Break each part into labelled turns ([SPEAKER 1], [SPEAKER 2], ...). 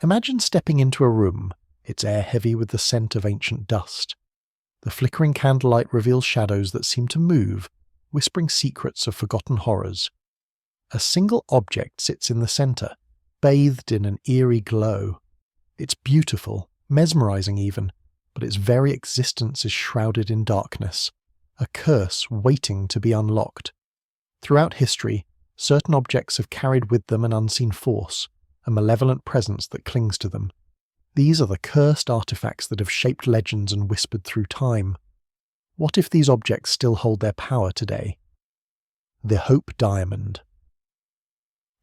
[SPEAKER 1] Imagine stepping into a room, its air heavy with the scent of ancient dust. The flickering candlelight reveals shadows that seem to move, whispering secrets of forgotten horrors. A single object sits in the centre, bathed in an eerie glow. It's beautiful, mesmerizing even, but its very existence is shrouded in darkness, a curse waiting to be unlocked. Throughout history, certain objects have carried with them an unseen force, a malevolent presence that clings to them. These are the cursed artifacts that have shaped legends and whispered through time. What if these objects still hold their power today? The Hope Diamond.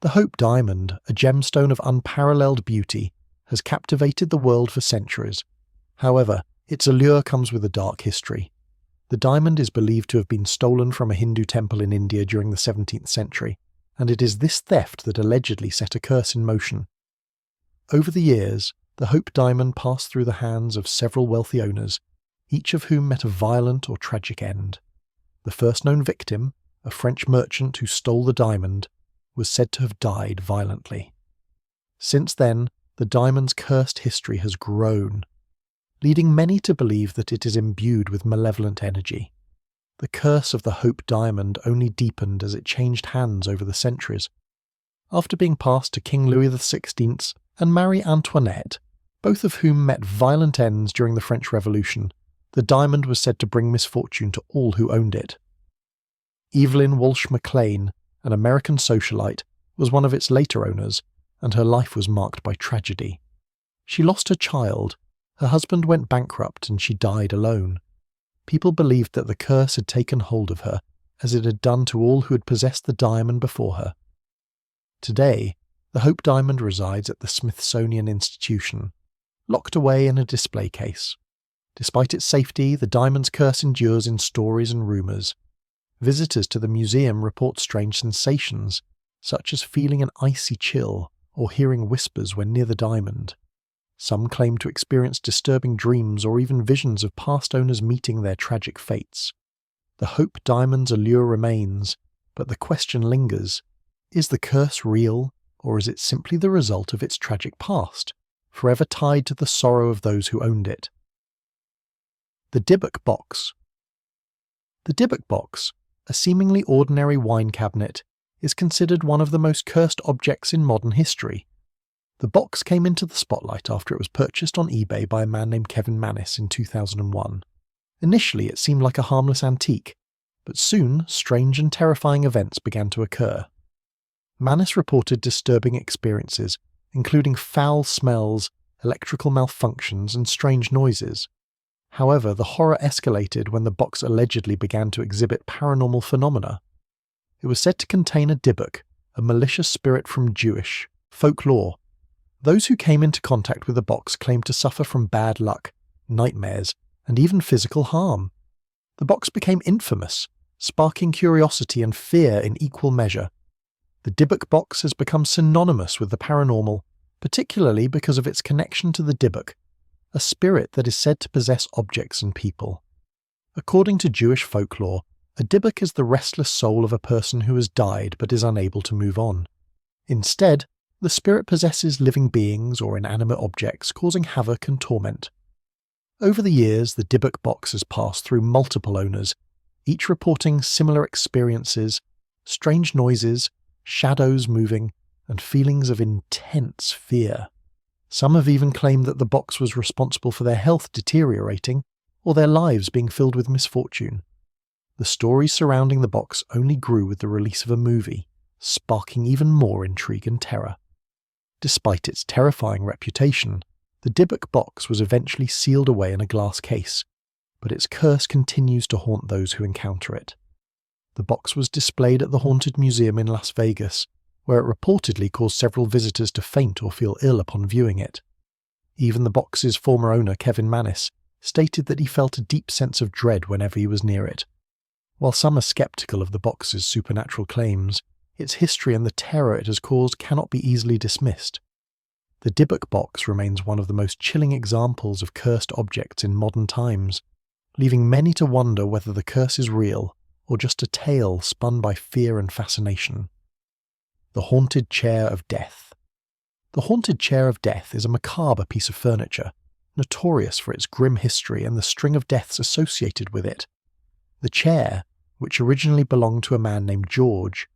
[SPEAKER 1] The Hope Diamond, a gemstone of unparalleled beauty, has captivated the world for centuries. However, its allure comes with a dark history. The diamond is believed to have been stolen from a Hindu temple in India during the 17th century, and it is this theft that allegedly set a curse in motion. Over the years, the Hope Diamond passed through the hands of several wealthy owners, each of whom met a violent or tragic end. The first known victim, a French merchant who stole the diamond, was said to have died violently. Since then, the diamond's cursed history has grown, leading many to believe that it is imbued with malevolent energy. The curse of the Hope Diamond only deepened as it changed hands over the centuries. After being passed to King Louis XVI and Marie Antoinette, both of whom met violent ends during the French Revolution, the diamond was said to bring misfortune to all who owned it. Evelyn Walsh McLean, an American socialite, was one of its later owners, and her life was marked by tragedy. She lost her child, her husband went bankrupt, and she died alone. People believed that the curse had taken hold of her, as it had done to all who had possessed the diamond before her. Today, the Hope Diamond resides at the Smithsonian Institution, locked away in a display case. Despite its safety, the diamond's curse endures in stories and rumours. Visitors to the museum report strange sensations, such as feeling an icy chill or hearing whispers when near the diamond. Some claim to experience disturbing dreams or even visions of past owners meeting their tragic fates. The Hope Diamond's allure remains, but the question lingers: is the curse real, or is it simply the result of its tragic past, forever tied to the sorrow of those who owned it? The Dybbuk Box. The Dybbuk Box, a seemingly ordinary wine cabinet, is considered one of the most cursed objects in modern history. The box came into the spotlight after it was purchased on eBay by a man named Kevin Mannis in 2001. Initially, it seemed like a harmless antique, but soon strange and terrifying events began to occur. Mannis reported disturbing experiences, including foul smells, electrical malfunctions, and strange noises. However, the horror escalated when the box allegedly began to exhibit paranormal phenomena. It was said to contain a Dybbuk, a malicious spirit from Jewish folklore. Those who came into contact with the box claimed to suffer from bad luck, nightmares, and even physical harm. The box became infamous, sparking curiosity and fear in equal measure. The Dybbuk Box has become synonymous with the paranormal, particularly because of its connection to the Dybbuk, a spirit that is said to possess objects and people. According to Jewish folklore, a Dybbuk is the restless soul of a person who has died but is unable to move on. Instead, the spirit possesses living beings or inanimate objects, causing havoc and torment. Over the years, the Dybbuk Box has passed through multiple owners, each reporting similar experiences, strange noises, shadows moving, and feelings of intense fear. Some have even claimed that the box was responsible for their health deteriorating or their lives being filled with misfortune. The stories surrounding the box only grew with the release of a movie, sparking even more intrigue and terror. Despite its terrifying reputation, the Dybbuk Box was eventually sealed away in a glass case, but its curse continues to haunt those who encounter it. The box was displayed at the Haunted Museum in Las Vegas, where it reportedly caused several visitors to faint or feel ill upon viewing it. Even the box's former owner, Kevin Mannis, stated that he felt a deep sense of dread whenever he was near it. While some are skeptical of the box's supernatural claims, its history and the terror it has caused cannot be easily dismissed. The Dybbuk Box remains one of the most chilling examples of cursed objects in modern times, leaving many to wonder whether the curse is real or just a tale spun by fear and fascination. The Haunted Chair of Death. The haunted chair of death is a macabre piece of furniture, notorious for its grim history and the string of deaths associated with it. The chair, which originally belonged to a man named George,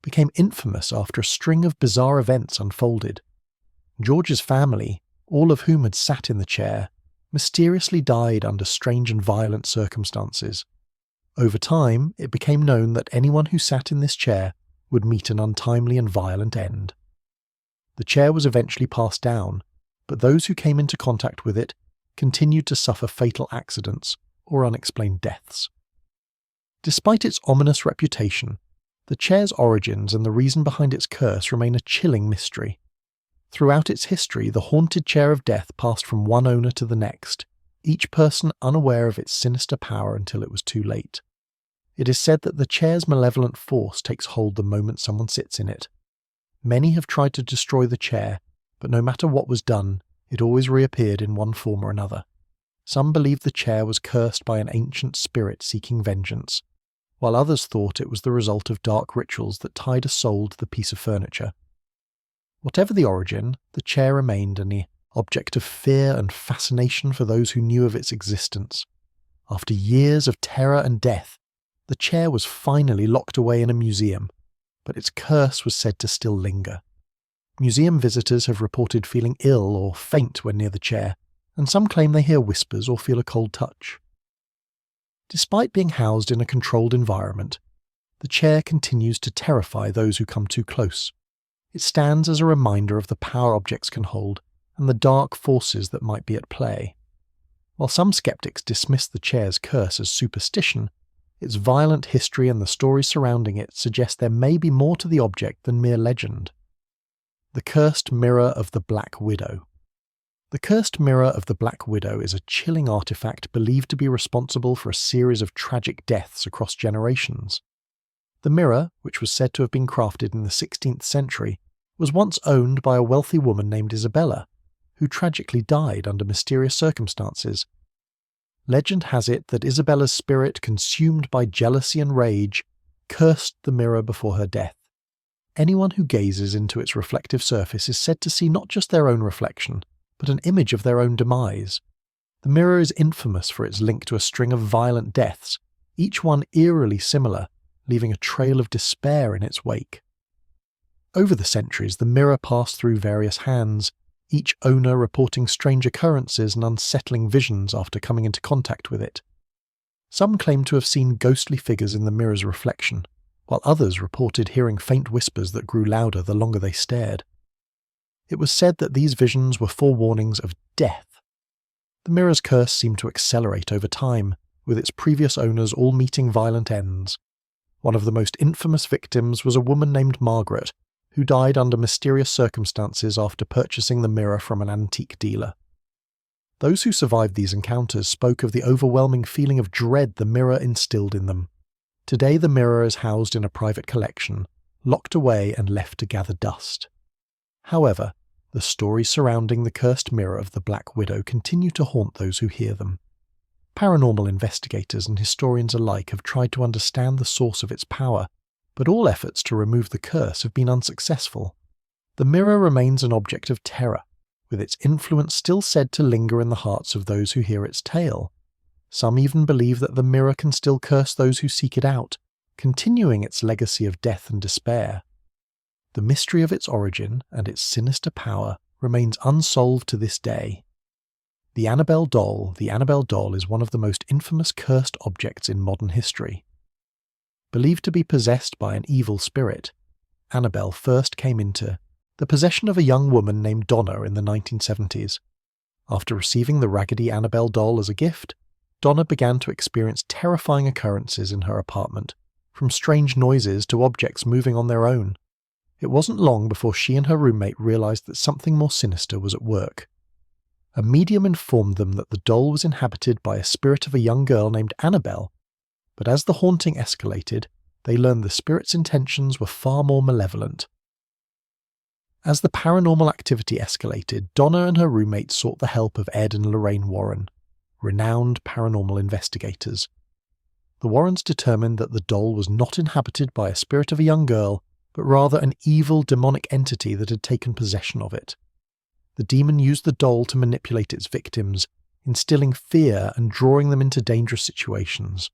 [SPEAKER 1] became infamous after a string of bizarre events unfolded. George's family, all of whom had sat in the chair, mysteriously died under strange and violent circumstances. Over time, it became known that anyone who sat in this chair would meet an untimely and violent end. The chair was eventually passed down, but those who came into contact with it continued to suffer fatal accidents or unexplained deaths. Despite its ominous reputation, the chair's origins and the reason behind its curse remain a chilling mystery. Throughout its history, the haunted chair of death passed from one owner to the next, each person unaware of its sinister power until it was too late. It is said that the chair's malevolent force takes hold the moment someone sits in it. Many have tried to destroy the chair, but no matter what was done, it always reappeared in one form or another. Some believed the chair was cursed by an ancient spirit seeking vengeance, while others thought it was the result of dark rituals that tied a soul to the piece of furniture. Whatever the origin, the chair remained an object of fear and fascination for those who knew of its existence. After years of terror and death, the chair was finally locked away in a museum, but its curse was said to still linger. Museum visitors have reported feeling ill or faint when near the chair, and some claim they hear whispers or feel a cold touch. Despite being housed in a controlled environment, the chair continues to terrify those who come too close. It stands as a reminder of the power objects can hold and the dark forces that might be at play. While some skeptics dismiss the chair's curse as superstition, its violent history and the stories surrounding it suggest there may be more to the object than mere legend. The Cursed Mirror of the Black Widow. The Cursed Mirror of the Black Widow is a chilling artifact believed to be responsible for a series of tragic deaths across generations. The mirror, which was said to have been crafted in the 16th century, was once owned by a wealthy woman named Isabella, who tragically died under mysterious circumstances. Legend has it that Isabella's spirit, consumed by jealousy and rage, cursed the mirror before her death. Anyone who gazes into its reflective surface is said to see not just their own reflection, but an image of their own demise. The mirror is infamous for its link to a string of violent deaths, each one eerily similar, leaving a trail of despair in its wake. Over the centuries, the mirror passed through various hands, each owner reporting strange occurrences and unsettling visions after coming into contact with it. Some claim to have seen ghostly figures in the mirror's reflection, while others reported hearing faint whispers that grew louder the longer they stared. It was said that these visions were forewarnings of death. The mirror's curse seemed to accelerate over time, with its previous owners all meeting violent ends. One of the most infamous victims was a woman named Margaret, who died under mysterious circumstances after purchasing the mirror from an antique dealer. Those who survived these encounters spoke of the overwhelming feeling of dread the mirror instilled in them. Today the mirror is housed in a private collection, locked away and left to gather dust. However, the stories surrounding the cursed mirror of the Black Widow continue to haunt those who hear them. Paranormal investigators and historians alike have tried to understand the source of its power, but all efforts to remove the curse have been unsuccessful. The mirror remains an object of terror, with its influence still said to linger in the hearts of those who hear its tale. Some even believe that the mirror can still curse those who seek it out, continuing its legacy of death and despair. The mystery of its origin and its sinister power remains unsolved to this day. The Annabelle doll is one of the most infamous cursed objects in modern history. Believed to be possessed by an evil spirit, Annabelle first came into the possession of a young woman named Donna in the 1970s. After receiving the Raggedy Annabelle doll as a gift, Donna began to experience terrifying occurrences in her apartment, from strange noises to objects moving on their own. It wasn't long before she and her roommate realized that something more sinister was at work. A medium informed them that the doll was inhabited by a spirit of a young girl named Annabelle, but as the haunting escalated, they learned the spirit's intentions were far more malevolent. As the paranormal activity escalated, Donna and her roommate sought the help of Ed and Lorraine Warren, renowned paranormal investigators. The Warrens determined that the doll was not inhabited by a spirit of a young girl, but rather an evil demonic entity that had taken possession of it. The demon used the doll to manipulate its victims, instilling fear and drawing them into dangerous situations.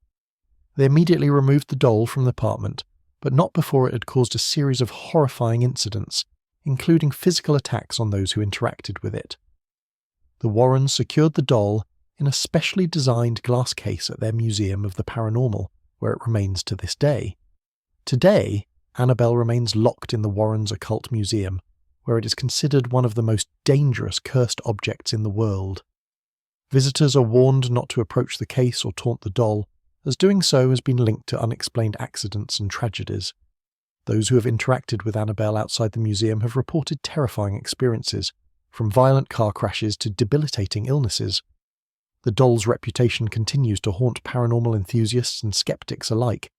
[SPEAKER 1] They immediately removed the doll from the apartment, but not before it had caused a series of horrifying incidents, including physical attacks on those who interacted with it. The Warrens secured the doll in a specially designed glass case at their Museum of the Paranormal, where it remains to this day. Today, Annabelle remains locked in the Warrens Occult Museum, where it is considered one of the most dangerous cursed objects in the world. Visitors are warned not to approach the case or taunt the doll, as doing so has been linked to unexplained accidents and tragedies. Those who have interacted with Annabelle outside the museum have reported terrifying experiences, from violent car crashes to debilitating illnesses. The doll's reputation continues to haunt paranormal enthusiasts and skeptics alike,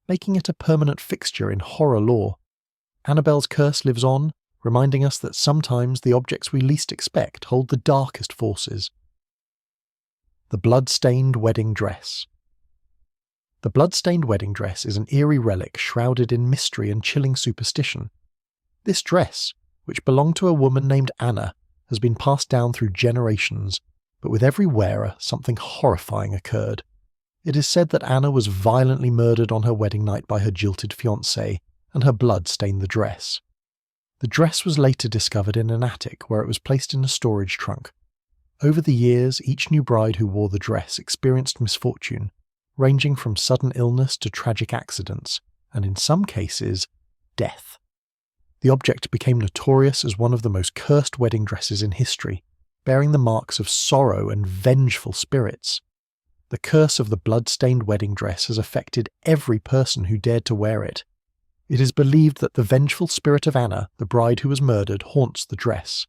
[SPEAKER 1] making it a permanent fixture in horror lore. Annabelle's curse lives on, reminding us that sometimes the objects we least expect hold the darkest forces. The blood-stained wedding dress. The blood-stained wedding dress is an eerie relic shrouded in mystery and chilling superstition. This dress, which belonged to a woman named Anna, has been passed down through generations, but with every wearer, something horrifying occurred. It is said that Anna was violently murdered on her wedding night by her jilted fiancé, and her blood stained the dress. The dress was later discovered in an attic where it was placed in a storage trunk. Over the years, each new bride who wore the dress experienced misfortune, ranging from sudden illness to tragic accidents, and in some cases, death. The object became notorious as one of the most cursed wedding dresses in history, bearing the marks of sorrow and vengeful spirits. The curse of the blood-stained wedding dress has affected every person who dared to wear it. It is believed that the vengeful spirit of Anna, the bride who was murdered, haunts the dress.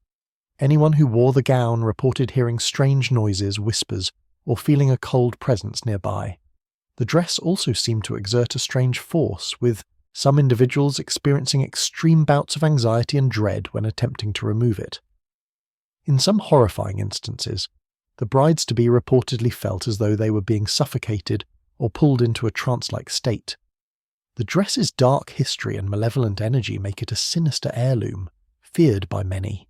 [SPEAKER 1] Anyone who wore the gown reported hearing strange noises, whispers, or feeling a cold presence nearby. The dress also seemed to exert a strange force, with some individuals experiencing extreme bouts of anxiety and dread when attempting to remove it. In some horrifying instances, the brides-to-be reportedly felt as though they were being suffocated or pulled into a trance-like state. The dress's dark history and malevolent energy make it a sinister heirloom, feared by many.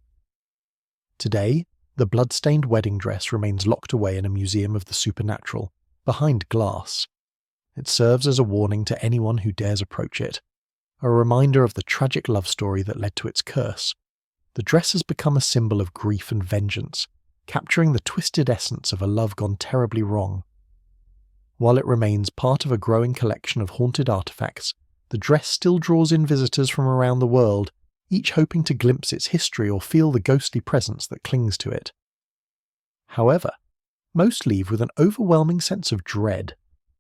[SPEAKER 1] Today, the blood-stained wedding dress remains locked away in a museum of the supernatural, behind glass. It serves as a warning to anyone who dares approach it, a reminder of the tragic love story that led to its curse. The dress has become a symbol of grief and vengeance, capturing the twisted essence of a love gone terribly wrong. While it remains part of a growing collection of haunted artifacts, the dress still draws in visitors from around the world, each hoping to glimpse its history or feel the ghostly presence that clings to it. However, most leave with an overwhelming sense of dread,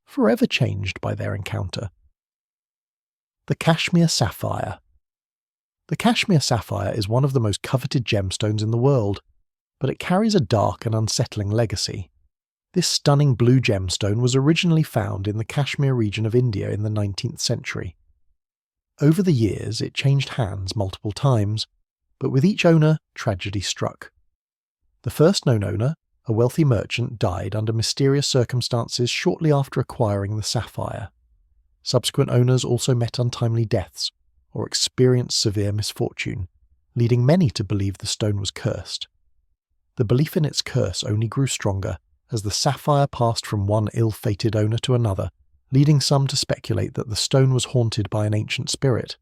[SPEAKER 1] forever changed by their encounter. The Kashmir Sapphire. The Kashmir Sapphire is one of the most coveted gemstones in the world, but it carries a dark and unsettling legacy. This stunning blue gemstone was originally found in the Kashmir region of India in the 19th century. Over the years, it changed hands multiple times, but with each owner, tragedy struck. The first known owner, a wealthy merchant, died under mysterious circumstances shortly after acquiring the sapphire. Subsequent owners also met untimely deaths or experienced severe misfortune, leading many to believe the stone was cursed. The belief in its curse only grew stronger as the sapphire passed from one ill-fated owner to another, leading some to speculate that the stone was haunted by an ancient spirit.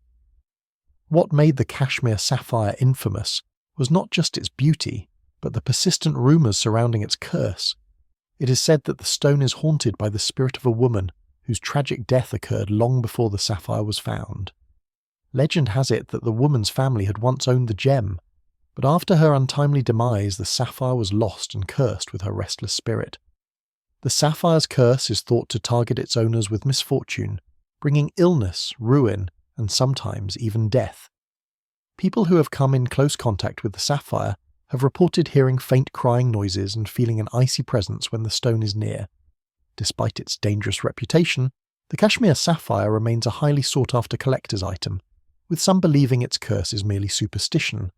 [SPEAKER 1] What made the Kashmir Sapphire infamous was not just its beauty, but the persistent rumours surrounding its curse. It is said that the stone is haunted by the spirit of a woman whose tragic death occurred long before the sapphire was found. Legend has it that the woman's family had once owned the gem, but after her untimely demise the sapphire was lost and cursed with her restless spirit. The sapphire's curse is thought to target its owners with misfortune, bringing illness, ruin, and sometimes even death. People who have come in close contact with the sapphire have reported hearing faint crying noises and feeling an icy presence when the stone is near. Despite its dangerous reputation, the Kashmir Sapphire remains a highly sought-after collector's item, with some believing its curse is merely superstition.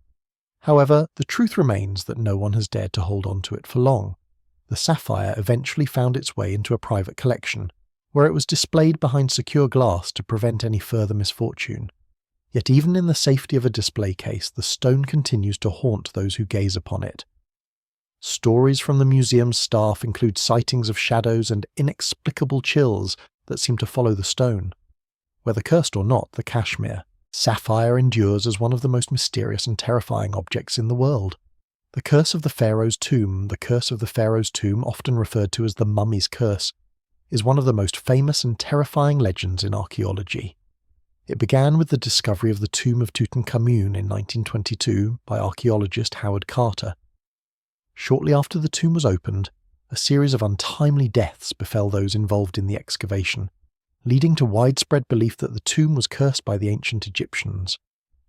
[SPEAKER 1] However, the truth remains that no one has dared to hold on to it for long. The sapphire eventually found its way into a private collection, where it was displayed behind secure glass to prevent any further misfortune. Yet even in the safety of a display case, the stone continues to haunt those who gaze upon it. Stories from the museum's staff include sightings of shadows and inexplicable chills that seem to follow the stone. Whether cursed or not, the cashmere sapphire endures as one of the most mysterious and terrifying objects in the world. The Curse of the Pharaoh's Tomb, often referred to as the Mummy's Curse, is one of the most famous and terrifying legends in archaeology. It began with the discovery of the tomb of Tutankhamun in 1922 by archaeologist Howard Carter. Shortly after the tomb was opened, a series of untimely deaths befell those involved in the excavation, leading to widespread belief that the tomb was cursed by the ancient Egyptians.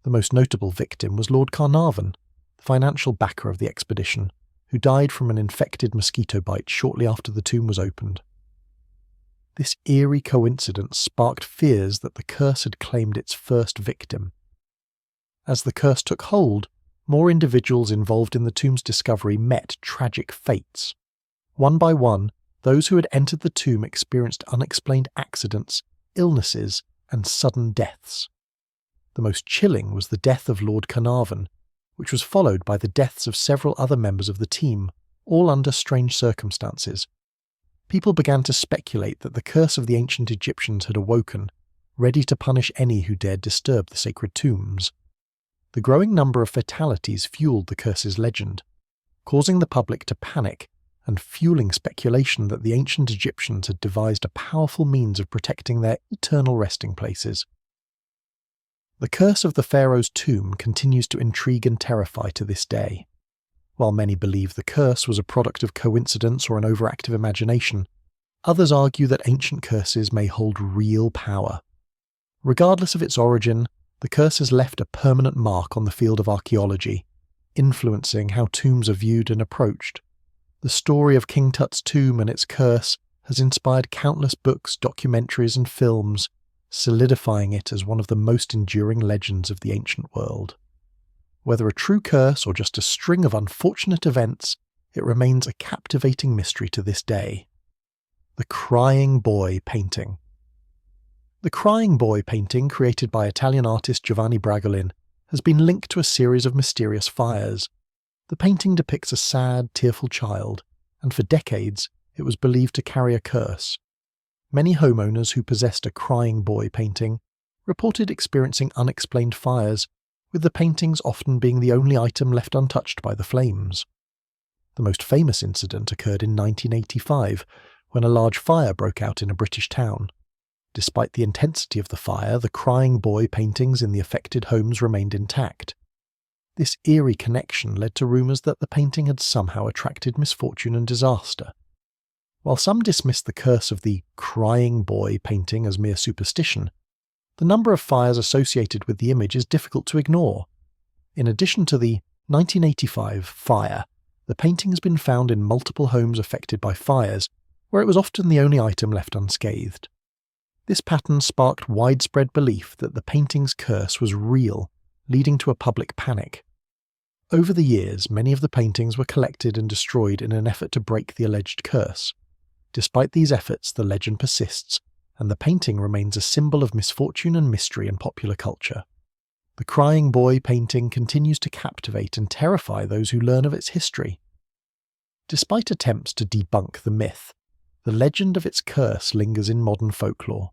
[SPEAKER 1] The most notable victim was Lord Carnarvon, the financial backer of the expedition, who died from an infected mosquito bite shortly after the tomb was opened. This eerie coincidence sparked fears that the curse had claimed its first victim. As the curse took hold, more individuals involved in the tomb's discovery met tragic fates. One by one, those who had entered the tomb experienced unexplained accidents, illnesses, and sudden deaths. The most chilling was the death of Lord Carnarvon, which was followed by the deaths of several other members of the team, all under strange circumstances. People began to speculate that the curse of the ancient Egyptians had awoken, ready to punish any who dared disturb the sacred tombs. The growing number of fatalities fueled the curse's legend, causing the public to panic and fueling speculation that the ancient Egyptians had devised a powerful means of protecting their eternal resting places. The curse of the pharaoh's tomb continues to intrigue and terrify to this day. While many believe the curse was a product of coincidence or an overactive imagination, others argue that ancient curses may hold real power. Regardless of its origin, the curse has left a permanent mark on the field of archaeology, influencing how tombs are viewed and approached. The story of King Tut's tomb and its curse has inspired countless books, documentaries, and films, solidifying it as one of the most enduring legends of the ancient world. Whether a true curse or just a string of unfortunate events, it remains a captivating mystery to this day. The Crying Boy Painting. The Crying Boy painting, created by Italian artist Giovanni Bragolin, has been linked to a series of mysterious fires. The painting depicts a sad, tearful child, and for decades it was believed to carry a curse. Many homeowners who possessed a Crying Boy painting reported experiencing unexplained fires, with the paintings often being the only item left untouched by the flames. The most famous incident occurred in 1985, when a large fire broke out in a British town. Despite the intensity of the fire, the Crying Boy paintings in the affected homes remained intact. This eerie connection led to rumours that the painting had somehow attracted misfortune and disaster. While some dismissed the curse of the Crying Boy painting as mere superstition, the number of fires associated with the image is difficult to ignore. In addition to the 1985 fire, the painting has been found in multiple homes affected by fires, where it was often the only item left unscathed. This pattern sparked widespread belief that the painting's curse was real, leading to a public panic. Over the years, many of the paintings were collected and destroyed in an effort to break the alleged curse. Despite these efforts, the legend persists, and the painting remains a symbol of misfortune and mystery in popular culture. The Crying Boy painting continues to captivate and terrify those who learn of its history. Despite attempts to debunk the myth, the legend of its curse lingers in modern folklore.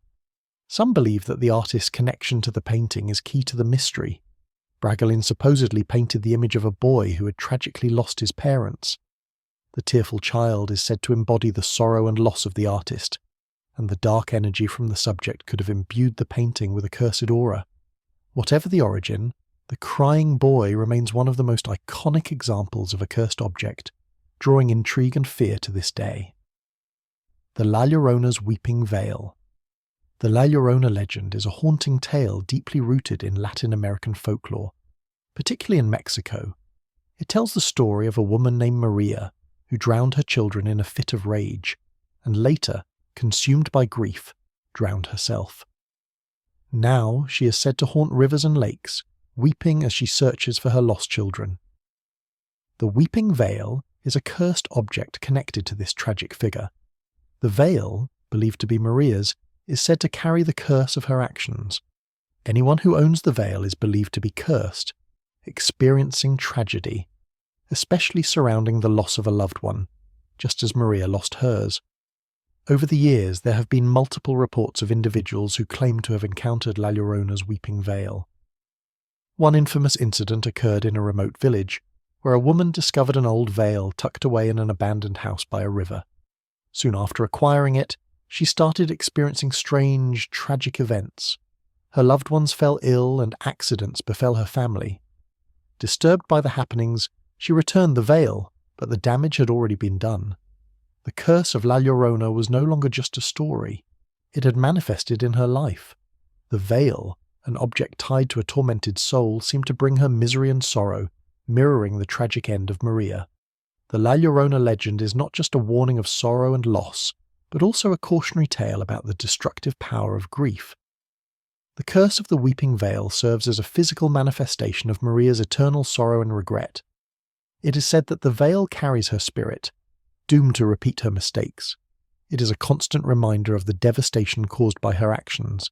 [SPEAKER 1] Some believe that the artist's connection to the painting is key to the mystery. Bragolin supposedly painted the image of a boy who had tragically lost his parents. The tearful child is said to embody the sorrow and loss of the artist, and the dark energy from the subject could have imbued the painting with a cursed aura. Whatever the origin, the Crying Boy remains one of the most iconic examples of a cursed object, drawing intrigue and fear to this day. The La Llorona's Weeping Veil. The La Llorona legend is a haunting tale deeply rooted in Latin American folklore, particularly in Mexico. It tells the story of a woman named Maria who drowned her children in a fit of rage, and later, consumed by grief, drowned herself. Now she is said to haunt rivers and lakes, weeping as she searches for her lost children. The Weeping Veil is a cursed object connected to this tragic figure. The veil, believed to be Maria's, is said to carry the curse of her actions. Anyone who owns the veil is believed to be cursed, experiencing tragedy, especially surrounding the loss of a loved one, just as Maria lost hers. Over the years, there have been multiple reports of individuals who claim to have encountered La Llorona's weeping veil. One infamous incident occurred in a remote village, where a woman discovered an old veil tucked away in an abandoned house by a river. Soon after acquiring it, she started experiencing strange, tragic events. Her loved ones fell ill and accidents befell her family. Disturbed by the happenings, she returned the veil, but the damage had already been done. The curse of La Llorona was no longer just a story. It had manifested in her life. The veil, an object tied to a tormented soul, seemed to bring her misery and sorrow, mirroring the tragic end of Maria. The La Llorona legend is not just a warning of sorrow and loss, but also a cautionary tale about the destructive power of grief. The curse of the weeping veil serves as a physical manifestation of Maria's eternal sorrow and regret. It is said that the veil carries her spirit, doomed to repeat her mistakes. It is a constant reminder of the devastation caused by her actions.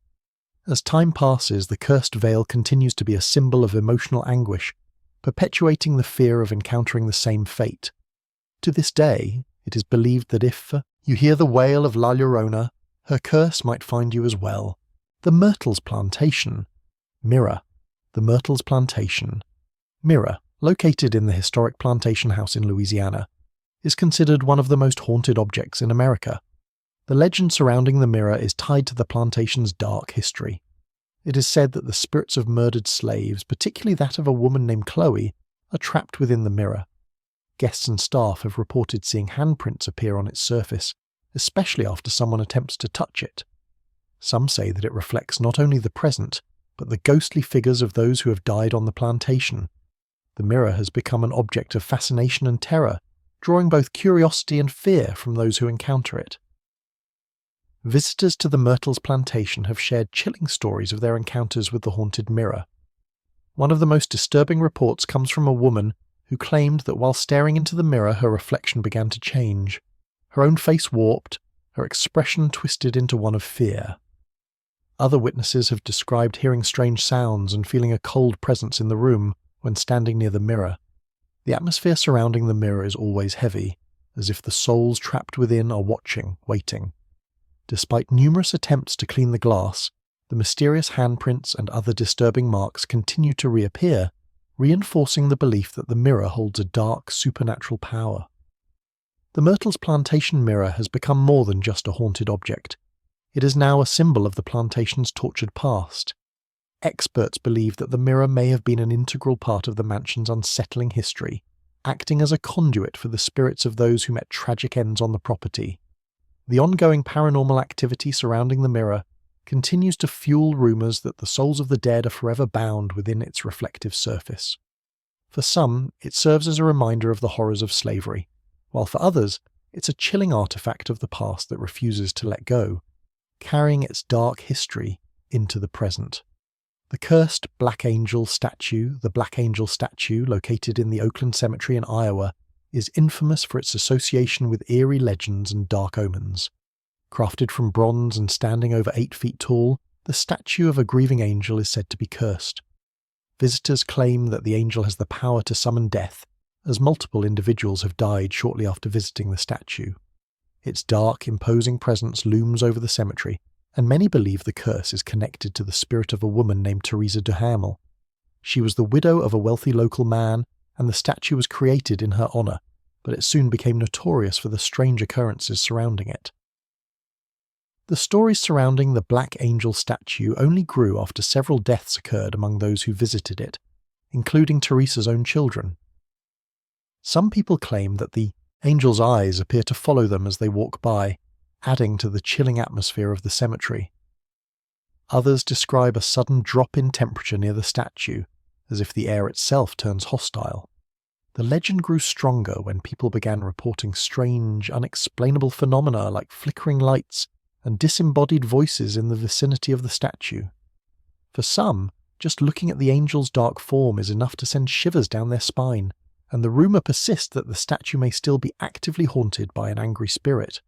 [SPEAKER 1] As time passes, the cursed veil continues to be a symbol of emotional anguish, perpetuating the fear of encountering the same fate. To this day, it is believed that if you hear the wail of La Llorona, her curse might find you as well. The Myrtles Plantation. Mirror. The Myrtles Plantation. Mirror, located in the historic plantation house in Louisiana, is considered one of the most haunted objects in America. The legend surrounding the mirror is tied to the plantation's dark history. It is said that the spirits of murdered slaves, particularly that of a woman named Chloe, are trapped within the mirror. Guests and staff have reported seeing handprints appear on its surface, especially after someone attempts to touch it. Some say that it reflects not only the present, but the ghostly figures of those who have died on the plantation. The mirror has become an object of fascination and terror, drawing both curiosity and fear from those who encounter it. Visitors to the Myrtles Plantation have shared chilling stories of their encounters with the haunted mirror. One of the most disturbing reports comes from a woman who claimed that while staring into the mirror her reflection began to change. Her own face warped, her expression twisted into one of fear. Other witnesses have described hearing strange sounds and feeling a cold presence in the room when standing near the mirror. The atmosphere surrounding the mirror is always heavy, as if the souls trapped within are watching, waiting. Despite numerous attempts to clean the glass, the mysterious handprints and other disturbing marks continue to reappear, reinforcing the belief that the mirror holds a dark, supernatural power. The Myrtles Plantation mirror has become more than just a haunted object. It is now a symbol of the plantation's tortured past. Experts believe that the mirror may have been an integral part of the mansion's unsettling history, acting as a conduit for the spirits of those who met tragic ends on the property. The ongoing paranormal activity surrounding the mirror continues to fuel rumours that the souls of the dead are forever bound within its reflective surface. For some, it serves as a reminder of the horrors of slavery, while for others, it's a chilling artifact of the past that refuses to let go, carrying its dark history into the present. The cursed Black Angel statue, the Black Angel statue located in the Oakland Cemetery in Iowa, is infamous for its association with eerie legends and dark omens. Crafted from bronze and standing over 8 feet tall, the statue of a grieving angel is said to be cursed. Visitors claim that the angel has the power to summon death, as multiple individuals have died shortly after visiting the statue. Its dark, imposing presence looms over the cemetery, and many believe the curse is connected to the spirit of a woman named Teresa Duhamel. She was the widow of a wealthy local man, and the statue was created in her honour, but it soon became notorious for the strange occurrences surrounding it. The stories surrounding the Black Angel statue only grew after several deaths occurred among those who visited it, including Teresa's own children. Some people claim that the angel's eyes appear to follow them as they walk by, adding to the chilling atmosphere of the cemetery. Others describe a sudden drop in temperature near the statue, as if the air itself turns hostile. The legend grew stronger when people began reporting strange, unexplainable phenomena like flickering lights and disembodied voices in the vicinity of the statue. For some, just looking at the angel's dark form is enough to send shivers down their spine, and the rumour persists that the statue may still be actively haunted by an angry spirit.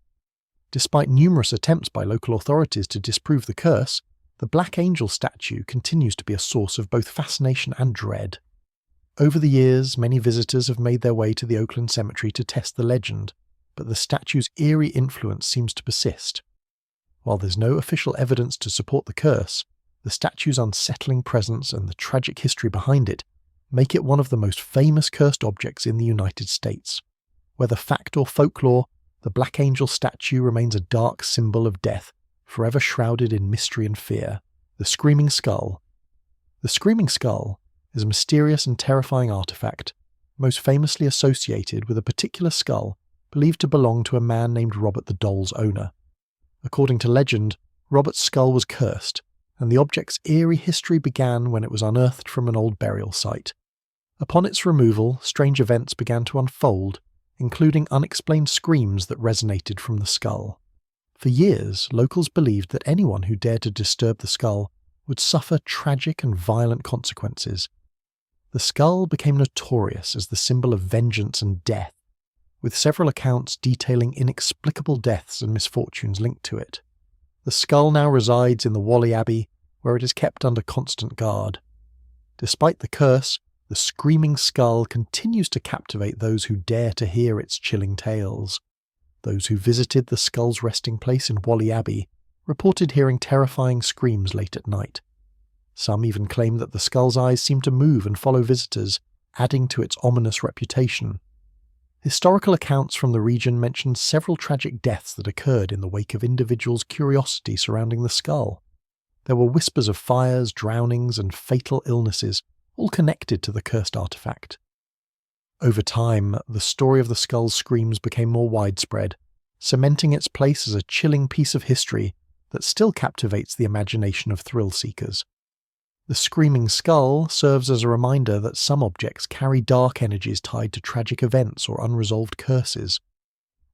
[SPEAKER 1] Despite numerous attempts by local authorities to disprove the curse, the Black Angel statue continues to be a source of both fascination and dread. Over the years, many visitors have made their way to the Oakland Cemetery to test the legend, but the statue's eerie influence seems to persist. While there's no official evidence to support the curse, the statue's unsettling presence and the tragic history behind it make it one of the most famous cursed objects in the United States. Whether fact or folklore, the Black Angel statue remains a dark symbol of death, forever shrouded in mystery and fear. The Screaming Skull. The Screaming Skull is a mysterious and terrifying artifact, most famously associated with a particular skull believed to belong to a man named Robert the Doll's owner. According to legend, Robert's skull was cursed, and the object's eerie history began when it was unearthed from an old burial site. Upon its removal, strange events began to unfold, including unexplained screams that resonated from the skull. For years, locals believed that anyone who dared to disturb the skull would suffer tragic and violent consequences. The skull became notorious as the symbol of vengeance and death, with several accounts detailing inexplicable deaths and misfortunes linked to it. The skull now resides in the Whalley Abbey, where it is kept under constant guard. Despite the curse, the Screaming Skull continues to captivate those who dare to hear its chilling tales. Those who visited the skull's resting place in Whalley Abbey reported hearing terrifying screams late at night. Some even claim that the skull's eyes seem to move and follow visitors, adding to its ominous reputation. Historical accounts from the region mention several tragic deaths that occurred in the wake of individuals' curiosity surrounding the skull. There were whispers of fires, drownings, and fatal illnesses, all connected to the cursed artifact. Over time, the story of the skull's screams became more widespread, cementing its place as a chilling piece of history that still captivates the imagination of thrill-seekers. The Screaming Skull serves as a reminder that some objects carry dark energies tied to tragic events or unresolved curses.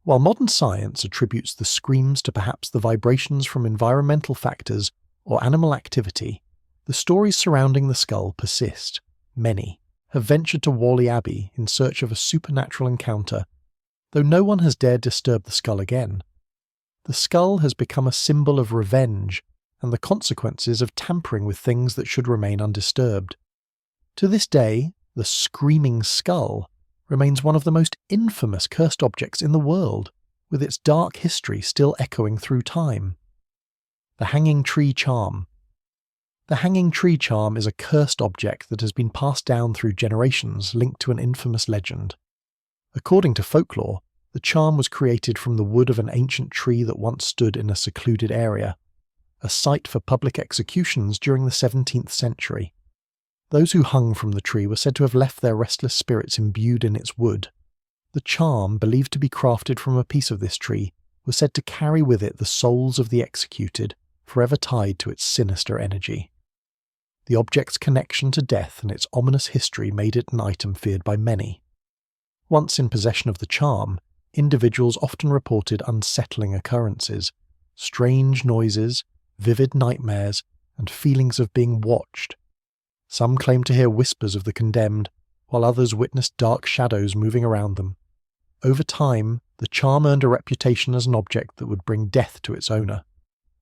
[SPEAKER 1] While modern science attributes the screams to perhaps the vibrations from environmental factors or animal activity, the stories surrounding the skull persist. Many have ventured to Whalley Abbey in search of a supernatural encounter, though no one has dared disturb the skull again. The skull has become a symbol of revenge and the consequences of tampering with things that should remain undisturbed. To this day, the Screaming Skull remains one of the most infamous cursed objects in the world, with its dark history still echoing through time. The Hanging Tree Charm. The Hanging Tree Charm is a cursed object that has been passed down through generations linked to an infamous legend. According to folklore, the charm was created from the wood of an ancient tree that once stood in a secluded area, a site for public executions during the 17th century. Those who hung from the tree were said to have left their restless spirits imbued in its wood. The charm, believed to be crafted from a piece of this tree, was said to carry with it the souls of the executed, forever tied to its sinister energy. The object's connection to death and its ominous history made it an item feared by many. Once in possession of the charm, individuals often reported unsettling occurrences, strange noises, vivid nightmares, and feelings of being watched. Some claimed to hear whispers of the condemned, while others witnessed dark shadows moving around them. Over time, the charm earned a reputation as an object that would bring death to its owner.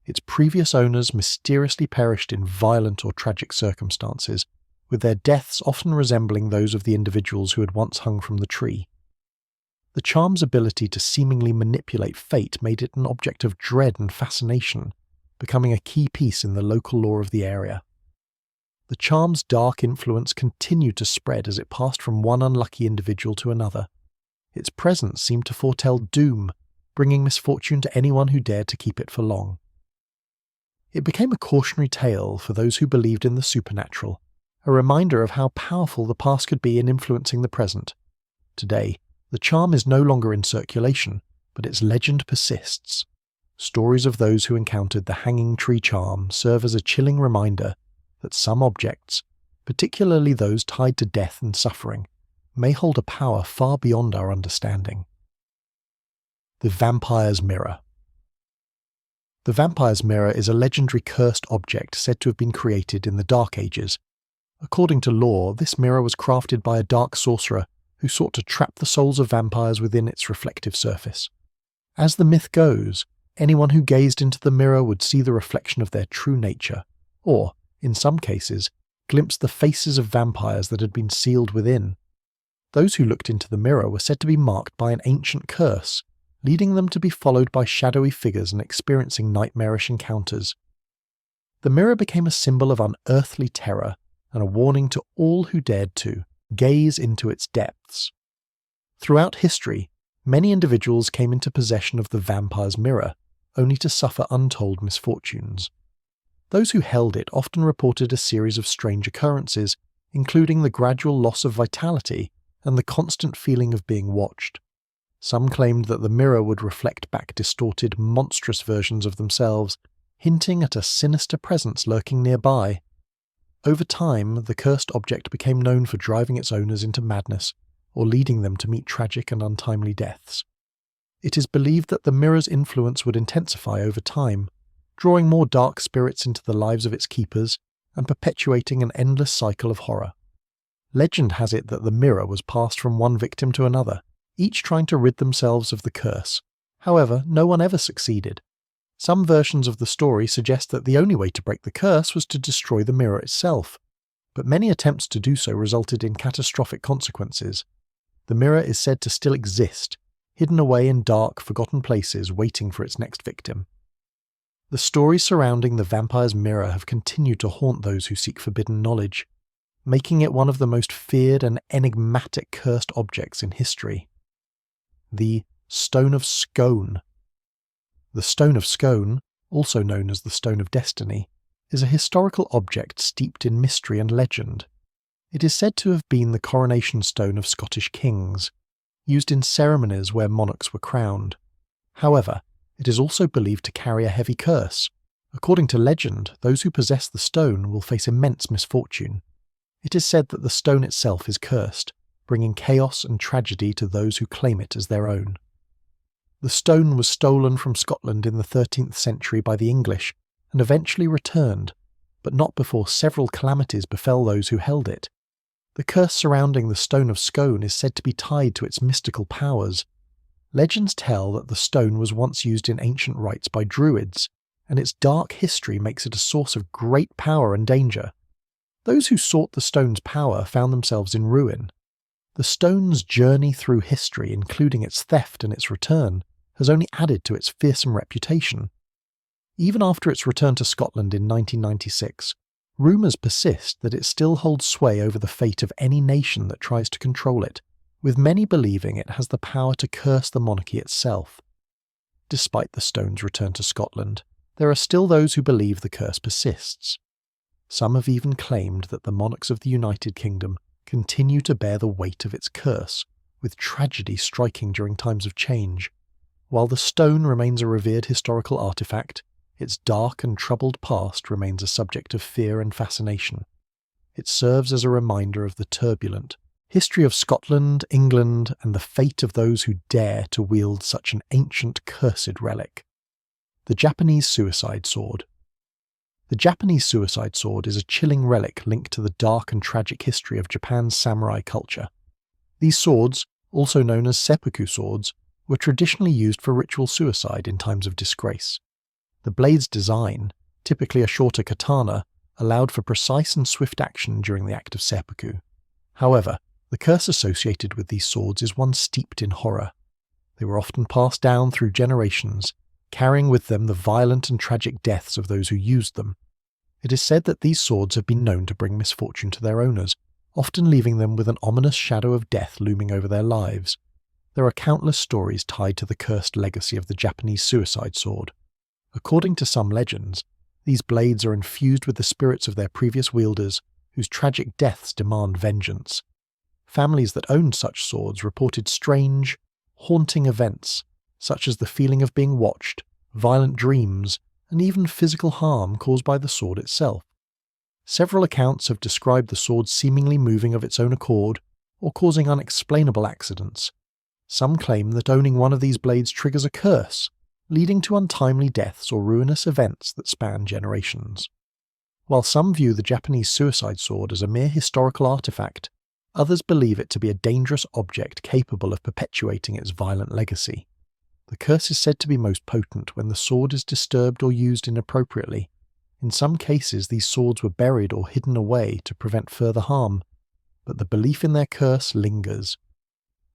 [SPEAKER 1] Its previous owners mysteriously perished in violent or tragic circumstances, with their deaths often resembling those of the individuals who had once hung from the tree. The charm's ability to seemingly manipulate fate made it an object of dread and fascination, becoming a key piece in the local lore of the area. The charm's dark influence continued to spread as it passed from one unlucky individual to another. Its presence seemed to foretell doom, bringing misfortune to anyone who dared to keep it for long. It became a cautionary tale for those who believed in the supernatural, a reminder of how powerful the past could be in influencing the present. Today, the charm is no longer in circulation, but its legend persists. Stories of those who encountered the Hanging Tree Charm serve as a chilling reminder that some objects, particularly those tied to death and suffering, may hold a power far beyond our understanding. The Vampire's Mirror. The Vampire's Mirror is a legendary cursed object said to have been created in the Dark Ages. According to lore, this mirror was crafted by a dark sorcerer who sought to trap the souls of vampires within its reflective surface. As the myth goes, anyone who gazed into the mirror would see the reflection of their true nature, or, in some cases, glimpsed the faces of vampires that had been sealed within. Those who looked into the mirror were said to be marked by an ancient curse, leading them to be followed by shadowy figures and experiencing nightmarish encounters. The mirror became a symbol of unearthly terror and a warning to all who dared to gaze into its depths. Throughout history, many individuals came into possession of the vampire's mirror, only to suffer untold misfortunes. Those who held it often reported a series of strange occurrences, including the gradual loss of vitality and the constant feeling of being watched. Some claimed that the mirror would reflect back distorted, monstrous versions of themselves, hinting at a sinister presence lurking nearby. Over time, the cursed object became known for driving its owners into madness, or leading them to meet tragic and untimely deaths. It is believed that the mirror's influence would intensify over time, drawing more dark spirits into the lives of its keepers and perpetuating an endless cycle of horror. Legend has it that the mirror was passed from one victim to another, each trying to rid themselves of the curse. However, no one ever succeeded. Some versions of the story suggest that the only way to break the curse was to destroy the mirror itself, but many attempts to do so resulted in catastrophic consequences. The mirror is said to still exist, hidden away in dark, forgotten places waiting for its next victim. The stories surrounding the vampire's mirror have continued to haunt those who seek forbidden knowledge, making it one of the most feared and enigmatic cursed objects in history. The Stone of Scone. The Stone of Scone, also known as the Stone of Destiny, is a historical object steeped in mystery and legend. It is said to have been the coronation stone of Scottish kings, used in ceremonies where monarchs were crowned. However, it is also believed to carry a heavy curse. According to legend, those who possess the stone will face immense misfortune. It is said that the stone itself is cursed, bringing chaos and tragedy to those who claim it as their own. The stone was stolen from Scotland in the 13th century by the English and eventually returned, but not before several calamities befell those who held it. The curse surrounding the Stone of Scone is said to be tied to its mystical powers. Legends tell that the stone was once used in ancient rites by druids, and its dark history makes it a source of great power and danger. Those who sought the stone's power found themselves in ruin. The stone's journey through history, including its theft and its return, has only added to its fearsome reputation. Even after its return to Scotland in 1996, rumours persist that it still holds sway over the fate of any nation that tries to control it, with many believing it has the power to curse the monarchy itself. Despite the stone's return to Scotland, there are still those who believe the curse persists. Some have even claimed that the monarchs of the United Kingdom continue to bear the weight of its curse, with tragedy striking during times of change. While the stone remains a revered historical artifact, its dark and troubled past remains a subject of fear and fascination. It serves as a reminder of the turbulent history of Scotland, England, and the fate of those who dare to wield such an ancient, cursed relic. The Japanese Suicide Sword. The Japanese suicide sword is a chilling relic linked to the dark and tragic history of Japan's samurai culture. These swords, also known as seppuku swords, were traditionally used for ritual suicide in times of disgrace. The blade's design, typically a shorter katana, allowed for precise and swift action during the act of seppuku. However, the curse associated with these swords is one steeped in horror. They were often passed down through generations, carrying with them the violent and tragic deaths of those who used them. It is said that these swords have been known to bring misfortune to their owners, often leaving them with an ominous shadow of death looming over their lives. There are countless stories tied to the cursed legacy of the Japanese suicide sword. According to some legends, these blades are infused with the spirits of their previous wielders, whose tragic deaths demand vengeance. Families that owned such swords reported strange, haunting events, such as the feeling of being watched, violent dreams, and even physical harm caused by the sword itself. Several accounts have described the sword seemingly moving of its own accord or causing unexplainable accidents. Some claim that owning one of these blades triggers a curse, leading to untimely deaths or ruinous events that span generations. While some view the Japanese suicide sword as a mere historical artifact, others believe it to be a dangerous object capable of perpetuating its violent legacy. The curse is said to be most potent when the sword is disturbed or used inappropriately, In some cases, these swords were buried or hidden away to prevent further harm, but the belief in their curse lingers.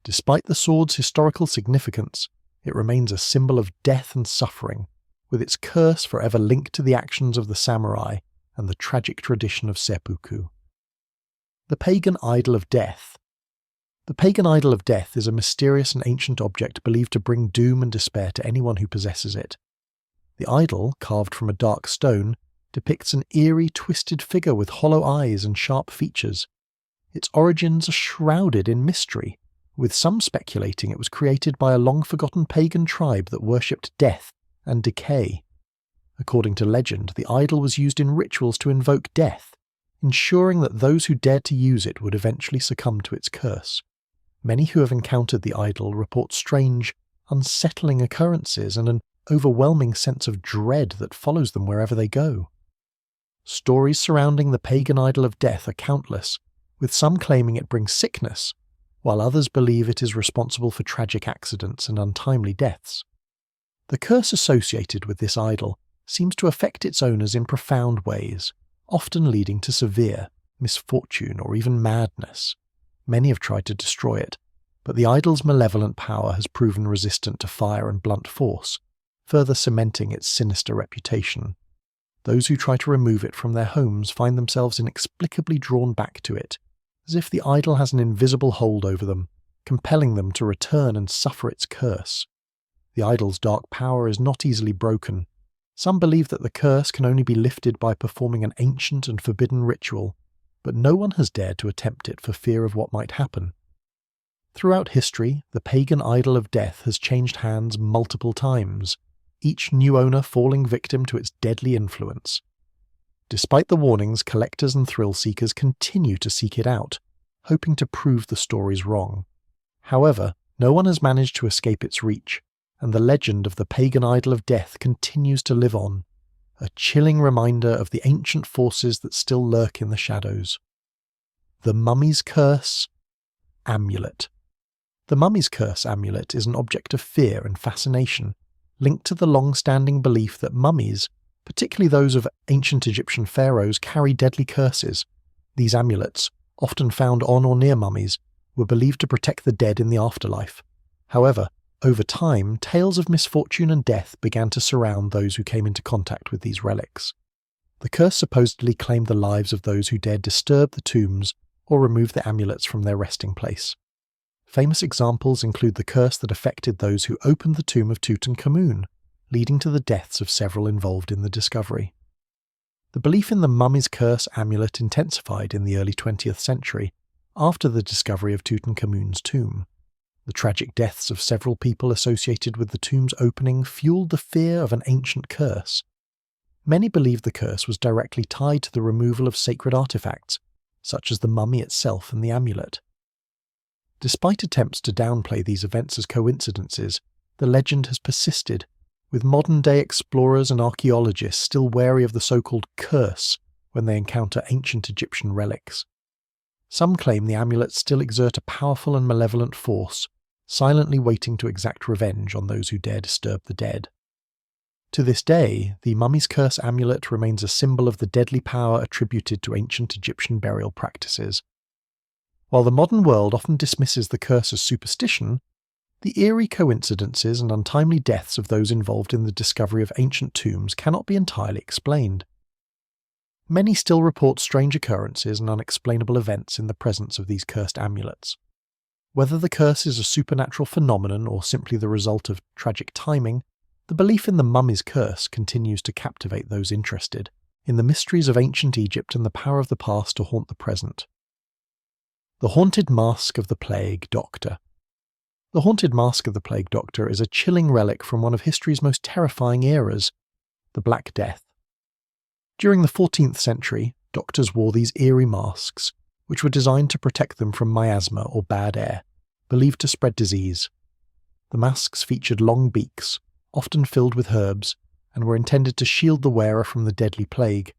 [SPEAKER 1] Despite the sword's historical significance, it remains a symbol of death and suffering, with its curse forever linked to the actions of the samurai and the tragic tradition of seppuku. The pagan idol of death. The pagan idol of death is a mysterious and ancient object believed to bring doom and despair to anyone who possesses it. The idol, carved from a dark stone, depicts an eerie, twisted figure with hollow eyes and sharp features. Its origins are shrouded in mystery, with some speculating it was created by a long-forgotten pagan tribe that worshipped death and decay. According to legend, the idol was used in rituals to invoke death, ensuring that those who dared to use it would eventually succumb to its curse. Many who have encountered the idol report strange, unsettling occurrences and an overwhelming sense of dread that follows them wherever they go. Stories surrounding the pagan idol of death are countless, with some claiming it brings sickness, while others believe it is responsible for tragic accidents and untimely deaths. The curse associated with this idol seems to affect its owners in profound ways, often leading to severe misfortune or even madness. Many have tried to destroy it, but the idol's malevolent power has proven resistant to fire and blunt force, further cementing its sinister reputation. Those who try to remove it from their homes find themselves inexplicably drawn back to it, as if the idol has an invisible hold over them, compelling them to return and suffer its curse. The idol's dark power is not easily broken. Some believe that the curse can only be lifted by performing an ancient and forbidden ritual, but no one has dared to attempt it for fear of what might happen. Throughout history, the pagan idol of death has changed hands multiple times, each new owner falling victim to its deadly influence. Despite the warnings, collectors and thrill-seekers continue to seek it out, hoping to prove the stories wrong. However, no one has managed to escape its reach, and the legend of the pagan idol of death continues to live on, a chilling reminder of the ancient forces that still lurk in the shadows. The Mummy's Curse Amulet. The Mummy's Curse amulet is an object of fear and fascination, linked to the long-standing belief that mummies, particularly those of ancient Egyptian pharaohs, carry deadly curses. These amulets, often found on or near mummies, were believed to protect the dead in the afterlife. However, over time, tales of misfortune and death began to surround those who came into contact with these relics. The curse supposedly claimed the lives of those who dared disturb the tombs or remove the amulets from their resting place. Famous examples include the curse that affected those who opened the tomb of Tutankhamun, leading to the deaths of several involved in the discovery. The belief in the Mummy's Curse amulet intensified in the early 20th century, after the discovery of Tutankhamun's tomb. The tragic deaths of several people associated with the tomb's opening fueled the fear of an ancient curse. Many believed the curse was directly tied to the removal of sacred artifacts, such as the mummy itself and the amulet. Despite attempts to downplay these events as coincidences, the legend has persisted, with modern-day explorers and archaeologists still wary of the so-called curse when they encounter ancient Egyptian relics. Some claim the amulets still exert a powerful and malevolent force, silently waiting to exact revenge on those who dare disturb the dead. To this day, the Mummy's Curse amulet remains a symbol of the deadly power attributed to ancient Egyptian burial practices. While the modern world often dismisses the curse as superstition, the eerie coincidences and untimely deaths of those involved in the discovery of ancient tombs cannot be entirely explained. Many still report strange occurrences and unexplainable events in the presence of these cursed amulets. Whether the curse is a supernatural phenomenon or simply the result of tragic timing, the belief in the Mummy's Curse continues to captivate those interested in the mysteries of ancient Egypt and the power of the past to haunt the present. The Haunted Mask of the Plague Doctor. The Haunted Mask of the Plague Doctor is a chilling relic from one of history's most terrifying eras, the Black Death. During the 14th century, doctors wore these eerie masks, which were designed to protect them from miasma or bad air, believed to spread disease. The masks featured long beaks, often filled with herbs, and were intended to shield the wearer from the deadly plague.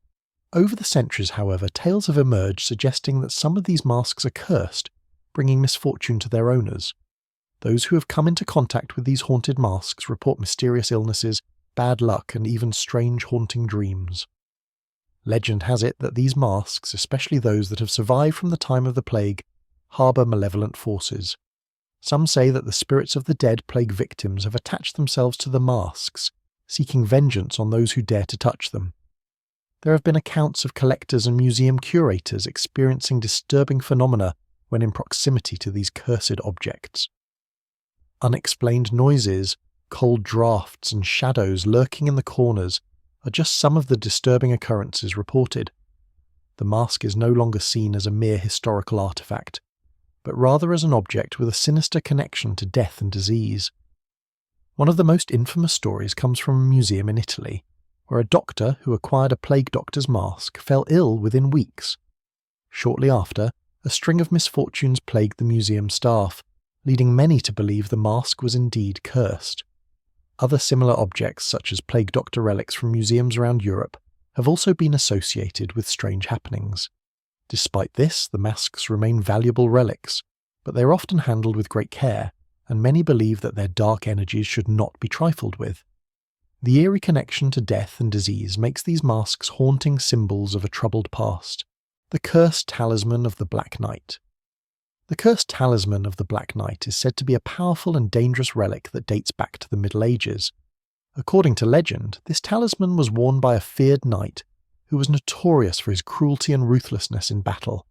[SPEAKER 1] Over the centuries, however, tales have emerged suggesting that some of these masks are cursed, bringing misfortune to their owners. Those who have come into contact with these haunted masks report mysterious illnesses, bad luck, and even strange haunting dreams. Legend has it that these masks, especially those that have survived from the time of the plague, harbour malevolent forces. Some say that the spirits of the dead plague victims have attached themselves to the masks, seeking vengeance on those who dare to touch them. There have been accounts of collectors and museum curators experiencing disturbing phenomena when in proximity to these cursed objects. Unexplained noises, cold draughts, and shadows lurking in the corners are just some of the disturbing occurrences reported. The mask is no longer seen as a mere historical artifact, but rather as an object with a sinister connection to death and disease. One of the most infamous stories comes from a museum in Italy, where a doctor who acquired a plague doctor's mask fell ill within weeks. Shortly after, a string of misfortunes plagued the museum staff, leading many to believe the mask was indeed cursed. Other similar objects, such as plague doctor relics from museums around Europe, have also been associated with strange happenings. Despite this, the masks remain valuable relics, but they are often handled with great care, and many believe that their dark energies should not be trifled with. The eerie connection to death and disease makes these masks haunting symbols of a troubled past. The cursed talisman of the Black Knight. The cursed talisman of the Black Knight is said to be a powerful and dangerous relic that dates back to the Middle Ages. According to legend, this talisman was worn by a feared knight who was notorious for his cruelty and ruthlessness in battle.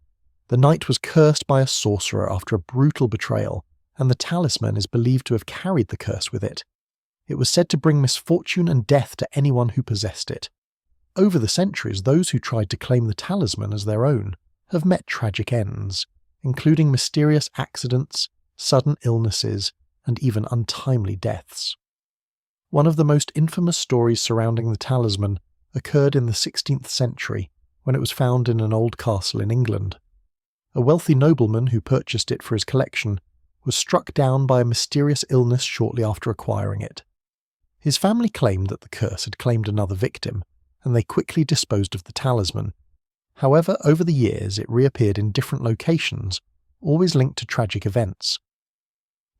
[SPEAKER 1] The knight was cursed by a sorcerer after a brutal betrayal, and the talisman is believed to have carried the curse with it. It was said to bring misfortune and death to anyone who possessed it. Over the centuries, those who tried to claim the talisman as their own have met tragic ends, including mysterious accidents, sudden illnesses, and even untimely deaths. One of the most infamous stories surrounding the talisman occurred in the 16th century when it was found in an old castle in England. A wealthy nobleman who purchased it for his collection was struck down by a mysterious illness shortly after acquiring it. His family claimed that the curse had claimed another victim, and they quickly disposed of the talisman. However, over the years it reappeared in different locations, always linked to tragic events.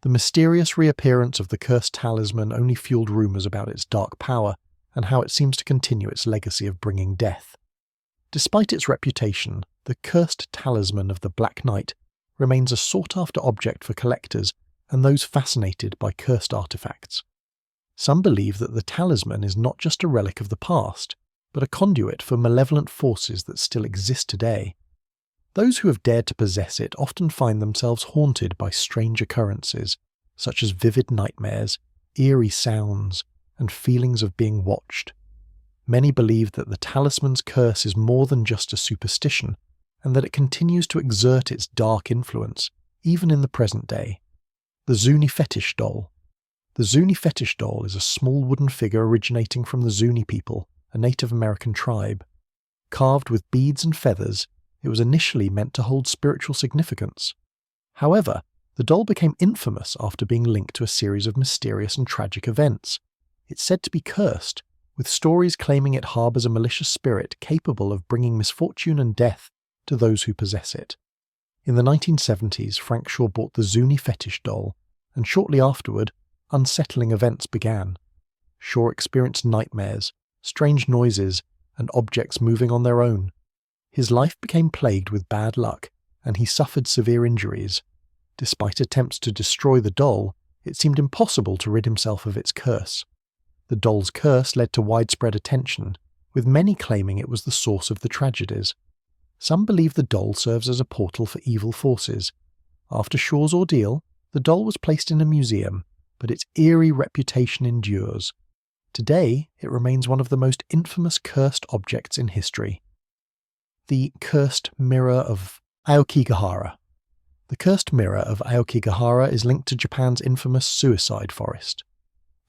[SPEAKER 1] The mysterious reappearance of the cursed talisman only fueled rumours about its dark power and how it seems to continue its legacy of bringing death. Despite its reputation, the cursed talisman of the Black Knight remains a sought-after object for collectors and those fascinated by cursed artifacts. Some believe that the talisman is not just a relic of the past, but a conduit for malevolent forces that still exist today. Those who have dared to possess it often find themselves haunted by strange occurrences, such as vivid nightmares, eerie sounds, and feelings of being watched. Many believe that the talisman's curse is more than just a superstition, and that it continues to exert its dark influence, even in the present day. The Zuni Fetish Doll. The Zuni Fetish Doll is a small wooden figure originating from the Zuni people, a Native American tribe. Carved with beads and feathers, it was initially meant to hold spiritual significance. However, the doll became infamous after being linked to a series of mysterious and tragic events. It's said to be cursed, with stories claiming it harbours a malicious spirit capable of bringing misfortune and death to those who possess it. In the 1970s, Frank Shaw bought the Zuni Fetish Doll, and shortly afterward, unsettling events began. Shaw experienced nightmares, strange noises, and objects moving on their own. His life became plagued with bad luck, and he suffered severe injuries. Despite attempts to destroy the doll, it seemed impossible to rid himself of its curse. The doll's curse led to widespread attention, with many claiming it was the source of the tragedies. Some believe the doll serves as a portal for evil forces. After Shaw's ordeal, the doll was placed in a museum, but its eerie reputation endures. Today, it remains one of the most infamous cursed objects in history. The Cursed Mirror of Aokigahara. The Cursed Mirror of Aokigahara is linked to Japan's infamous suicide forest.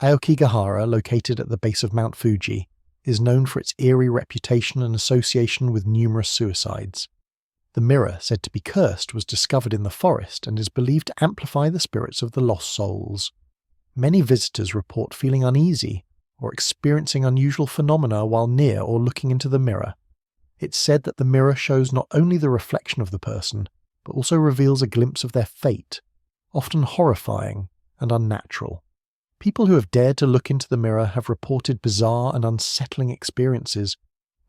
[SPEAKER 1] Aokigahara, located at the base of Mount Fuji, is known for its eerie reputation and association with numerous suicides. The mirror, said to be cursed, was discovered in the forest and is believed to amplify the spirits of the lost souls. Many visitors report feeling uneasy or experiencing unusual phenomena while near or looking into the mirror. It's said that the mirror shows not only the reflection of the person, but also reveals a glimpse of their fate, often horrifying and unnatural. People who have dared to look into the mirror have reported bizarre and unsettling experiences,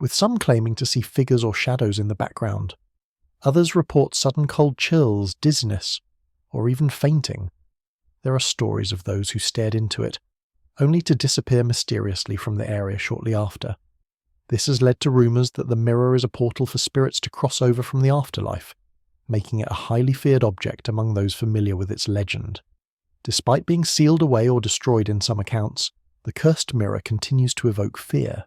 [SPEAKER 1] with some claiming to see figures or shadows in the background. Others report sudden cold chills, dizziness, or even fainting. There are stories of those who stared into it, only to disappear mysteriously from the area shortly after. This has led to rumours that the mirror is a portal for spirits to cross over from the afterlife, making it a highly feared object among those familiar with its legend. Despite being sealed away or destroyed in some accounts, the cursed mirror continues to evoke fear.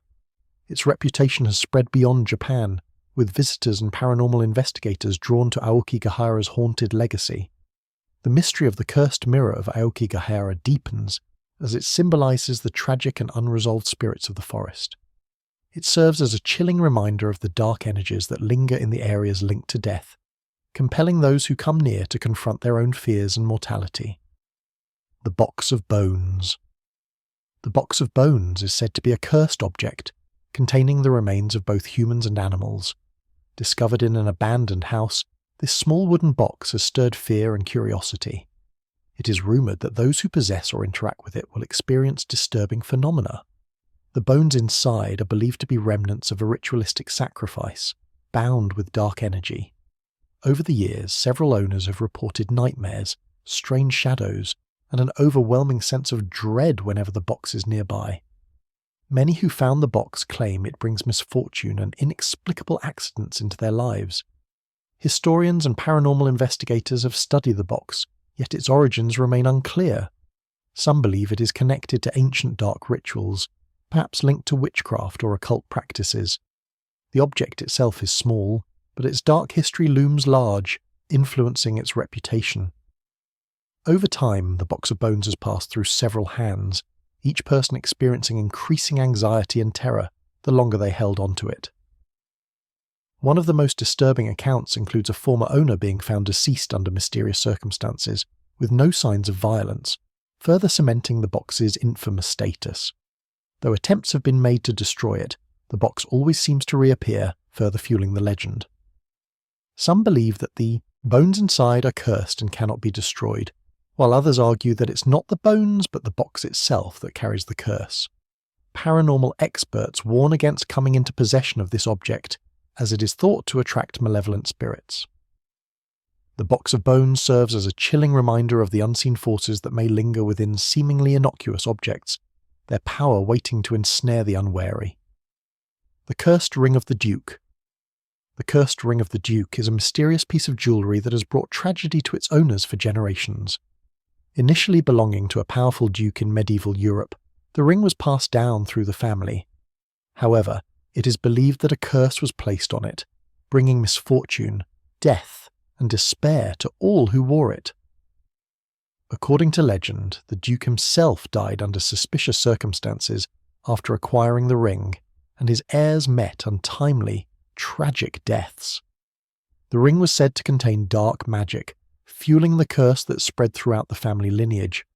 [SPEAKER 1] Its reputation has spread beyond Japan, with visitors and paranormal investigators drawn to Aokigahara's haunted legacy. The mystery of the cursed mirror of Aokigahara deepens, as it symbolises the tragic and unresolved spirits of the forest. It serves as a chilling reminder of the dark energies that linger in the areas linked to death, compelling those who come near to confront their own fears and mortality. The Box of Bones. The Box of Bones is said to be a cursed object, containing the remains of both humans and animals. Discovered in an abandoned house, this small wooden box has stirred fear and curiosity. It is rumoured that those who possess or interact with it will experience disturbing phenomena. The bones inside are believed to be remnants of a ritualistic sacrifice, bound with dark energy. Over the years, several owners have reported nightmares, strange shadows, and an overwhelming sense of dread whenever the box is nearby. Many who found the box claim it brings misfortune and inexplicable accidents into their lives. Historians and paranormal investigators have studied the box, yet its origins remain unclear. Some believe it is connected to ancient dark rituals, perhaps linked to witchcraft or occult practices. The object itself is small, but its dark history looms large, influencing its reputation. Over time, the Box of Bones has passed through several hands, each person experiencing increasing anxiety and terror the longer they held onto it. One of the most disturbing accounts includes a former owner being found deceased under mysterious circumstances, with no signs of violence, further cementing the box's infamous status. Though attempts have been made to destroy it, the box always seems to reappear, further fueling the legend. Some believe that the bones inside are cursed and cannot be destroyed, while others argue that it's not the bones but the box itself that carries the curse. Paranormal experts warn against coming into possession of this object, as it is thought to attract malevolent spirits. The Box of Bones serves as a chilling reminder of the unseen forces that may linger within seemingly innocuous objects, their power waiting to ensnare the unwary. The Cursed Ring of the Duke. The Cursed Ring of the Duke is a mysterious piece of jewellery that has brought tragedy to its owners for generations. Initially belonging to a powerful duke in medieval Europe, the ring was passed down through the family. However, it is believed that a curse was placed on it, bringing misfortune, death, and despair to all who wore it. According to legend, the Duke himself died under suspicious circumstances after acquiring the ring, and his heirs met untimely, tragic deaths. The ring was said to contain dark magic, fueling the curse that spread throughout the family lineage.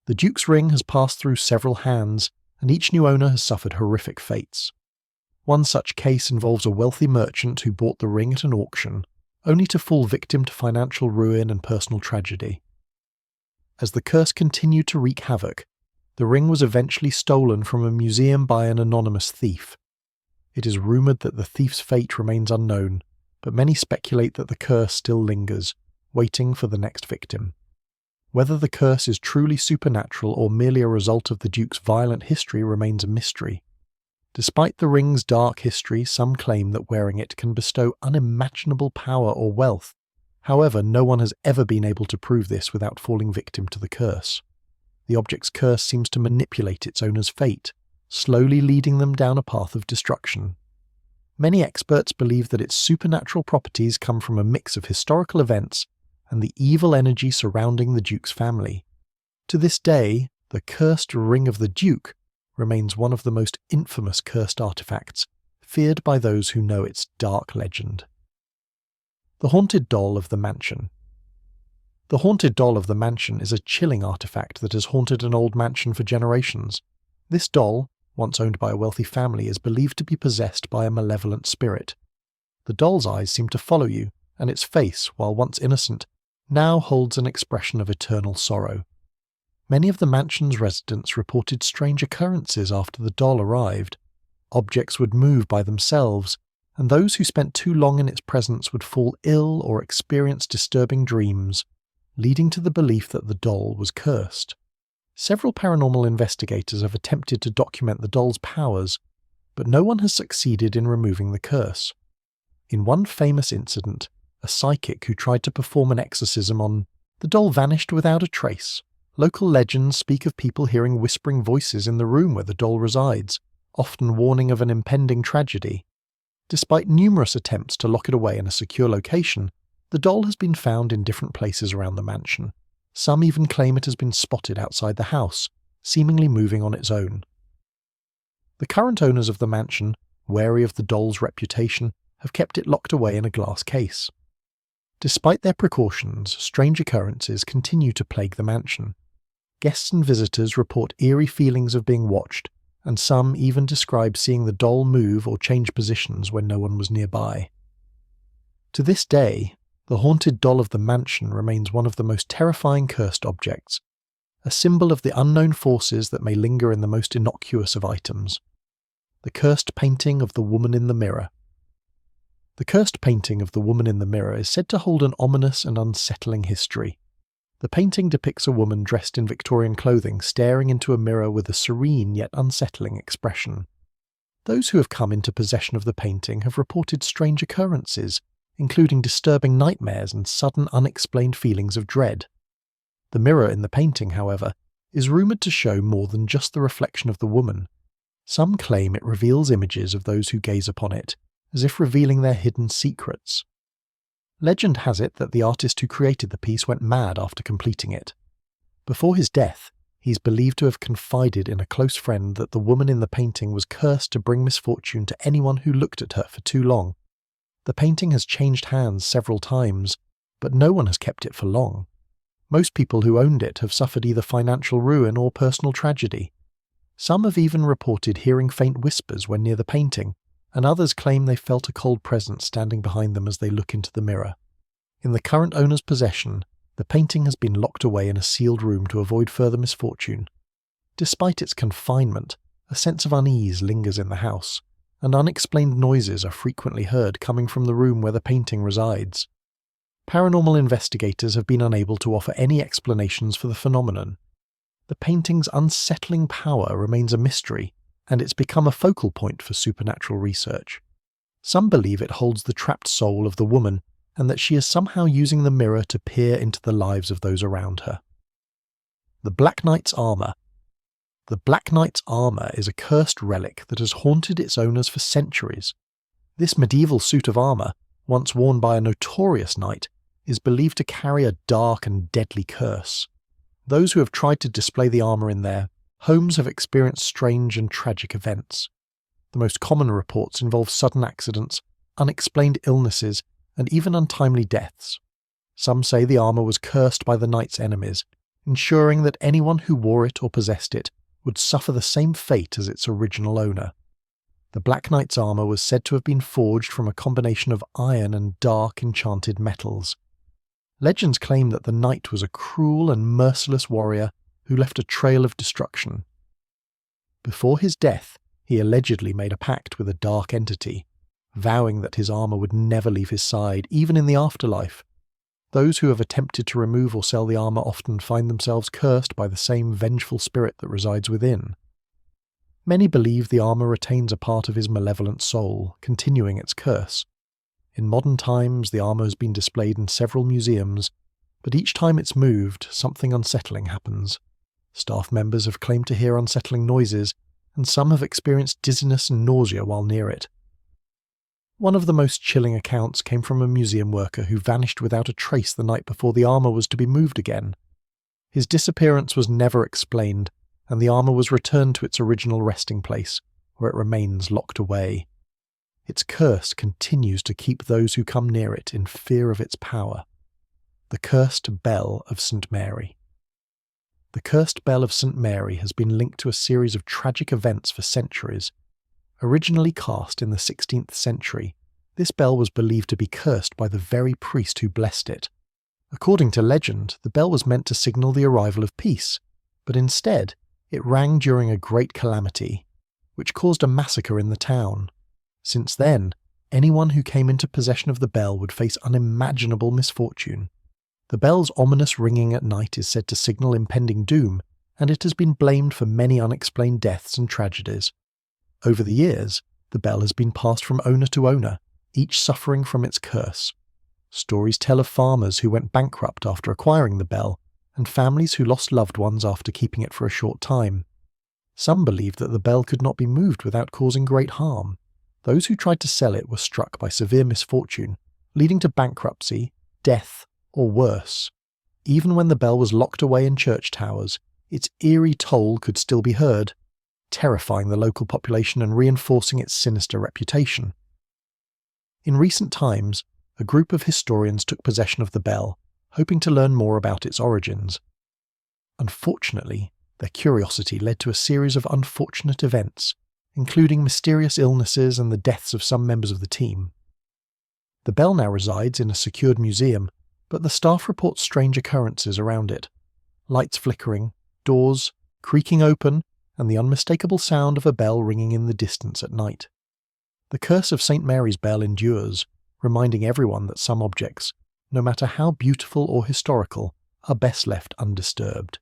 [SPEAKER 1] The Duke's ring has passed through several hands, and each new owner has suffered horrific fates. One such case involves a wealthy merchant who bought the ring at an auction, only to fall victim to financial ruin and personal tragedy. As the curse continued to wreak havoc, the ring was eventually stolen from a museum by an anonymous thief. It is rumoured that the thief's fate remains unknown, but many speculate that the curse still lingers, waiting for the next victim. Whether the curse is truly supernatural or merely a result of the Duke's violent history remains a mystery. Despite the ring's dark history, some claim that wearing it can bestow unimaginable power or wealth. However, no one has ever been able to prove this without falling victim to the curse. The object's curse seems to manipulate its owner's fate, slowly leading them down a path of destruction. Many experts believe that its supernatural properties come from a mix of historical events and the evil energy surrounding the Duke's family. To this day, the cursed Ring of the Duke remains one of the most infamous cursed artifacts, feared by those who know its dark legend. The Haunted Doll of the Mansion. The Haunted Doll of the Mansion is a chilling artifact that has haunted an old mansion for generations. This doll, once owned by a wealthy family, is believed to be possessed by a malevolent spirit. The doll's eyes seem to follow you, and its face, while once innocent, now holds an expression of eternal sorrow. Many of the mansion's residents reported strange occurrences after the doll arrived. Objects would move by themselves, and those who spent too long in its presence would fall ill or experience disturbing dreams, leading to the belief that the doll was cursed. Several paranormal investigators have attempted to document the doll's powers, but no one has succeeded in removing the curse. In one famous incident, a psychic who tried to perform an exorcism on the doll vanished without a trace. Local legends speak of people hearing whispering voices in the room where the doll resides, often warning of an impending tragedy. Despite numerous attempts to lock it away in a secure location, the doll has been found in different places around the mansion. Some even claim it has been spotted outside the house, seemingly moving on its own. The current owners of the mansion, wary of the doll's reputation, have kept it locked away in a glass case. Despite their precautions, strange occurrences continue to plague the mansion. Guests and visitors report eerie feelings of being watched, and some even describe seeing the doll move or change positions when no one was nearby. To this day, the haunted doll of the mansion remains one of the most terrifying cursed objects, a symbol of the unknown forces that may linger in the most innocuous of items. The cursed painting of the woman in the mirror. The cursed painting of the woman in the mirror is said to hold an ominous and unsettling history. The painting depicts a woman dressed in Victorian clothing staring into a mirror with a serene yet unsettling expression. Those who have come into possession of the painting have reported strange occurrences, including disturbing nightmares and sudden unexplained feelings of dread. The mirror in the painting, however, is rumoured to show more than just the reflection of the woman. Some claim it reveals images of those who gaze upon it, as if revealing their hidden secrets. Legend has it that the artist who created the piece went mad after completing it. Before his death, he is believed to have confided in a close friend that the woman in the painting was cursed to bring misfortune to anyone who looked at her for too long. The painting has changed hands several times, but no one has kept it for long. Most people who owned it have suffered either financial ruin or personal tragedy. Some have even reported hearing faint whispers when near the painting, and others claim they felt a cold presence standing behind them as they look into the mirror. In the current owner's possession, the painting has been locked away in a sealed room to avoid further misfortune. Despite its confinement, a sense of unease lingers in the house, and unexplained noises are frequently heard coming from the room where the painting resides. Paranormal investigators have been unable to offer any explanations for the phenomenon. The painting's unsettling power remains a mystery, and it's become a focal point for supernatural research. Some believe it holds the trapped soul of the woman, and that she is somehow using the mirror to peer into the lives of those around her. The Black Knight's Armour. The Black Knight's armour is a cursed relic that has haunted its owners for centuries. This medieval suit of armour, once worn by a notorious knight, is believed to carry a dark and deadly curse. Those who have tried to display the armour in their homes have experienced strange and tragic events. The most common reports involve sudden accidents, unexplained illnesses, and even untimely deaths. Some say the armour was cursed by the knight's enemies, ensuring that anyone who wore it or possessed it would suffer the same fate as its original owner. The Black Knight's armour was said to have been forged from a combination of iron and dark enchanted metals. Legends claim that the knight was a cruel and merciless warrior who left a trail of destruction. Before his death, he allegedly made a pact with a dark entity, vowing that his armour would never leave his side, even in the afterlife. Those who have attempted to remove or sell the armour often find themselves cursed by the same vengeful spirit that resides within. Many believe the armour retains a part of his malevolent soul, continuing its curse. In modern times, the armour has been displayed in several museums, but each time it's moved, something unsettling happens. Staff members have claimed to hear unsettling noises, and some have experienced dizziness and nausea while near it. One of the most chilling accounts came from a museum worker who vanished without a trace the night before the armour was to be moved again. His disappearance was never explained, and the armour was returned to its original resting place, where it remains locked away. Its curse continues to keep those who come near it in fear of its power. The Cursed Bell of St. Mary. The Cursed Bell of St. Mary has been linked to a series of tragic events for centuries. Originally cast in the 16th century, this bell was believed to be cursed by the very priest who blessed it. According to legend, the bell was meant to signal the arrival of peace, but instead, it rang during a great calamity. which caused a massacre in the town. Since then, anyone who came into possession of the bell would face unimaginable misfortune. The bell's ominous ringing at night is said to signal impending doom, and it has been blamed for many unexplained deaths and tragedies. Over the years, the bell has been passed from owner to owner, each suffering from its curse. Stories tell of farmers who went bankrupt after acquiring the bell, and families who lost loved ones after keeping it for a short time. Some believed that the bell could not be moved without causing great harm. Those who tried to sell it were struck by severe misfortune, leading to bankruptcy, death, or worse. Even when the bell was locked away in church towers, its eerie toll could still be heard, terrifying the local population and reinforcing its sinister reputation. In recent times, a group of historians took possession of the bell, hoping to learn more about its origins. Unfortunately, their curiosity led to a series of unfortunate events, including mysterious illnesses and the deaths of some members of the team. The bell now resides in a secured museum, but the staff report strange occurrences around it. Lights flickering, doors creaking open, and the unmistakable sound of a bell ringing in the distance at night. The curse of St. Mary's Bell endures, reminding everyone that some objects, no matter how beautiful or historical, are best left undisturbed.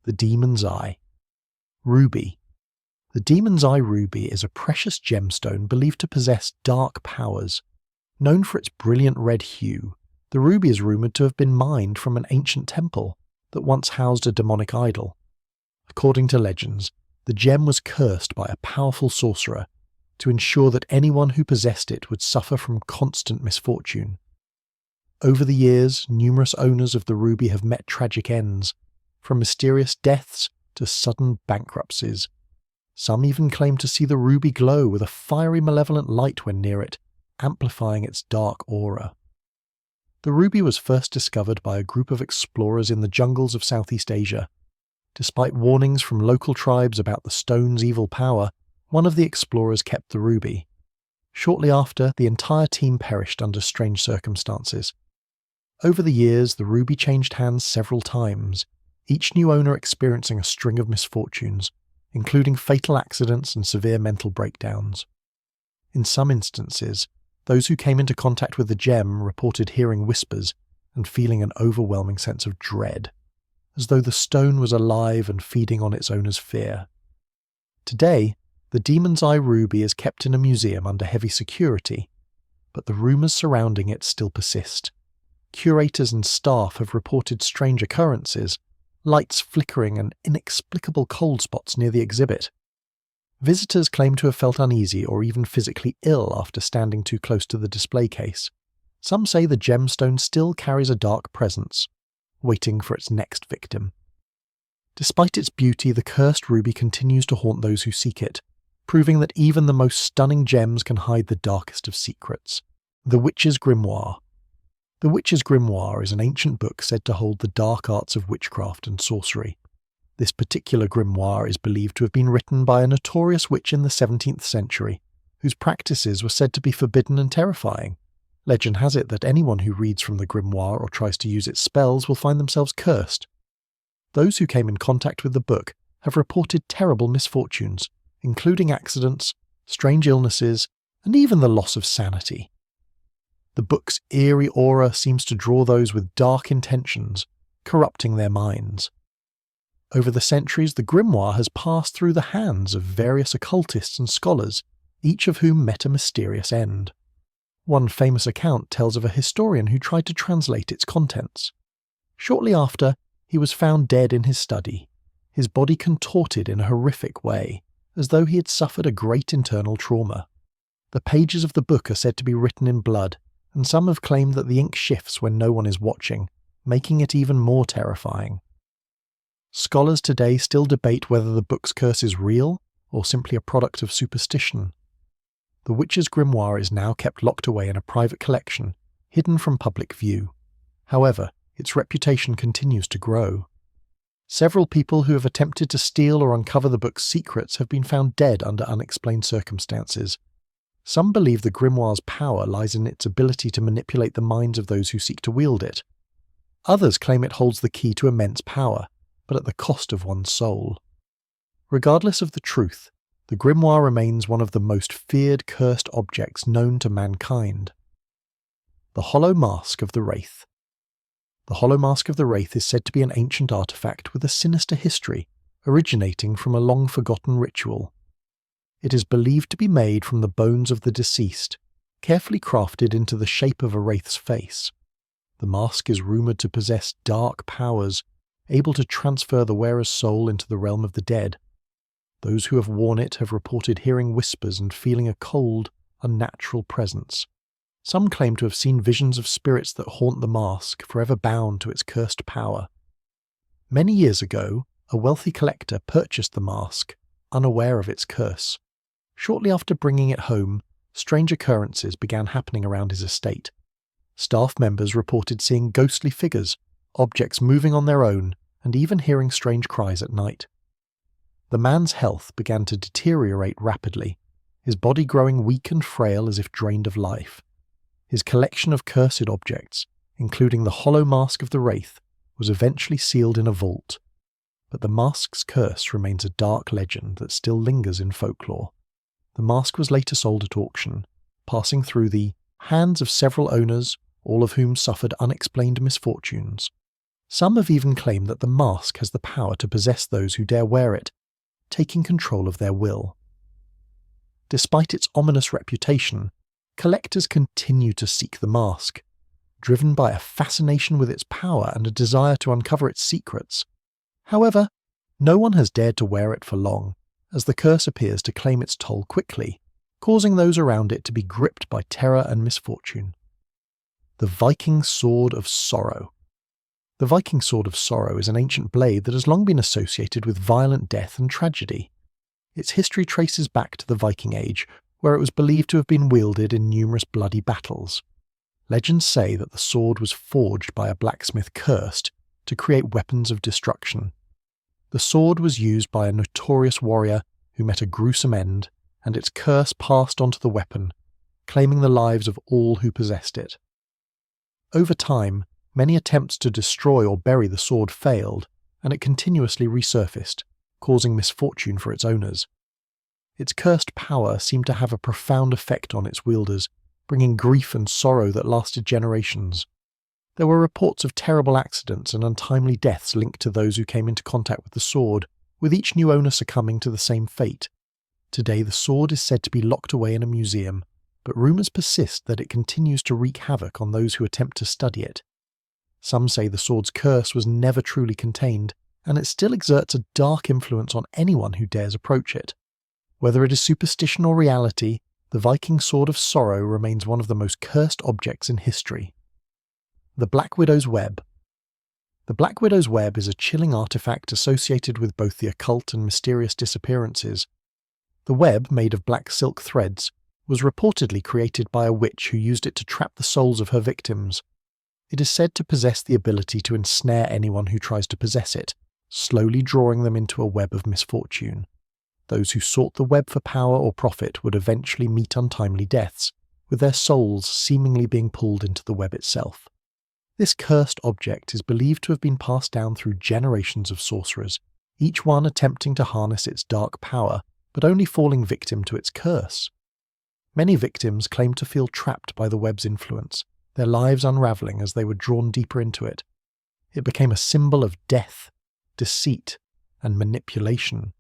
[SPEAKER 1] The Demon's Eye. Ruby. The Demon's Eye ruby is a precious gemstone believed to possess dark powers. Known for its brilliant red hue, the ruby is rumoured to have been mined from an ancient temple that once housed a demonic idol. According to legends, the gem was cursed by a powerful sorcerer to ensure that anyone who possessed it would suffer from constant misfortune. Over the years, numerous owners of the ruby have met tragic ends, from mysterious deaths to sudden bankruptcies. Some even claim to see the ruby glow with a fiery malevolent light when near it, amplifying its dark aura. The ruby was first discovered by a group of explorers in the jungles of Southeast Asia. Despite warnings from local tribes about the stone's evil power, one of the explorers kept the ruby. Shortly after, the entire team perished under strange circumstances. Over the years, the ruby changed hands several times, each new owner experiencing a string of misfortunes, including fatal accidents and severe mental breakdowns. In some instances, those who came into contact with the gem reported hearing whispers and feeling an overwhelming sense of dread, as though the stone was alive and feeding on its owner's fear. Today, the Demon's Eye ruby is kept in a museum under heavy security, but the rumours surrounding it still persist. Curators and staff have reported strange occurrences, lights flickering and inexplicable cold spots near the exhibit. Visitors claim to have felt uneasy or even physically ill after standing too close to the display case. Some say the gemstone still carries a dark presence, waiting for its next victim. Despite its beauty, the cursed ruby continues to haunt those who seek it, proving that even the most stunning gems can hide the darkest of secrets. The Witch's Grimoire. The Witch's Grimoire is an ancient book said to hold the dark arts of witchcraft and sorcery. This particular grimoire is believed to have been written by a notorious witch in the 17th century, whose practices were said to be forbidden and terrifying. Legend has it that anyone who reads from the grimoire or tries to use its spells will find themselves cursed. Those who came in contact with the book have reported terrible misfortunes, including accidents, strange illnesses, and even the loss of sanity. The book's eerie aura seems to draw those with dark intentions, corrupting their minds. Over the centuries, the grimoire has passed through the hands of various occultists and scholars, each of whom met a mysterious end. One famous account tells of a historian who tried to translate its contents. Shortly after, he was found dead in his study, his body contorted in a horrific way, as though he had suffered a great internal trauma. The pages of the book are said to be written in blood, and some have claimed that the ink shifts when no one is watching, making it even more terrifying. Scholars today still debate whether the book's curse is real or simply a product of superstition. The Witch's Grimoire is now kept locked away in a private collection, hidden from public view. However, its reputation continues to grow. Several people who have attempted to steal or uncover the book's secrets have been found dead under unexplained circumstances. Some believe the grimoire's power lies in its ability to manipulate the minds of those who seek to wield it. Others claim it holds the key to immense power, but at the cost of one's soul. Regardless of the truth, the grimoire remains one of the most feared cursed objects known to mankind. The Hollow Mask of the Wraith. The Hollow Mask of the Wraith is said to be an ancient artifact with a sinister history, originating from a long-forgotten ritual. It is believed to be made from the bones of the deceased, carefully crafted into the shape of a wraith's face. The mask is rumoured to possess dark powers, able to transfer the wearer's soul into the realm of the dead. Those who have worn it have reported hearing whispers and feeling a cold, unnatural presence. Some claim to have seen visions of spirits that haunt the mask, forever bound to its cursed power. Many years ago, a wealthy collector purchased the mask, unaware of its curse. Shortly after bringing it home, strange occurrences began happening around his estate. Staff members reported seeing ghostly figures, objects moving on their own, and even hearing strange cries at night. The man's health began to deteriorate rapidly, his body growing weak and frail as if drained of life. His collection of cursed objects, including the hollow mask of the Wraith, was eventually sealed in a vault. But the mask's curse remains a dark legend that still lingers in folklore. The mask was later sold at auction, passing through the hands of several owners, all of whom suffered unexplained misfortunes. Some have even claimed that the mask has the power to possess those who dare wear it, taking control of their will. Despite its ominous reputation, collectors continue to seek the mask, driven by a fascination with its power and a desire to uncover its secrets. However, no one has dared to wear it for long, as the curse appears to claim its toll quickly, causing those around it to be gripped by terror and misfortune. The Viking Sword of Sorrow. The Viking Sword of Sorrow is an ancient blade that has long been associated with violent death and tragedy. Its history traces back to the Viking Age, where it was believed to have been wielded in numerous bloody battles. Legends say that the sword was forged by a blacksmith cursed to create weapons of destruction. The sword was used by a notorious warrior who met a gruesome end, and its curse passed onto the weapon, claiming the lives of all who possessed it. Over time, many attempts to destroy or bury the sword failed, and it continuously resurfaced, causing misfortune for its owners. Its cursed power seemed to have a profound effect on its wielders, bringing grief and sorrow that lasted generations. There were reports of terrible accidents and untimely deaths linked to those who came into contact with the sword, with each new owner succumbing to the same fate. Today the sword is said to be locked away in a museum, but rumours persist that it continues to wreak havoc on those who attempt to study it. Some say the sword's curse was never truly contained, and it still exerts a dark influence on anyone who dares approach it. Whether it is superstition or reality, the Viking Sword of Sorrow remains one of the most cursed objects in history. The Black Widow's Web. The Black Widow's Web is a chilling artifact associated with both the occult and mysterious disappearances. The web, made of black silk threads, was reportedly created by a witch who used it to trap the souls of her victims. It is said to possess the ability to ensnare anyone who tries to possess it, slowly drawing them into a web of misfortune. Those who sought the web for power or profit would eventually meet untimely deaths, with their souls seemingly being pulled into the web itself. This cursed object is believed to have been passed down through generations of sorcerers, each one attempting to harness its dark power, but only falling victim to its curse. Many victims claim to feel trapped by the web's influence, their lives unravelling as they were drawn deeper into it. It became a symbol of death, deceit, and manipulation,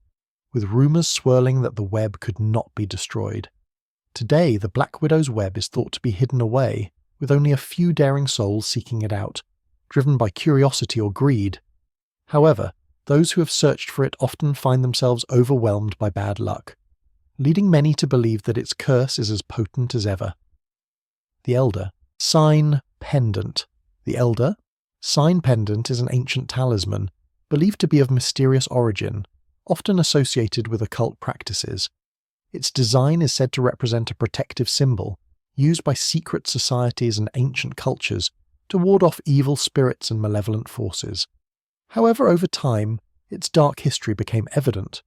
[SPEAKER 1] with rumours swirling that the web could not be destroyed. Today, the Black Widow's web is thought to be hidden away, with only a few daring souls seeking it out, driven by curiosity or greed. However, those who have searched for it often find themselves overwhelmed by bad luck, leading many to believe that its curse is as potent as ever. The Elder. Sign Pendant. The Elder. Sign Pendant is an ancient talisman, believed to be of mysterious origin, often associated with occult practices. Its design is said to represent a protective symbol, used by secret societies and ancient cultures to ward off evil spirits and malevolent forces. However, over time, its dark history became evident,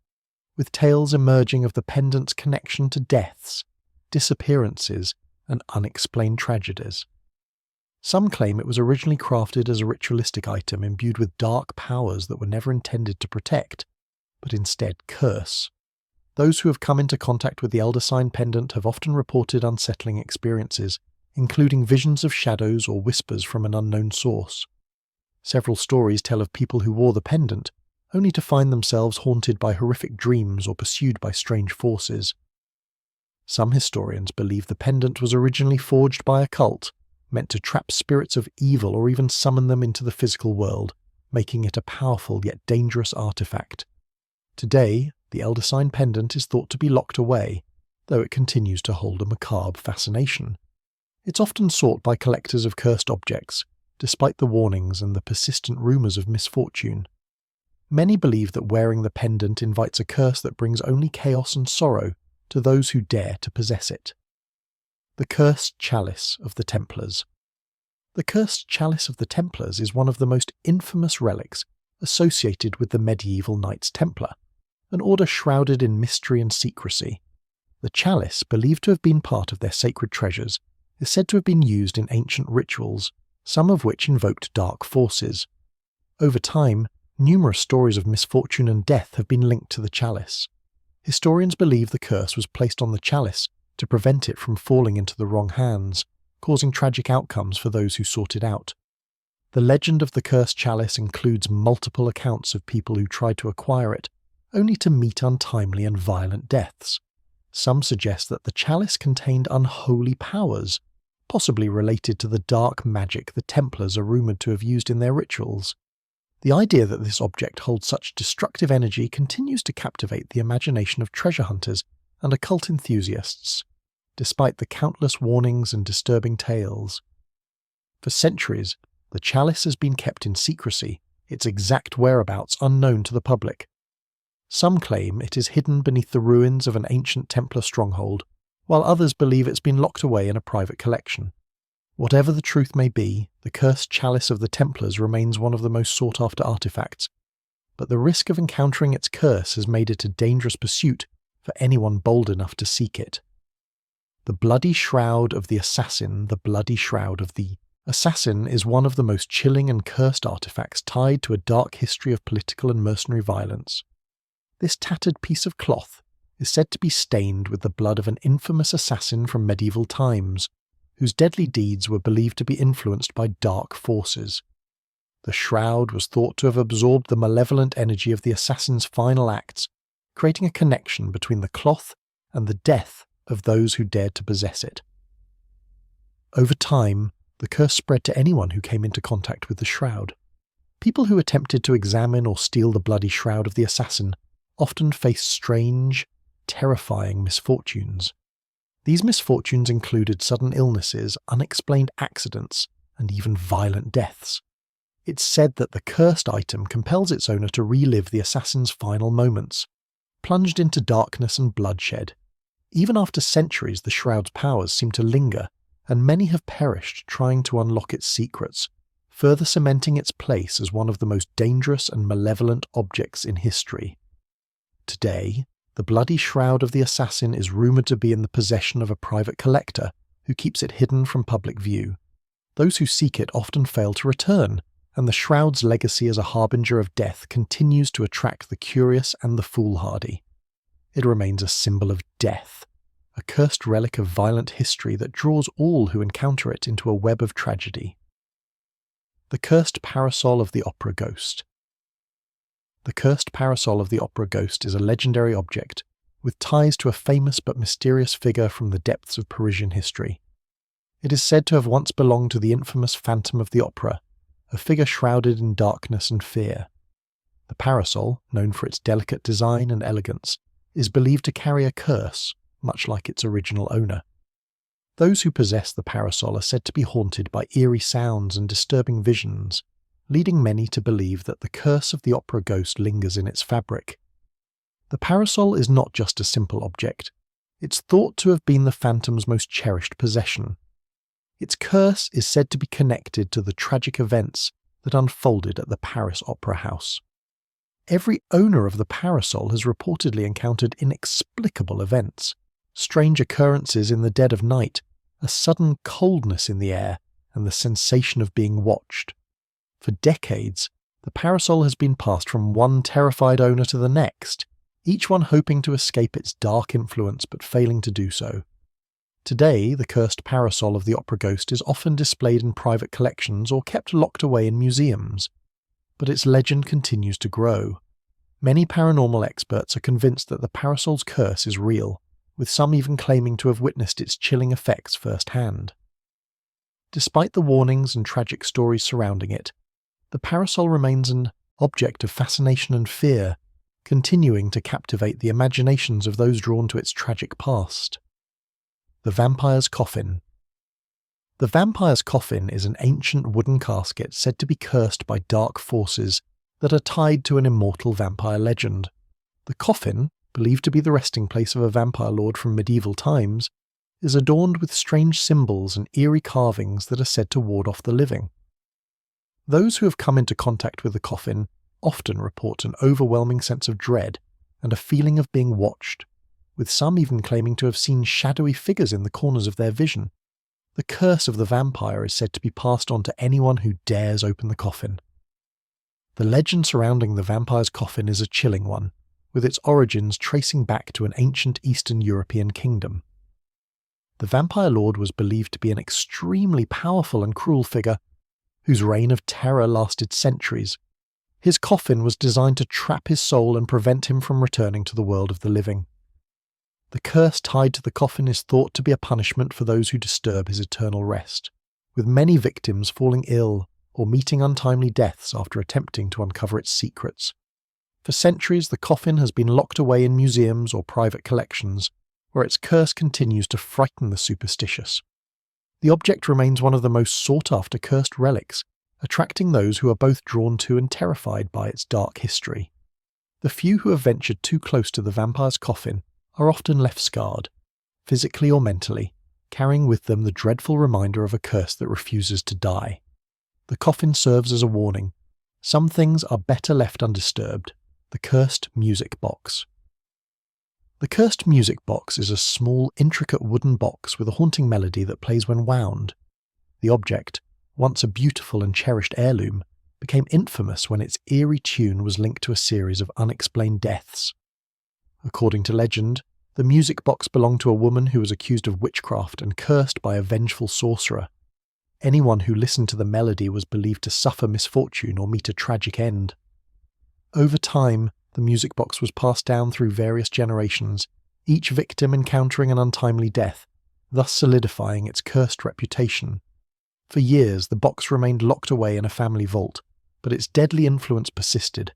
[SPEAKER 1] with tales emerging of the pendant's connection to deaths, disappearances, and unexplained tragedies. Some claim it was originally crafted as a ritualistic item imbued with dark powers that were never intended to protect, but instead curse. Those who have come into contact with the elder sign pendant have often reported unsettling experiences, including visions of shadows or whispers from an unknown source. Several stories tell of people who wore the pendant, only to find themselves haunted by horrific dreams or pursued by strange forces. Some historians believe the pendant was originally forged by a cult, meant to trap spirits of evil or even summon them into the physical world, making it a powerful yet dangerous artifact. Today, the elder sign pendant is thought to be locked away, though it continues to hold a macabre fascination. It's often sought by collectors of cursed objects, despite the warnings and the persistent rumours of misfortune. Many believe that wearing the pendant invites a curse that brings only chaos and sorrow to those who dare to possess it. The Cursed Chalice of the Templars. The Cursed Chalice of the Templars is one of the most infamous relics associated with the medieval Knights Templar, an order shrouded in mystery and secrecy. The chalice, believed to have been part of their sacred treasures, is said to have been used in ancient rituals, some of which invoked dark forces. Over time, numerous stories of misfortune and death have been linked to the chalice. Historians believe the curse was placed on the chalice to prevent it from falling into the wrong hands, causing tragic outcomes for those who sought it out. The legend of the cursed chalice includes multiple accounts of people who tried to acquire it, only to meet untimely and violent deaths. Some suggest that the chalice contained unholy powers, possibly related to the dark magic the Templars are rumoured to have used in their rituals. The idea that this object holds such destructive energy continues to captivate the imagination of treasure hunters and occult enthusiasts, despite the countless warnings and disturbing tales. For centuries, the chalice has been kept in secrecy, its exact whereabouts unknown to the public. Some claim it is hidden beneath the ruins of an ancient Templar stronghold, while others believe it's been locked away in a private collection. Whatever the truth may be, the Cursed Chalice of the Templars remains one of the most sought-after artifacts, but the risk of encountering its curse has made it a dangerous pursuit for anyone bold enough to seek it. The Bloody Shroud of the Assassin. The Bloody Shroud of the Assassin is one of the most chilling and cursed artifacts tied to a dark history of political and mercenary violence. This tattered piece of cloth is said to be stained with the blood of an infamous assassin from medieval times, whose deadly deeds were believed to be influenced by dark forces. The shroud was thought to have absorbed the malevolent energy of the assassin's final acts, creating a connection between the cloth and the death of those who dared to possess it. Over time, the curse spread to anyone who came into contact with the shroud. People who attempted to examine or steal the bloody shroud of the assassin often faced strange, terrifying misfortunes. These misfortunes included sudden illnesses, unexplained accidents, and even violent deaths. It's said that the cursed item compels its owner to relive the assassin's final moments, plunged into darkness and bloodshed. Even after centuries, the shroud's powers seem to linger, and many have perished trying to unlock its secrets, further cementing its place as one of the most dangerous and malevolent objects in history. Today, the bloody shroud of the assassin is rumoured to be in the possession of a private collector who keeps it hidden from public view. Those who seek it often fail to return, and the shroud's legacy as a harbinger of death continues to attract the curious and the foolhardy. It remains a symbol of death, a cursed relic of violent history that draws all who encounter it into a web of tragedy. The Cursed Parasol of the Opera Ghost. The Cursed Parasol of the Opera Ghost is a legendary object, with ties to a famous but mysterious figure from the depths of Parisian history. It is said to have once belonged to the infamous Phantom of the Opera, a figure shrouded in darkness and fear. The parasol, known for its delicate design and elegance, is believed to carry a curse, much like its original owner. Those who possess the parasol are said to be haunted by eerie sounds and disturbing visions, leading many to believe that the curse of the opera ghost lingers in its fabric. The parasol is not just a simple object. It's thought to have been the Phantom's most cherished possession. Its curse is said to be connected to the tragic events that unfolded at the Paris Opera House. Every owner of the parasol has reportedly encountered inexplicable events, strange occurrences in the dead of night, a sudden coldness in the air, and the sensation of being watched. For decades, the parasol has been passed from one terrified owner to the next, each one hoping to escape its dark influence but failing to do so. Today, the cursed parasol of the opera ghost is often displayed in private collections or kept locked away in museums. But its legend continues to grow. Many paranormal experts are convinced that the parasol's curse is real, with some even claiming to have witnessed its chilling effects firsthand. Despite the warnings and tragic stories surrounding it, the parasol remains an object of fascination and fear, continuing to captivate the imaginations of those drawn to its tragic past. The Vampire's Coffin. The Vampire's Coffin is an ancient wooden casket said to be cursed by dark forces that are tied to an immortal vampire legend. The coffin, believed to be the resting place of a vampire lord from medieval times, is adorned with strange symbols and eerie carvings that are said to ward off the living. Those who have come into contact with the coffin often report an overwhelming sense of dread and a feeling of being watched, with some even claiming to have seen shadowy figures in the corners of their vision. The curse of the vampire is said to be passed on to anyone who dares open the coffin. The legend surrounding the vampire's coffin is a chilling one, with its origins tracing back to an ancient Eastern European kingdom. The vampire lord was believed to be an extremely powerful and cruel figure, whose reign of terror lasted centuries. His coffin was designed to trap his soul and prevent him from returning to the world of the living. The curse tied to the coffin is thought to be a punishment for those who disturb his eternal rest, with many victims falling ill or meeting untimely deaths after attempting to uncover its secrets. For centuries, the coffin has been locked away in museums or private collections, where its curse continues to frighten the superstitious. The object remains one of the most sought-after cursed relics, attracting those who are both drawn to and terrified by its dark history. The few who have ventured too close to the vampire's coffin are often left scarred, physically or mentally, carrying with them the dreadful reminder of a curse that refuses to die. The coffin serves as a warning. Some things are better left undisturbed. The Cursed Music Box. The Cursed Music Box is a small, intricate wooden box with a haunting melody that plays when wound. The object, once a beautiful and cherished heirloom, became infamous when its eerie tune was linked to a series of unexplained deaths. According to legend, the music box belonged to a woman who was accused of witchcraft and cursed by a vengeful sorcerer. Anyone who listened to the melody was believed to suffer misfortune or meet a tragic end. Over time, the music box was passed down through various generations, each victim encountering an untimely death, thus solidifying its cursed reputation. For years, the box remained locked away in a family vault, but its deadly influence persisted.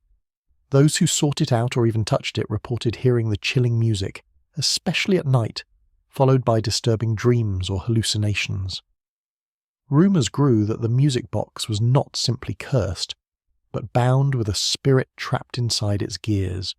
[SPEAKER 1] Those who sought it out or even touched it reported hearing the chilling music, especially at night, followed by disturbing dreams or hallucinations. Rumours grew that the music box was not simply cursed, but bound with a spirit trapped inside its gears.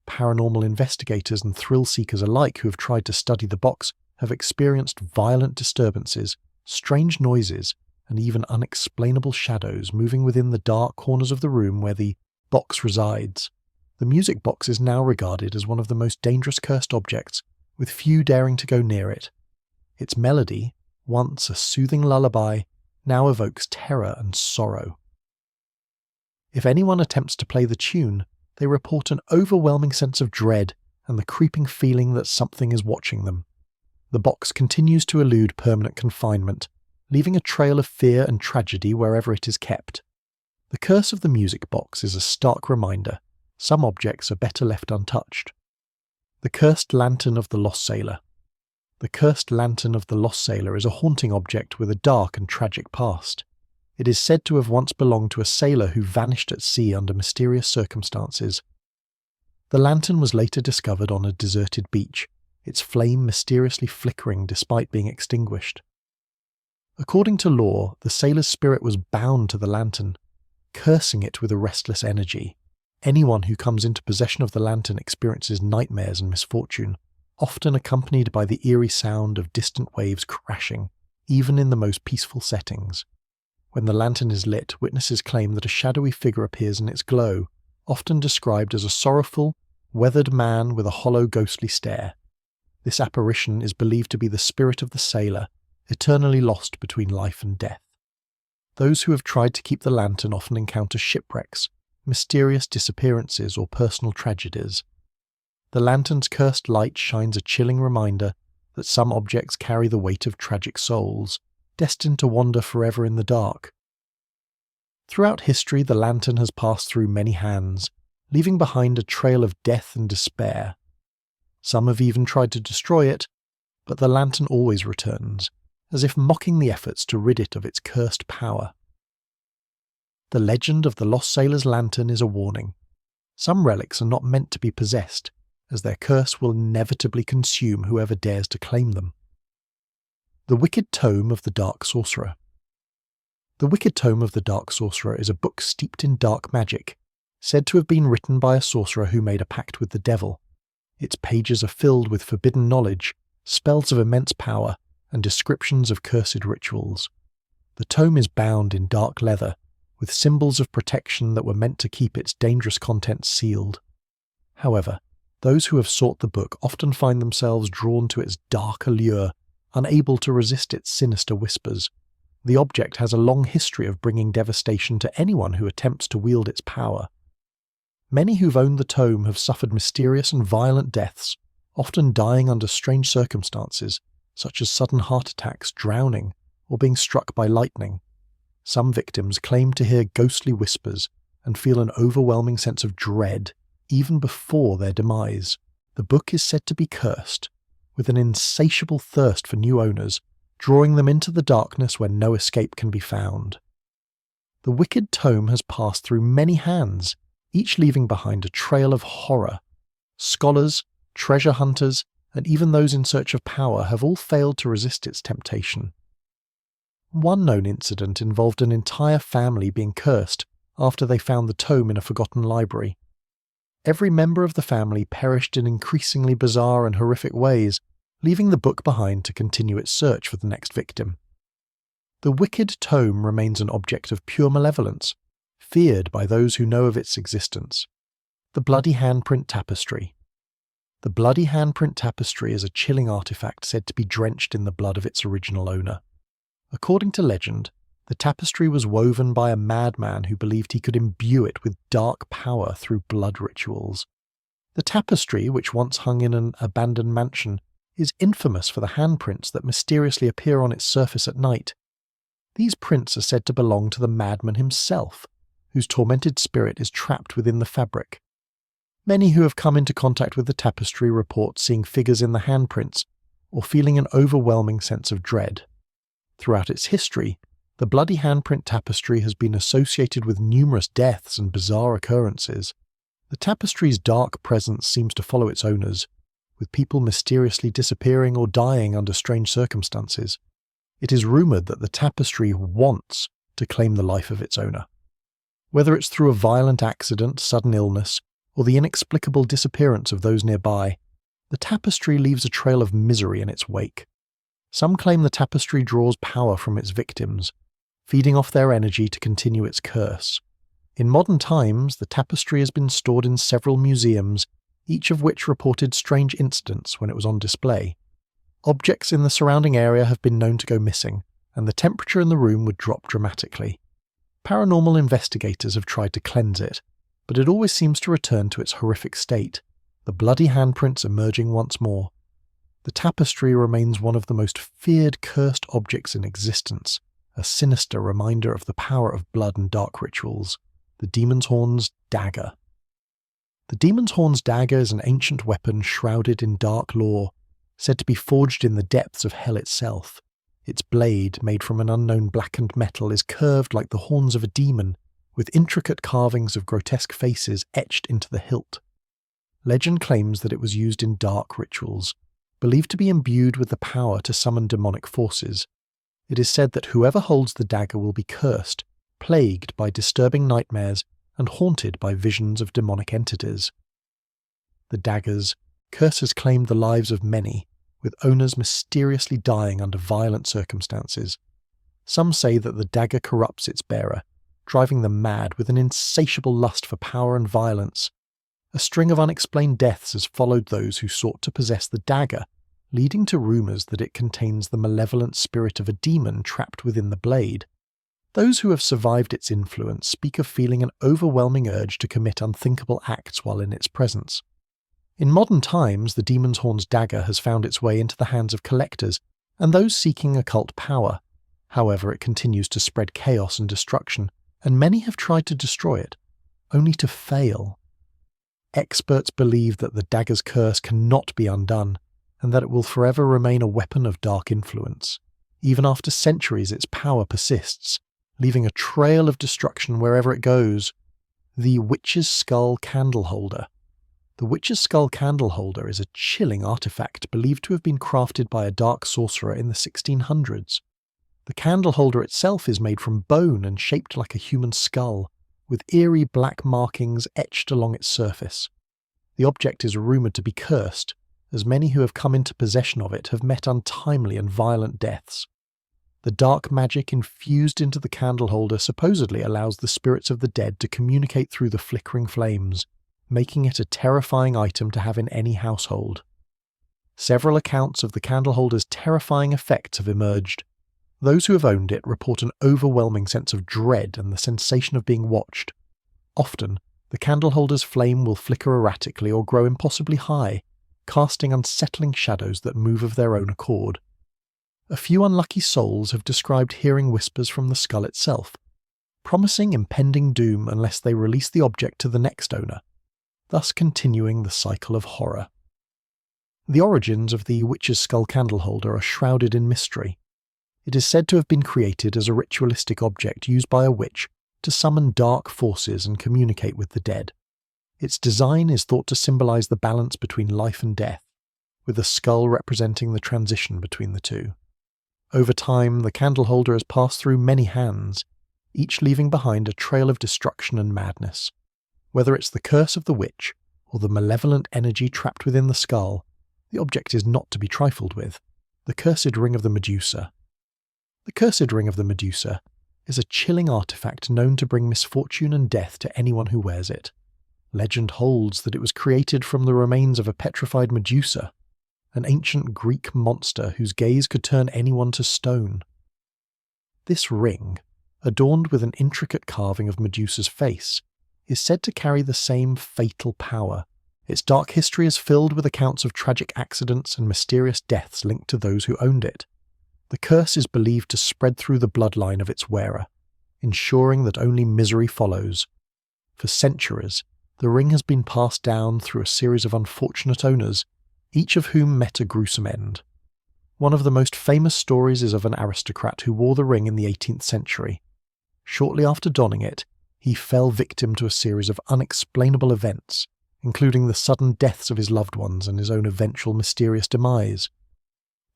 [SPEAKER 1] Paranormal investigators and thrill-seekers alike who have tried to study the box have experienced violent disturbances, strange noises, and even unexplainable shadows moving within the dark corners of the room where the box resides. The music box is now regarded as one of the most dangerous cursed objects, with few daring to go near it. Its melody, once a soothing lullaby, now evokes terror and sorrow. If anyone attempts to play the tune, they report an overwhelming sense of dread and the creeping feeling that something is watching them. The box continues to elude permanent confinement, leaving a trail of fear and tragedy wherever it is kept. The curse of the music box is a stark reminder. Some objects are better left untouched. The Cursed Lantern of the Lost Sailor. The Cursed Lantern of the Lost Sailor is a haunting object with a dark and tragic past. It is said to have once belonged to a sailor who vanished at sea under mysterious circumstances. The lantern was later discovered on a deserted beach, its flame mysteriously flickering despite being extinguished. According to lore, the sailor's spirit was bound to the lantern, cursing it with a restless energy. Anyone who comes into possession of the lantern experiences nightmares and misfortune, often accompanied by the eerie sound of distant waves crashing, even in the most peaceful settings. When the lantern is lit, witnesses claim that a shadowy figure appears in its glow, often described as a sorrowful, weathered man with a hollow, ghostly stare. This apparition is believed to be the spirit of the sailor, eternally lost between life and death. Those who have tried to keep the lantern often encounter shipwrecks, mysterious disappearances, or personal tragedies. The lantern's cursed light shines a chilling reminder that some objects carry the weight of tragic souls, destined to wander forever in the dark. Throughout history, the lantern has passed through many hands, leaving behind a trail of death and despair. Some have even tried to destroy it, but the lantern always returns, as if mocking the efforts to rid it of its cursed power. The legend of the lost sailor's lantern is a warning. Some relics are not meant to be possessed, as their curse will inevitably consume whoever dares to claim them. The Wicked Tome of the Dark Sorcerer. The Wicked Tome of the Dark Sorcerer is a book steeped in dark magic, said to have been written by a sorcerer who made a pact with the devil. Its pages are filled with forbidden knowledge, spells of immense power, and descriptions of cursed rituals. The tome is bound in dark leather, with symbols of protection that were meant to keep its dangerous contents sealed. However, those who have sought the book often find themselves drawn to its dark allure, unable to resist its sinister whispers. The object has a long history of bringing devastation to anyone who attempts to wield its power. Many who've owned the tome have suffered mysterious and violent deaths, often dying under strange circumstances, such as sudden heart attacks, drowning, or being struck by lightning. Some victims claim to hear ghostly whispers and feel an overwhelming sense of dread even before their demise. The book is said to be cursed, with an insatiable thirst for new owners, drawing them into the darkness where no escape can be found. The Wicked Tome has passed through many hands, each leaving behind a trail of horror. Scholars, treasure hunters, and even those in search of power have all failed to resist its temptation. One known incident involved an entire family being cursed after they found the tome in a forgotten library. Every member of the family perished in increasingly bizarre and horrific ways, leaving the book behind to continue its search for the next victim. The Wicked Tome remains an object of pure malevolence, feared by those who know of its existence. The Bloody Handprint Tapestry. The Bloody Handprint Tapestry is a chilling artifact said to be drenched in the blood of its original owner. According to legend, the tapestry was woven by a madman who believed he could imbue it with dark power through blood rituals. The tapestry, which once hung in an abandoned mansion, is infamous for the handprints that mysteriously appear on its surface at night. These prints are said to belong to the madman himself, whose tormented spirit is trapped within the fabric. Many who have come into contact with the tapestry report seeing figures in the handprints or feeling an overwhelming sense of dread. Throughout its history, the Bloody Handprint Tapestry has been associated with numerous deaths and bizarre occurrences. The tapestry's dark presence seems to follow its owners, with people mysteriously disappearing or dying under strange circumstances. It is rumoured that the tapestry wants to claim the life of its owner. Whether it's through a violent accident, sudden illness, or the inexplicable disappearance of those nearby, the tapestry leaves a trail of misery in its wake. Some claim the tapestry draws power from its victims, feeding off their energy to continue its curse. In modern times, the tapestry has been stored in several museums, each of which reported strange incidents when it was on display. Objects in the surrounding area have been known to go missing, and the temperature in the room would drop dramatically. Paranormal investigators have tried to cleanse it, but it always seems to return to its horrific state, the bloody handprints emerging once more. The tapestry remains one of the most feared cursed objects in existence, a sinister reminder of the power of blood and dark rituals. The Demon's Horn's Dagger. The Demon's Horn's dagger is an ancient weapon shrouded in dark lore, said to be forged in the depths of hell itself. Its blade, made from an unknown blackened metal, is curved like the horns of a demon, with intricate carvings of grotesque faces etched into the hilt. Legend claims that it was used in dark rituals, believed to be imbued with the power to summon demonic forces. It is said that whoever holds the dagger will be cursed, plagued by disturbing nightmares, and haunted by visions of demonic entities. The dagger's curse has claimed the lives of many, with owners mysteriously dying under violent circumstances. Some say that the dagger corrupts its bearer, driving them mad with an insatiable lust for power and violence. A string of unexplained deaths has followed those who sought to possess the dagger, leading to rumours that it contains the malevolent spirit of a demon trapped within the blade. Those who have survived its influence speak of feeling an overwhelming urge to commit unthinkable acts while in its presence. In modern times, the Demon's Horn's dagger has found its way into the hands of collectors and those seeking occult power. However, it continues to spread chaos and destruction, and many have tried to destroy it, only to fail. Experts believe that the dagger's curse cannot be undone, and that it will forever remain a weapon of dark influence. Even after centuries, its power persists, leaving a trail of destruction wherever it goes. The Witch's Skull Candle Holder. The Witch's Skull Candle Holder is a chilling artifact believed to have been crafted by a dark sorcerer in the 1600s. The candle holder itself is made from bone and shaped like a human skull, with eerie black markings etched along its surface. The object is rumoured to be cursed, as many who have come into possession of it have met untimely and violent deaths. The dark magic infused into the candle holder supposedly allows the spirits of the dead to communicate through the flickering flames, making it a terrifying item to have in any household. Several accounts of the candle holder's terrifying effects have emerged. Those who have owned it report an overwhelming sense of dread and the sensation of being watched. Often, the candle holder's flame will flicker erratically or grow impossibly high, casting unsettling shadows that move of their own accord. A few unlucky souls have described hearing whispers from the skull itself, promising impending doom unless they release the object to the next owner, thus continuing the cycle of horror. The origins of the Witch's Skull Candle Holder are shrouded in mystery. It is said to have been created as a ritualistic object used by a witch to summon dark forces and communicate with the dead. Its design is thought to symbolize the balance between life and death, with the skull representing the transition between the two. Over time, the candle holder has passed through many hands, each leaving behind a trail of destruction and madness. Whether it's the curse of the witch or the malevolent energy trapped within the skull, the object is not to be trifled with. The Cursed Ring of the Medusa. The Cursed Ring of the Medusa is a chilling artifact known to bring misfortune and death to anyone who wears it. Legend holds that it was created from the remains of a petrified Medusa, an ancient Greek monster whose gaze could turn anyone to stone. This ring, adorned with an intricate carving of Medusa's face, is said to carry the same fatal power. Its dark history is filled with accounts of tragic accidents and mysterious deaths linked to those who owned it. The curse is believed to spread through the bloodline of its wearer, ensuring that only misery follows. For centuries, the ring has been passed down through a series of unfortunate owners, each of whom met a gruesome end. One of the most famous stories is of an aristocrat who wore the ring in the 18th century. Shortly after donning it, he fell victim to a series of unexplainable events, including the sudden deaths of his loved ones and his own eventual mysterious demise.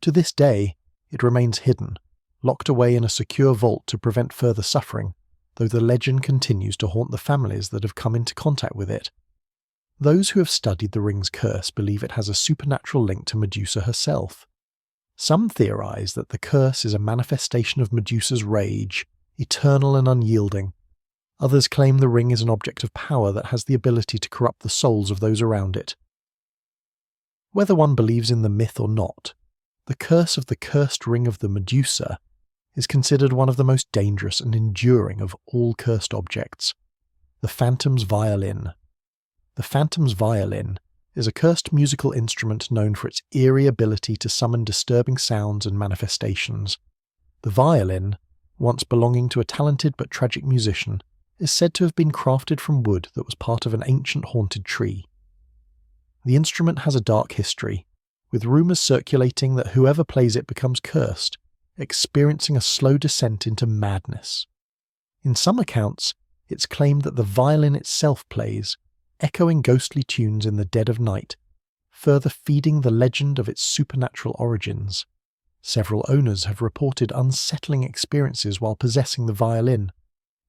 [SPEAKER 1] To this day, it remains hidden, locked away in a secure vault to prevent further suffering, though the legend continues to haunt the families that have come into contact with it. Those who have studied the ring's curse believe it has a supernatural link to Medusa herself. Some theorize that the curse is a manifestation of Medusa's rage, eternal and unyielding. Others claim the ring is an object of power that has the ability to corrupt the souls of those around it. Whether one believes in the myth or not, the curse of the cursed ring of the Medusa is considered one of the most dangerous and enduring of all cursed objects. The Phantom's Violin. The Phantom's Violin is a cursed musical instrument known for its eerie ability to summon disturbing sounds and manifestations. The violin, once belonging to a talented but tragic musician, is said to have been crafted from wood that was part of an ancient haunted tree. The instrument has a dark history, with rumours circulating that whoever plays it becomes cursed, experiencing a slow descent into madness. In some accounts, it's claimed that the violin itself plays, echoing ghostly tunes in the dead of night, further feeding the legend of its supernatural origins. Several owners have reported unsettling experiences while possessing the violin.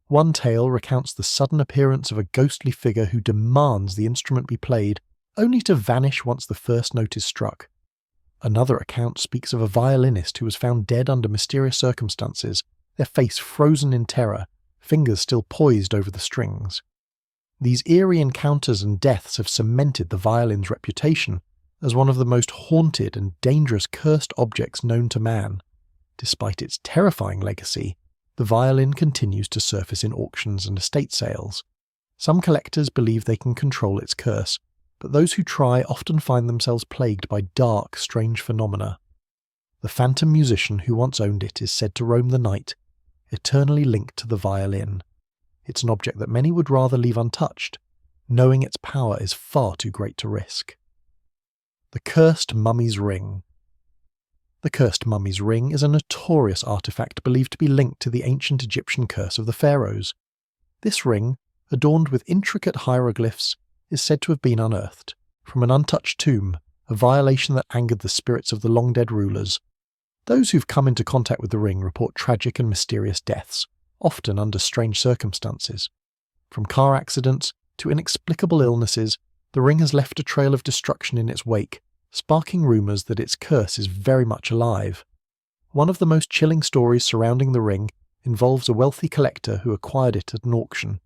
[SPEAKER 1] One tale recounts the sudden appearance of a ghostly figure who demands the instrument be played, only to vanish once the first note is struck. Another account speaks of a violinist who was found dead under mysterious circumstances, their face frozen in terror, fingers still poised over the strings. These eerie encounters and deaths have cemented the violin's reputation as one of the most haunted and dangerous cursed objects known to man. Despite its terrifying legacy, the violin continues to surface in auctions and estate sales. Some collectors believe they can control its curse, but those who try often find themselves plagued by dark, strange phenomena. The phantom musician who once owned it is said to roam the night, eternally linked to the violin. It's an object that many would rather leave untouched, knowing its power is far too great to risk. The Cursed Mummy's Ring. The Cursed Mummy's Ring is a notorious artifact believed to be linked to the ancient Egyptian curse of the pharaohs. This ring, adorned with intricate hieroglyphs, is said to have been unearthed from an untouched tomb, a violation that angered the spirits of the long-dead rulers. Those who've come into contact with the ring report tragic and mysterious deaths, often under strange circumstances. From car accidents to inexplicable illnesses, the ring has left a trail of destruction in its wake, sparking rumours that its curse is very much alive. One of the most chilling stories surrounding the ring involves a wealthy collector who acquired it at an auction.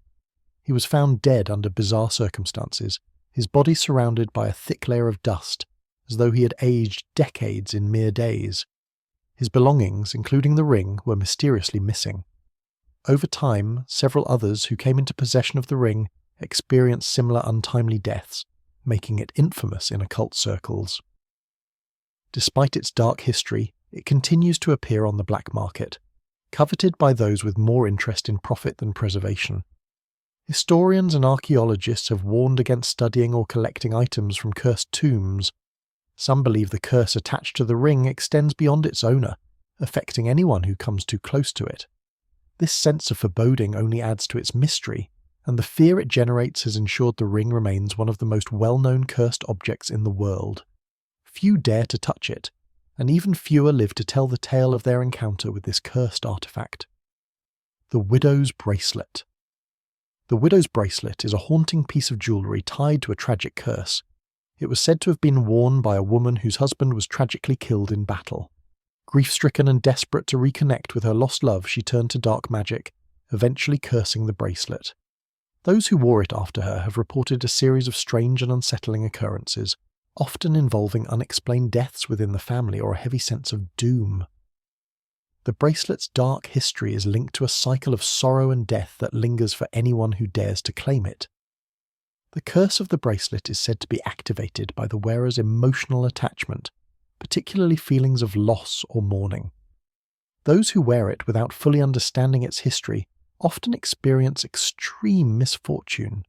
[SPEAKER 1] He was found dead under bizarre circumstances, his body surrounded by a thick layer of dust, as though he had aged decades in mere days. His belongings, including the ring, were mysteriously missing. Over time, several others who came into possession of the ring experienced similar untimely deaths, making it infamous in occult circles. Despite its dark history, it continues to appear on the black market, coveted by those with more interest in profit than preservation. Historians and archaeologists have warned against studying or collecting items from cursed tombs. Some believe the curse attached to the ring extends beyond its owner, affecting anyone who comes too close to it. This sense of foreboding only adds to its mystery, and the fear it generates has ensured the ring remains one of the most well-known cursed objects in the world. Few dare to touch it, and even fewer live to tell the tale of their encounter with this cursed artifact. The Widow's Bracelet. The Widow's Bracelet is a haunting piece of jewellery tied to a tragic curse. It was said to have been worn by a woman whose husband was tragically killed in battle. Grief-stricken and desperate to reconnect with her lost love, she turned to dark magic, eventually cursing the bracelet. Those who wore it after her have reported a series of strange and unsettling occurrences, often involving unexplained deaths within the family or a heavy sense of doom. The bracelet's dark history is linked to a cycle of sorrow and death that lingers for anyone who dares to claim it. The curse of the bracelet is said to be activated by the wearer's emotional attachment, particularly feelings of loss or mourning. Those who wear it without fully understanding its history often experience extreme misfortune.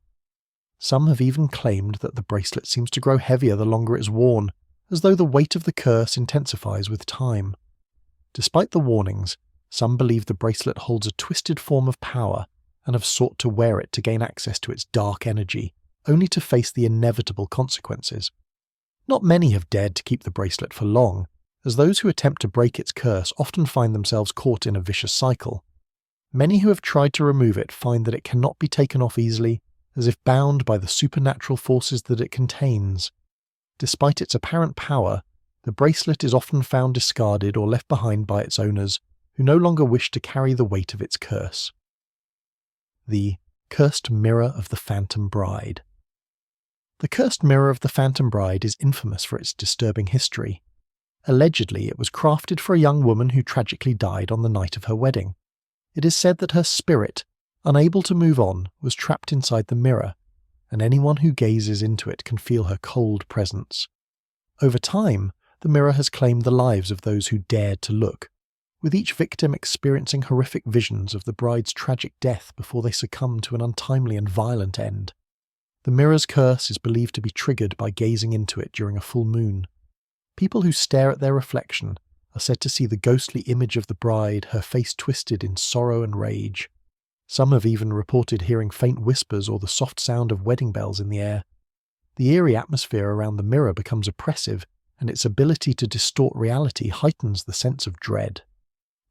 [SPEAKER 1] Some have even claimed that the bracelet seems to grow heavier the longer it is worn, as though the weight of the curse intensifies with time. Despite the warnings, some believe the bracelet holds a twisted form of power and have sought to wear it to gain access to its dark energy, only to face the inevitable consequences. Not many have dared to keep the bracelet for long, as those who attempt to break its curse often find themselves caught in a vicious cycle. Many who have tried to remove it find that it cannot be taken off easily, as if bound by the supernatural forces that it contains. Despite its apparent power, the bracelet is often found discarded or left behind by its owners, who no longer wish to carry the weight of its curse. The Cursed Mirror of the Phantom Bride. The Cursed Mirror of the Phantom Bride is infamous for its disturbing history. Allegedly, it was crafted for a young woman who tragically died on the night of her wedding. It is said that her spirit, unable to move on, was trapped inside the mirror, and anyone who gazes into it can feel her cold presence. Over time, the mirror has claimed the lives of those who dared to look, with each victim experiencing horrific visions of the bride's tragic death before they succumb to an untimely and violent end. The mirror's curse is believed to be triggered by gazing into it during a full moon. People who stare at their reflection are said to see the ghostly image of the bride, her face twisted in sorrow and rage. Some have even reported hearing faint whispers or the soft sound of wedding bells in the air. The eerie atmosphere around the mirror becomes oppressive, and its ability to distort reality heightens the sense of dread.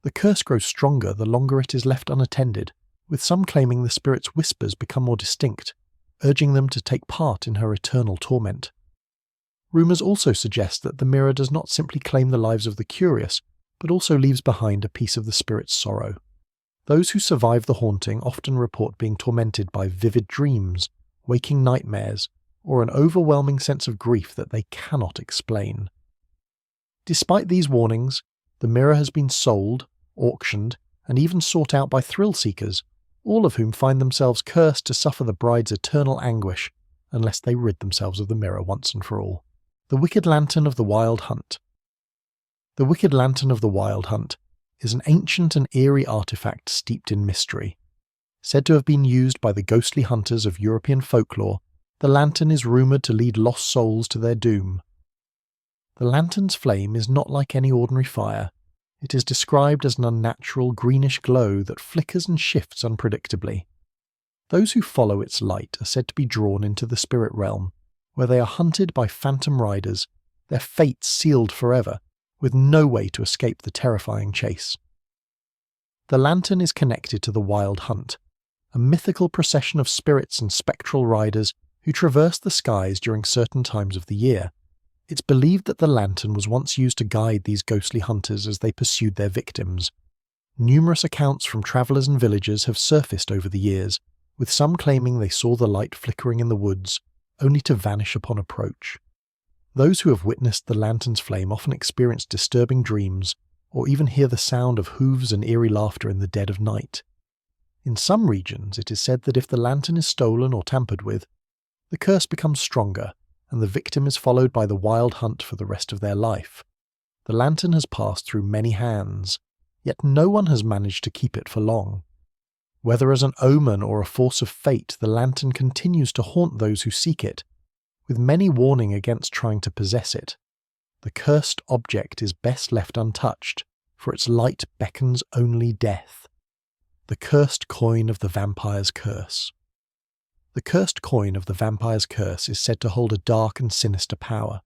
[SPEAKER 1] The curse grows stronger the longer it is left unattended, with some claiming the spirit's whispers become more distinct, urging them to take part in her eternal torment. Rumours also suggest that the mirror does not simply claim the lives of the curious, but also leaves behind a piece of the spirit's sorrow. Those who survive the haunting often report being tormented by vivid dreams, waking nightmares, or an overwhelming sense of grief that they cannot explain. Despite these warnings, the mirror has been sold, auctioned, and even sought out by thrill-seekers, all of whom find themselves cursed to suffer the bride's eternal anguish, unless they rid themselves of the mirror once and for all. The Wicked Lantern of the Wild Hunt. The Wicked Lantern of the Wild Hunt is an ancient and eerie artifact steeped in mystery. Said to have been used by the ghostly hunters of European folklore, the lantern is rumoured to lead lost souls to their doom. The lantern's flame is not like any ordinary fire. It is described as an unnatural greenish glow that flickers and shifts unpredictably. Those who follow its light are said to be drawn into the spirit realm, where they are hunted by phantom riders, their fates sealed forever, with no way to escape the terrifying chase. The lantern is connected to the Wild Hunt, a mythical procession of spirits and spectral riders who traverse the skies during certain times of the year. It's believed that the lantern was once used to guide these ghostly hunters as they pursued their victims. Numerous accounts from travellers and villagers have surfaced over the years, with some claiming they saw the light flickering in the woods, only to vanish upon approach. Those who have witnessed the lantern's flame often experience disturbing dreams, or even hear the sound of hooves and eerie laughter in the dead of night. In some regions, it is said that if the lantern is stolen or tampered with, the curse becomes stronger, and the victim is followed by the wild hunt for the rest of their life. The lantern has passed through many hands, yet no one has managed to keep it for long. Whether as an omen or a force of fate, the lantern continues to haunt those who seek it, with many warning against trying to possess it. The cursed object is best left untouched, for its light beckons only death. The Cursed Coin of the Vampire's Curse. The cursed coin of the Vampire's Curse is said to hold a dark and sinister power.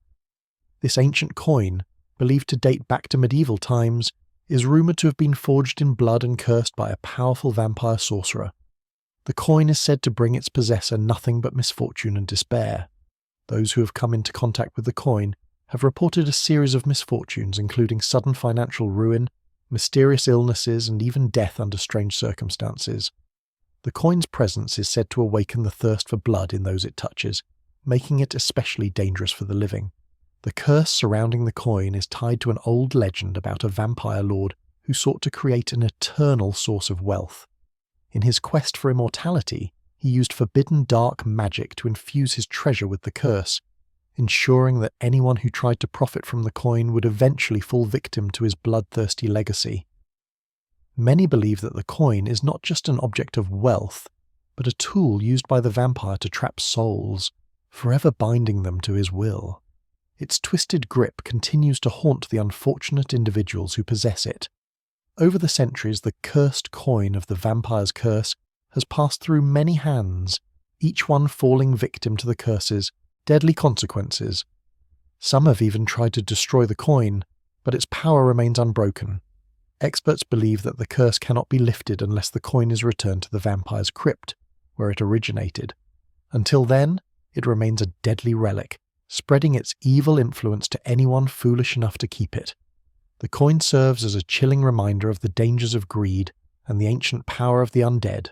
[SPEAKER 1] This ancient coin, believed to date back to medieval times, is rumoured to have been forged in blood and cursed by a powerful vampire sorcerer. The coin is said to bring its possessor nothing but misfortune and despair. Those who have come into contact with the coin have reported a series of misfortunes, including sudden financial ruin, mysterious illnesses, and even death under strange circumstances. The coin's presence is said to awaken the thirst for blood in those it touches, making it especially dangerous for the living. The curse surrounding the coin is tied to an old legend about a vampire lord who sought to create an eternal source of wealth. In his quest for immortality, he used forbidden dark magic to infuse his treasure with the curse, ensuring that anyone who tried to profit from the coin would eventually fall victim to his bloodthirsty legacy. Many believe that the coin is not just an object of wealth, but a tool used by the vampire to trap souls, forever binding them to his will. Its twisted grip continues to haunt the unfortunate individuals who possess it. Over the centuries, the cursed coin of the vampire's curse has passed through many hands, each one falling victim to the curse's deadly consequences. Some have even tried to destroy the coin, but its power remains unbroken. Experts believe that the curse cannot be lifted unless the coin is returned to the vampire's crypt, where it originated. Until then, it remains a deadly relic, spreading its evil influence to anyone foolish enough to keep it. The coin serves as a chilling reminder of the dangers of greed and the ancient power of the undead.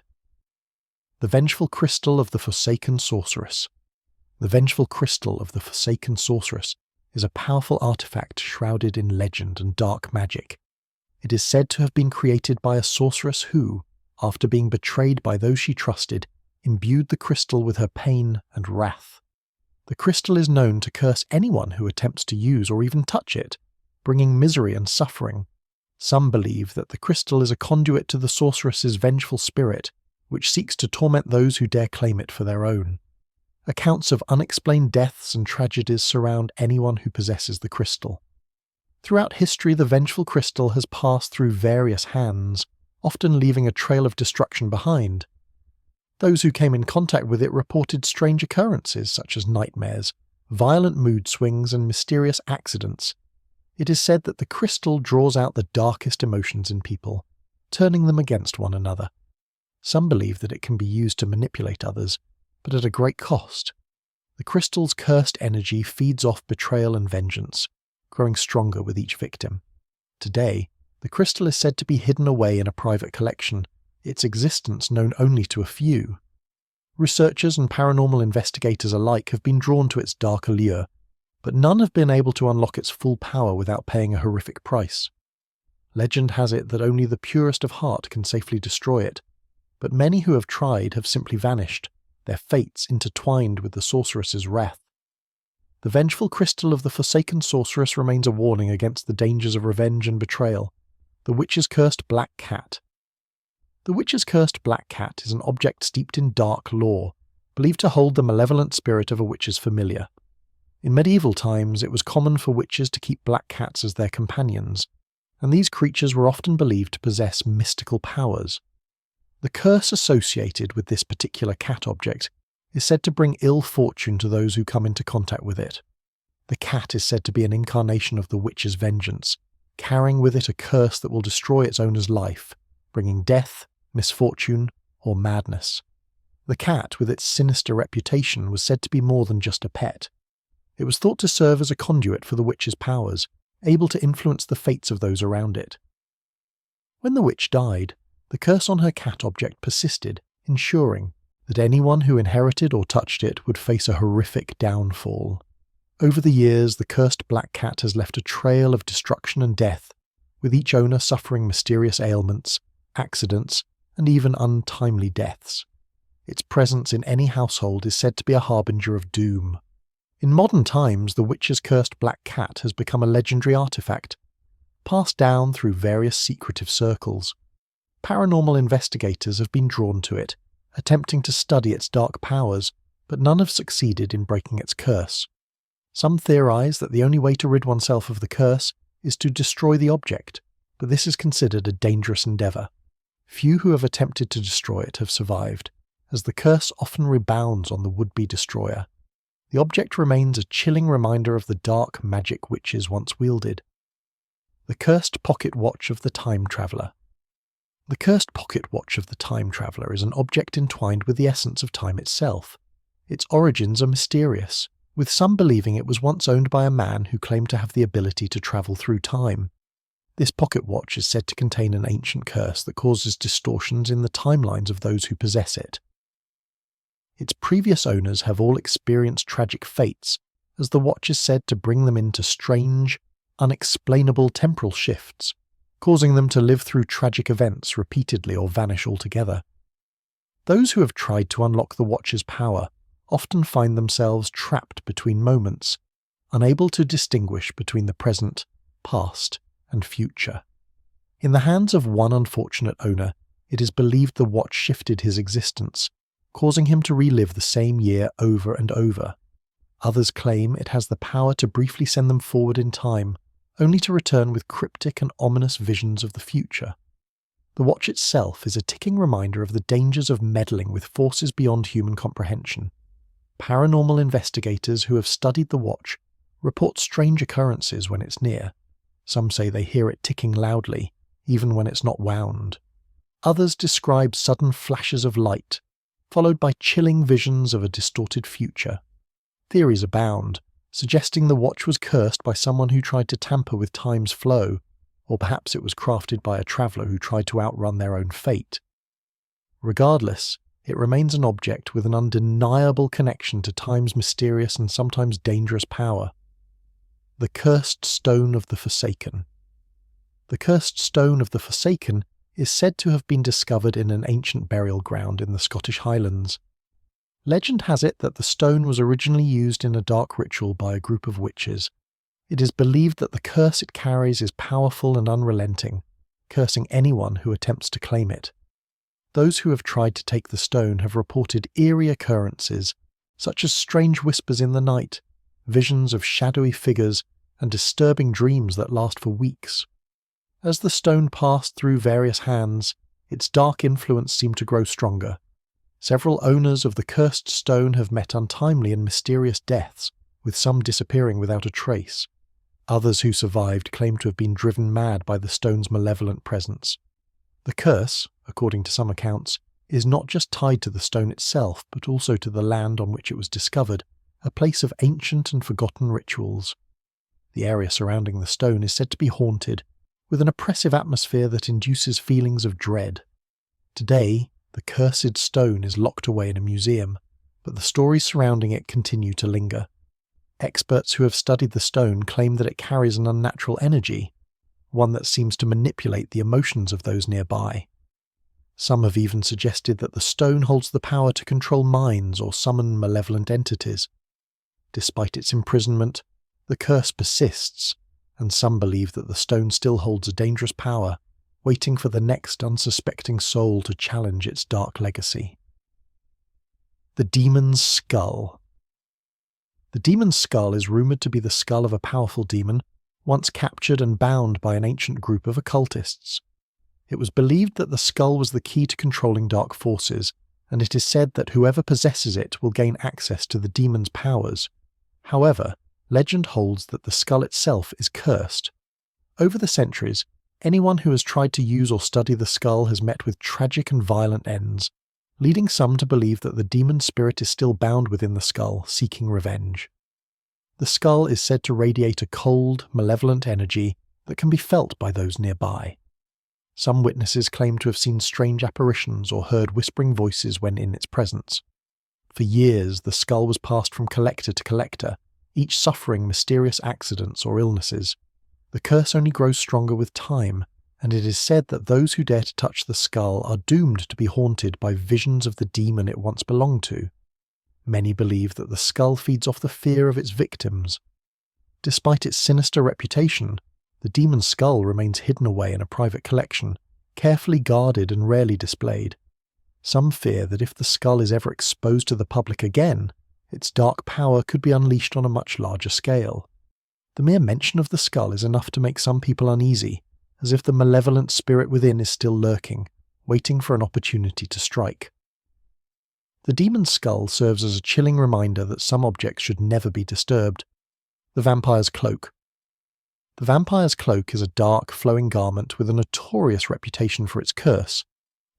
[SPEAKER 1] The Vengeful Crystal of the Forsaken Sorceress. The Vengeful Crystal of the Forsaken Sorceress is a powerful artifact shrouded in legend and dark magic. It is said to have been created by a sorceress who, after being betrayed by those she trusted, imbued the crystal with her pain and wrath. The crystal is known to curse anyone who attempts to use or even touch it, bringing misery and suffering. Some believe that the crystal is a conduit to the sorceress's vengeful spirit, which seeks to torment those who dare claim it for their own. Accounts of unexplained deaths and tragedies surround anyone who possesses the crystal. Throughout history, the vengeful crystal has passed through various hands, often leaving a trail of destruction behind. Those who came in contact with it reported strange occurrences such as nightmares, violent mood swings, and mysterious accidents. It is said that the crystal draws out the darkest emotions in people, turning them against one another. Some believe that it can be used to manipulate others, but at a great cost. The crystal's cursed energy feeds off betrayal and vengeance, growing stronger with each victim. Today, the crystal is said to be hidden away in a private collection, its existence known only to a few. Researchers and paranormal investigators alike have been drawn to its dark allure, but none have been able to unlock its full power without paying a horrific price. Legend has it that only the purest of heart can safely destroy it, but many who have tried have simply vanished, their fates intertwined with the sorceress's wrath. The vengeful crystal of the forsaken sorceress remains a warning against the dangers of revenge and betrayal. The Witch's Cursed Black Cat. The Witch's Cursed Black Cat is an object steeped in dark lore, believed to hold the malevolent spirit of a witch's familiar. In medieval times, it was common for witches to keep black cats as their companions, and these creatures were often believed to possess mystical powers. The curse associated with this particular cat object is said to bring ill fortune to those who come into contact with it. The cat is said to be an incarnation of the witch's vengeance, carrying with it a curse that will destroy its owner's life, bringing death, misfortune, or madness. The cat, with its sinister reputation, was said to be more than just a pet. It was thought to serve as a conduit for the witch's powers, able to influence the fates of those around it. When the witch died, the curse on her cat object persisted, ensuring that anyone who inherited or touched it would face a horrific downfall. Over the years, the cursed black cat has left a trail of destruction and death, with each owner suffering mysterious ailments, accidents, and even untimely deaths. Its presence in any household is said to be a harbinger of doom. In modern times, the witch's cursed black cat has become a legendary artifact, passed down through various secretive circles. Paranormal investigators have been drawn to it, attempting to study its dark powers, but none have succeeded in breaking its curse. Some theorize that the only way to rid oneself of the curse is to destroy the object, but this is considered a dangerous endeavour. Few who have attempted to destroy it have survived, as the curse often rebounds on the would-be destroyer. The object remains a chilling reminder of the dark magic witches once wielded. The Cursed Pocket Watch of the Time Traveller. The Cursed Pocket Watch of the Time Traveller is an object entwined with the essence of time itself. Its origins are mysterious, with some believing it was once owned by a man who claimed to have the ability to travel through time. This pocket watch is said to contain an ancient curse that causes distortions in the timelines of those who possess it. Its previous owners have all experienced tragic fates, as the watch is said to bring them into strange, unexplainable temporal shifts, causing them to live through tragic events repeatedly or vanish altogether. Those who have tried to unlock the watch's power often find themselves trapped between moments, unable to distinguish between the present, past, and future. In the hands of one unfortunate owner, it is believed the watch shifted his existence, causing him to relive the same year over and over. Others claim it has the power to briefly send them forward in time, only to return with cryptic and ominous visions of the future. The watch itself is a ticking reminder of the dangers of meddling with forces beyond human comprehension. Paranormal investigators who have studied the watch report strange occurrences when it's near. Some say they hear it ticking loudly, even when it's not wound. Others describe sudden flashes of light, followed by chilling visions of a distorted future. Theories abound, suggesting the watch was cursed by someone who tried to tamper with time's flow, or perhaps it was crafted by a traveller who tried to outrun their own fate. Regardless, it remains an object with an undeniable connection to time's mysterious and sometimes dangerous power. The Cursed Stone of the Forsaken. The Cursed Stone of the Forsaken is said to have been discovered in an ancient burial ground in the Scottish Highlands. Legend has it that the stone was originally used in a dark ritual by a group of witches. It is believed that the curse it carries is powerful and unrelenting, cursing anyone who attempts to claim it. Those who have tried to take the stone have reported eerie occurrences, such as strange whispers in the night, visions of shadowy figures, and disturbing dreams that last for weeks. As the stone passed through various hands, its dark influence seemed to grow stronger. Several owners of the cursed stone have met untimely and mysterious deaths, with some disappearing without a trace. Others who survived claim to have been driven mad by the stone's malevolent presence. The curse, according to some accounts, is not just tied to the stone itself, but also to the land on which it was discovered, a place of ancient and forgotten rituals. The area surrounding the stone is said to be haunted, with an oppressive atmosphere that induces feelings of dread. Today, the cursed stone is locked away in a museum, but the stories surrounding it continue to linger. Experts who have studied the stone claim that it carries an unnatural energy, one that seems to manipulate the emotions of those nearby. Some have even suggested that the stone holds the power to control minds or summon malevolent entities. Despite its imprisonment, the curse persists, and some believe that the stone still holds a dangerous power, waiting for the next unsuspecting soul to challenge its dark legacy. The Demon's Skull. The Demon's Skull is rumoured to be the skull of a powerful demon, once captured and bound by an ancient group of occultists. It was believed that the skull was the key to controlling dark forces, and it is said that whoever possesses it will gain access to the demon's powers. However, legend holds that the skull itself is cursed. Over the centuries, anyone who has tried to use or study the skull has met with tragic and violent ends, leading some to believe that the demon spirit is still bound within the skull, seeking revenge. The skull is said to radiate a cold, malevolent energy that can be felt by those nearby. Some witnesses claim to have seen strange apparitions or heard whispering voices when in its presence. For years, the skull was passed from collector to collector, each suffering mysterious accidents or illnesses. The curse only grows stronger with time, and it is said that those who dare to touch the skull are doomed to be haunted by visions of the demon it once belonged to. Many believe that the skull feeds off the fear of its victims. Despite its sinister reputation, the demon's skull remains hidden away in a private collection, carefully guarded and rarely displayed. Some fear that if the skull is ever exposed to the public again, its dark power could be unleashed on a much larger scale. The mere mention of the skull is enough to make some people uneasy, as if the malevolent spirit within is still lurking, waiting for an opportunity to strike. The demon's skull serves as a chilling reminder that some objects should never be disturbed. The Vampire's Cloak. The Vampire's Cloak is a dark, flowing garment with a notorious reputation for its curse.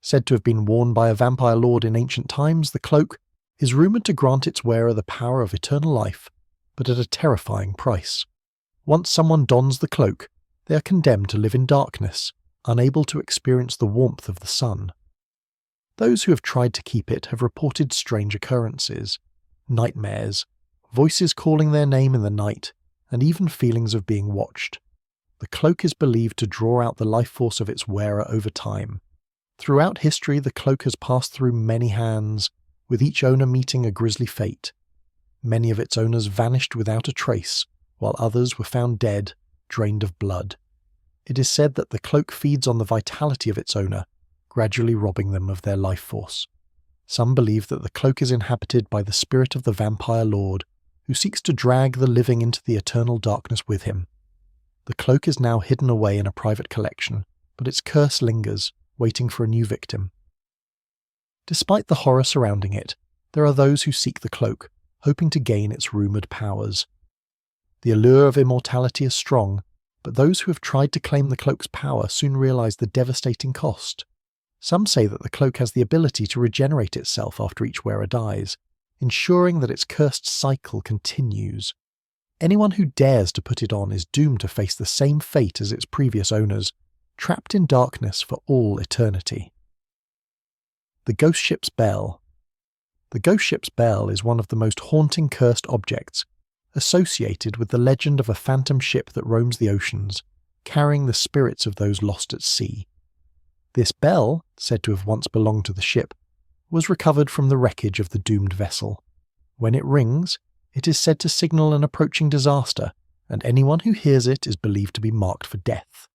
[SPEAKER 1] Said to have been worn by a vampire lord in ancient times, the cloak is rumoured to grant its wearer the power of eternal life, but at a terrifying price. Once someone dons the cloak, they are condemned to live in darkness, unable to experience the warmth of the sun. Those who have tried to keep it have reported strange occurrences, nightmares, voices calling their name in the night, and even feelings of being watched. The cloak is believed to draw out the life force of its wearer over time. Throughout history, the cloak has passed through many hands, with each owner meeting a grisly fate. Many of its owners vanished without a trace, while others were found dead, drained of blood. It is said that the cloak feeds on the vitality of its owner, gradually robbing them of their life force. Some believe that the cloak is inhabited by the spirit of the vampire lord, who seeks to drag the living into the eternal darkness with him. The cloak is now hidden away in a private collection, but its curse lingers, waiting for a new victim. Despite the horror surrounding it, there are those who seek the cloak, hoping to gain its rumoured powers. The allure of immortality is strong, but those who have tried to claim the cloak's power soon realise the devastating cost. Some say that the cloak has the ability to regenerate itself after each wearer dies, ensuring that its cursed cycle continues. Anyone who dares to put it on is doomed to face the same fate as its previous owners, trapped in darkness for all eternity. The Ghost Ship's Bell. The Ghost Ship's Bell is one of the most haunting cursed objects, associated with the legend of a phantom ship that roams the oceans, carrying the spirits of those lost at sea. This bell, said to have once belonged to the ship, was recovered from the wreckage of the doomed vessel. When it rings, it is said to signal an approaching disaster, and anyone who hears it is believed to be marked for death.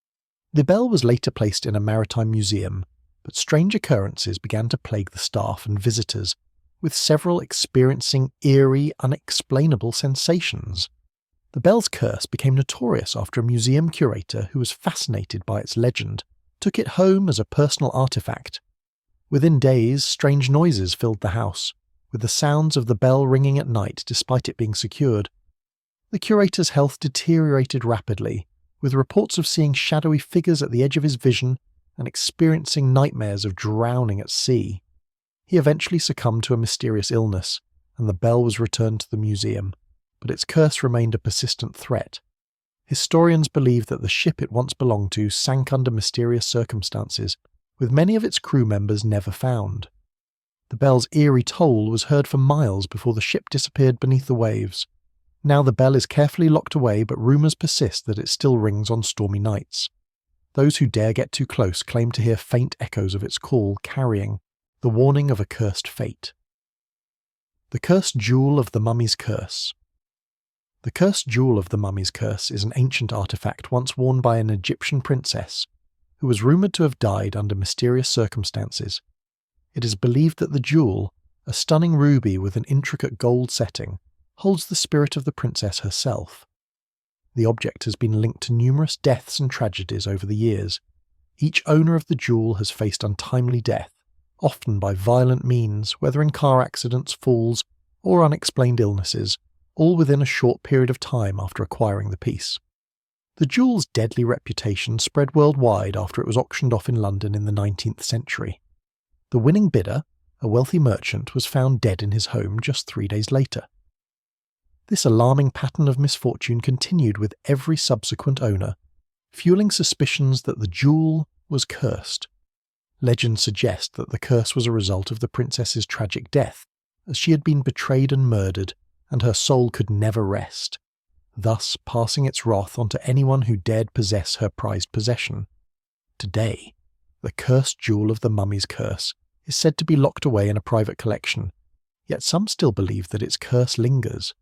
[SPEAKER 1] The bell was later placed in a maritime museum, but strange occurrences began to plague the staff and visitors, with several experiencing eerie, unexplainable sensations. The bell's curse became notorious after a museum curator who was fascinated by its legend took it home as a personal artifact. Within days, strange noises filled the house, with the sounds of the bell ringing at night despite it being secured. The curator's health deteriorated rapidly, with reports of seeing shadowy figures at the edge of his vision and experiencing nightmares of drowning at sea. He eventually succumbed to a mysterious illness, and the bell was returned to the museum, but its curse remained a persistent threat. Historians believe that the ship it once belonged to sank under mysterious circumstances, with many of its crew members never found. The bell's eerie toll was heard for miles before the ship disappeared beneath the waves. Now the bell is carefully locked away, but rumours persist that it still rings on stormy nights. Those who dare get too close claim to hear faint echoes of its call carrying the warning of a cursed fate. The Cursed Jewel of the Mummy's Curse. The Cursed Jewel of the Mummy's Curse is an ancient artifact once worn by an Egyptian princess who was rumoured to have died under mysterious circumstances. It is believed that the jewel, a stunning ruby with an intricate gold setting, holds the spirit of the princess herself. The object has been linked to numerous deaths and tragedies over the years. Each owner of the jewel has faced untimely death, often by violent means, whether in car accidents, falls, or unexplained illnesses, all within a short period of time after acquiring the piece. The jewel's deadly reputation spread worldwide after it was auctioned off in London in the 19th century. The winning bidder, a wealthy merchant, was found dead in his home just 3 days later. This alarming pattern of misfortune continued with every subsequent owner, fueling suspicions that the jewel was cursed. Legends suggest that the curse was a result of the princess's tragic death, as she had been betrayed and murdered, and her soul could never rest, thus passing its wrath onto anyone who dared possess her prized possession. Today, the Cursed Jewel of the Mummy's Curse is said to be locked away in a private collection, yet some still believe that its curse lingers.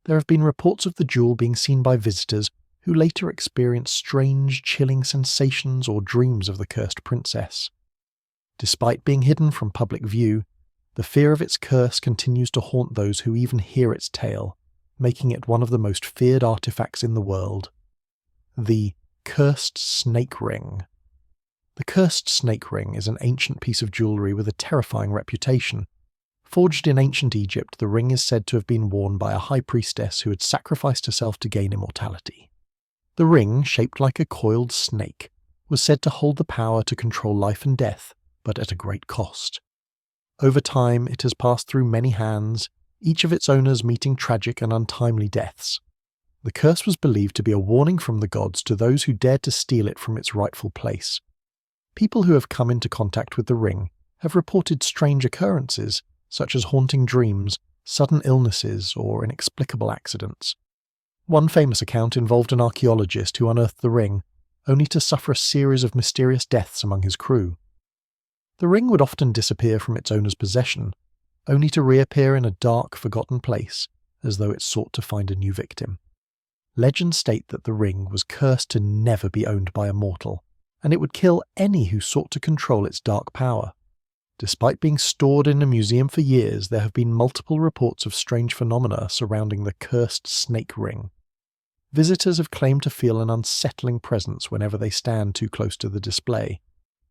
[SPEAKER 1] There have been reports of the jewel being seen by visitors who later experienced strange, chilling sensations or dreams of the cursed princess. Despite being hidden from public view, the fear of its curse continues to haunt those who even hear its tale, making it one of the most feared artifacts in the world. The Cursed Snake Ring. The Cursed Snake Ring is an ancient piece of jewellery with a terrifying reputation. Forged in ancient Egypt, the ring is said to have been worn by a high priestess who had sacrificed herself to gain immortality. The ring, shaped like a coiled snake, was said to hold the power to control life and death, but at a great cost. Over time, it has passed through many hands, each of its owners meeting tragic and untimely deaths. The curse was believed to be a warning from the gods to those who dared to steal it from its rightful place. People who have come into contact with the ring have reported strange occurrences, such as haunting dreams, sudden illnesses, or inexplicable accidents. One famous account involved an archaeologist who unearthed the ring, only to suffer a series of mysterious deaths among his crew. The ring would often disappear from its owner's possession, only to reappear in a dark, forgotten place, as though it sought to find a new victim. Legends state that the ring was cursed to never be owned by a mortal, and it would kill any who sought to control its dark power. Despite being stored in a museum for years, there have been multiple reports of strange phenomena surrounding the cursed snake ring. Visitors have claimed to feel an unsettling presence whenever they stand too close to the display.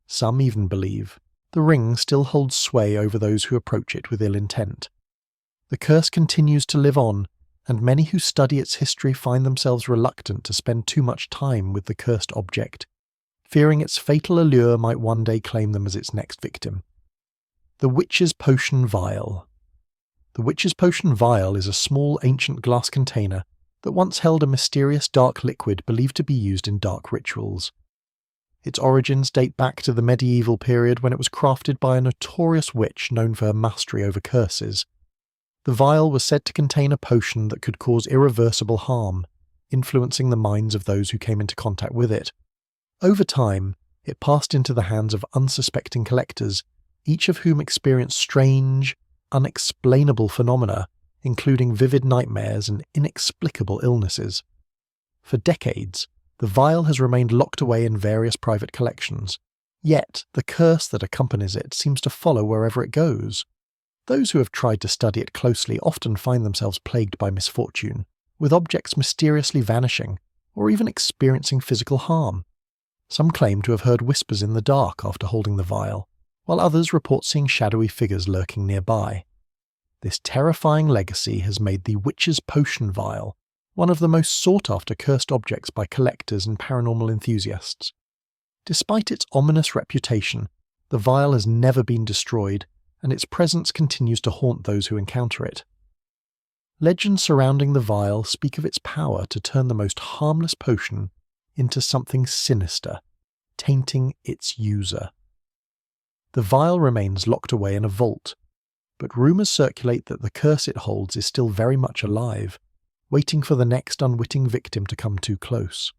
[SPEAKER 1] Some even believe the ring still holds sway over those who approach it with ill intent. The curse continues to live on, and many who study its history find themselves reluctant to spend too much time with the cursed object, fearing its fatal allure might one day claim them as its next victim. The Witch's Potion Vial. The Witch's Potion Vial is a small ancient glass container that once held a mysterious dark liquid believed to be used in dark rituals. Its origins date back to the medieval period when it was crafted by a notorious witch known for her mastery over curses. The vial was said to contain a potion that could cause irreversible harm, influencing the minds of those who came into contact with it. Over time, it passed into the hands of unsuspecting collectors, each of whom experienced strange, unexplainable phenomena, including vivid nightmares and inexplicable illnesses. For decades, the vial has remained locked away in various private collections, yet the curse that accompanies it seems to follow wherever it goes. Those who have tried to study it closely often find themselves plagued by misfortune, with objects mysteriously vanishing, or even experiencing physical harm. Some claim to have heard whispers in the dark after holding the vial, while others report seeing shadowy figures lurking nearby. This terrifying legacy has made the Witch's Potion Vial one of the most sought-after cursed objects by collectors and paranormal enthusiasts. Despite its ominous reputation, the vial has never been destroyed, and its presence continues to haunt those who encounter it. Legends surrounding the vial speak of its power to turn the most harmless potion into something sinister, tainting its user. The vial remains locked away in a vault, but rumours circulate that the curse it holds is still very much alive, waiting for the next unwitting victim to come too close.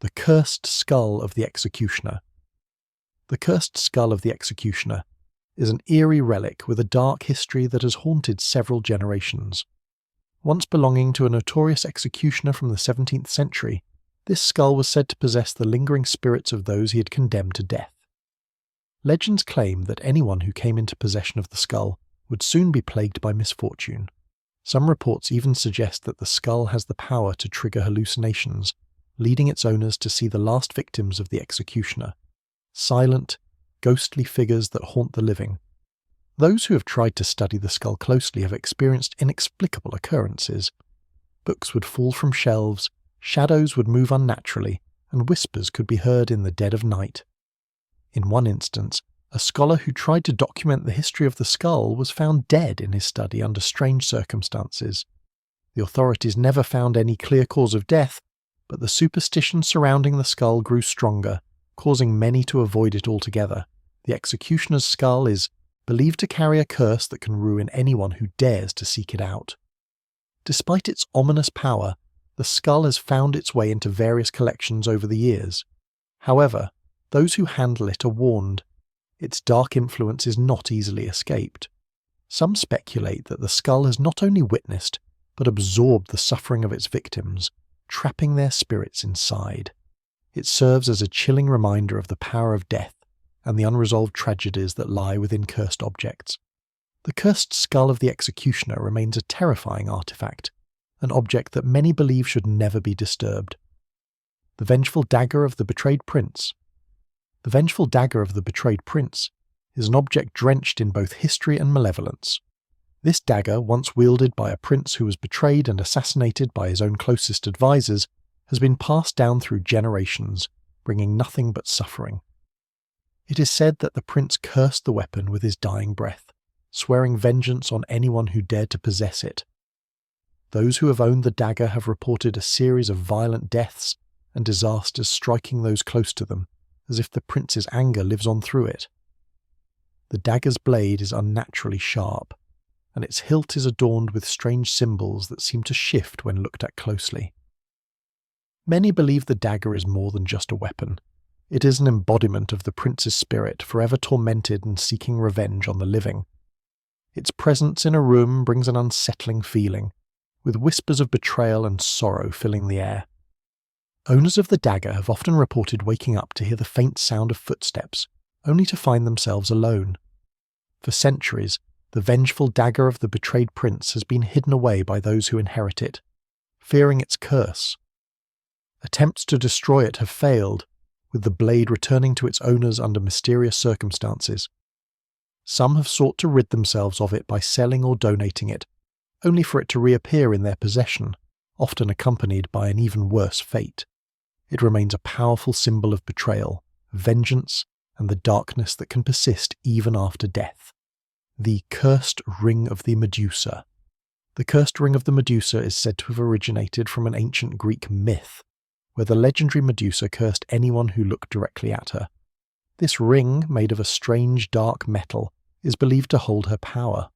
[SPEAKER 1] The Cursed Skull of the Executioner. The Cursed Skull of the Executioner is an eerie relic with a dark history that has haunted several generations. Once belonging to a notorious executioner from the 17th century, this skull was said to possess the lingering spirits of those he had condemned to death. Legends claim that anyone who came into possession of the skull would soon be plagued by misfortune. Some reports even suggest that the skull has the power to trigger hallucinations, leading its owners to see the last victims of the executioner, silent, ghostly figures that haunt the living. Those who have tried to study the skull closely have experienced inexplicable occurrences. Books would fall from shelves, shadows would move unnaturally, and whispers could be heard in the dead of night. In one instance, a scholar who tried to document the history of the skull was found dead in his study under strange circumstances. The authorities never found any clear cause of death, but the superstition surrounding the skull grew stronger, causing many to avoid it altogether. The executioner's skull is believed to carry a curse that can ruin anyone who dares to seek it out. Despite its ominous power, the skull has found its way into various collections over the years. However, those who handle it are warned. Its dark influence is not easily escaped. Some speculate that the skull has not only witnessed, but absorbed the suffering of its victims, trapping their spirits inside. It serves as a chilling reminder of the power of death and the unresolved tragedies that lie within cursed objects. The cursed skull of the executioner remains a terrifying artifact, an object that many believe should never be disturbed. The vengeful dagger of the betrayed prince. The vengeful dagger of the betrayed prince is an object drenched in both history and malevolence. This dagger, once wielded by a prince who was betrayed and assassinated by his own closest advisors, has been passed down through generations, bringing nothing but suffering. It is said that the prince cursed the weapon with his dying breath, swearing vengeance on anyone who dared to possess it. Those who have owned the dagger have reported a series of violent deaths and disasters striking those close to them, as if the prince's anger lives on through it. The dagger's blade is unnaturally sharp, and its hilt is adorned with strange symbols that seem to shift when looked at closely. Many believe the dagger is more than just a weapon. It is an embodiment of the prince's spirit, forever tormented and seeking revenge on the living. Its presence in a room brings an unsettling feeling, with whispers of betrayal and sorrow filling the air. Owners of the dagger have often reported waking up to hear the faint sound of footsteps, only to find themselves alone. For centuries, the vengeful dagger of the betrayed prince has been hidden away by those who inherit it, fearing its curse. Attempts to destroy it have failed, with the blade returning to its owners under mysterious circumstances. Some have sought to rid themselves of it by selling or donating it, only for it to reappear in their possession, often accompanied by an even worse fate. It remains a powerful symbol of betrayal, vengeance, and the darkness that can persist even after death. The Cursed Ring of the Medusa. The Cursed Ring of the Medusa is said to have originated from an ancient Greek myth, where the legendary Medusa cursed anyone who looked directly at her. This ring, made of a strange dark metal, is believed to hold her power.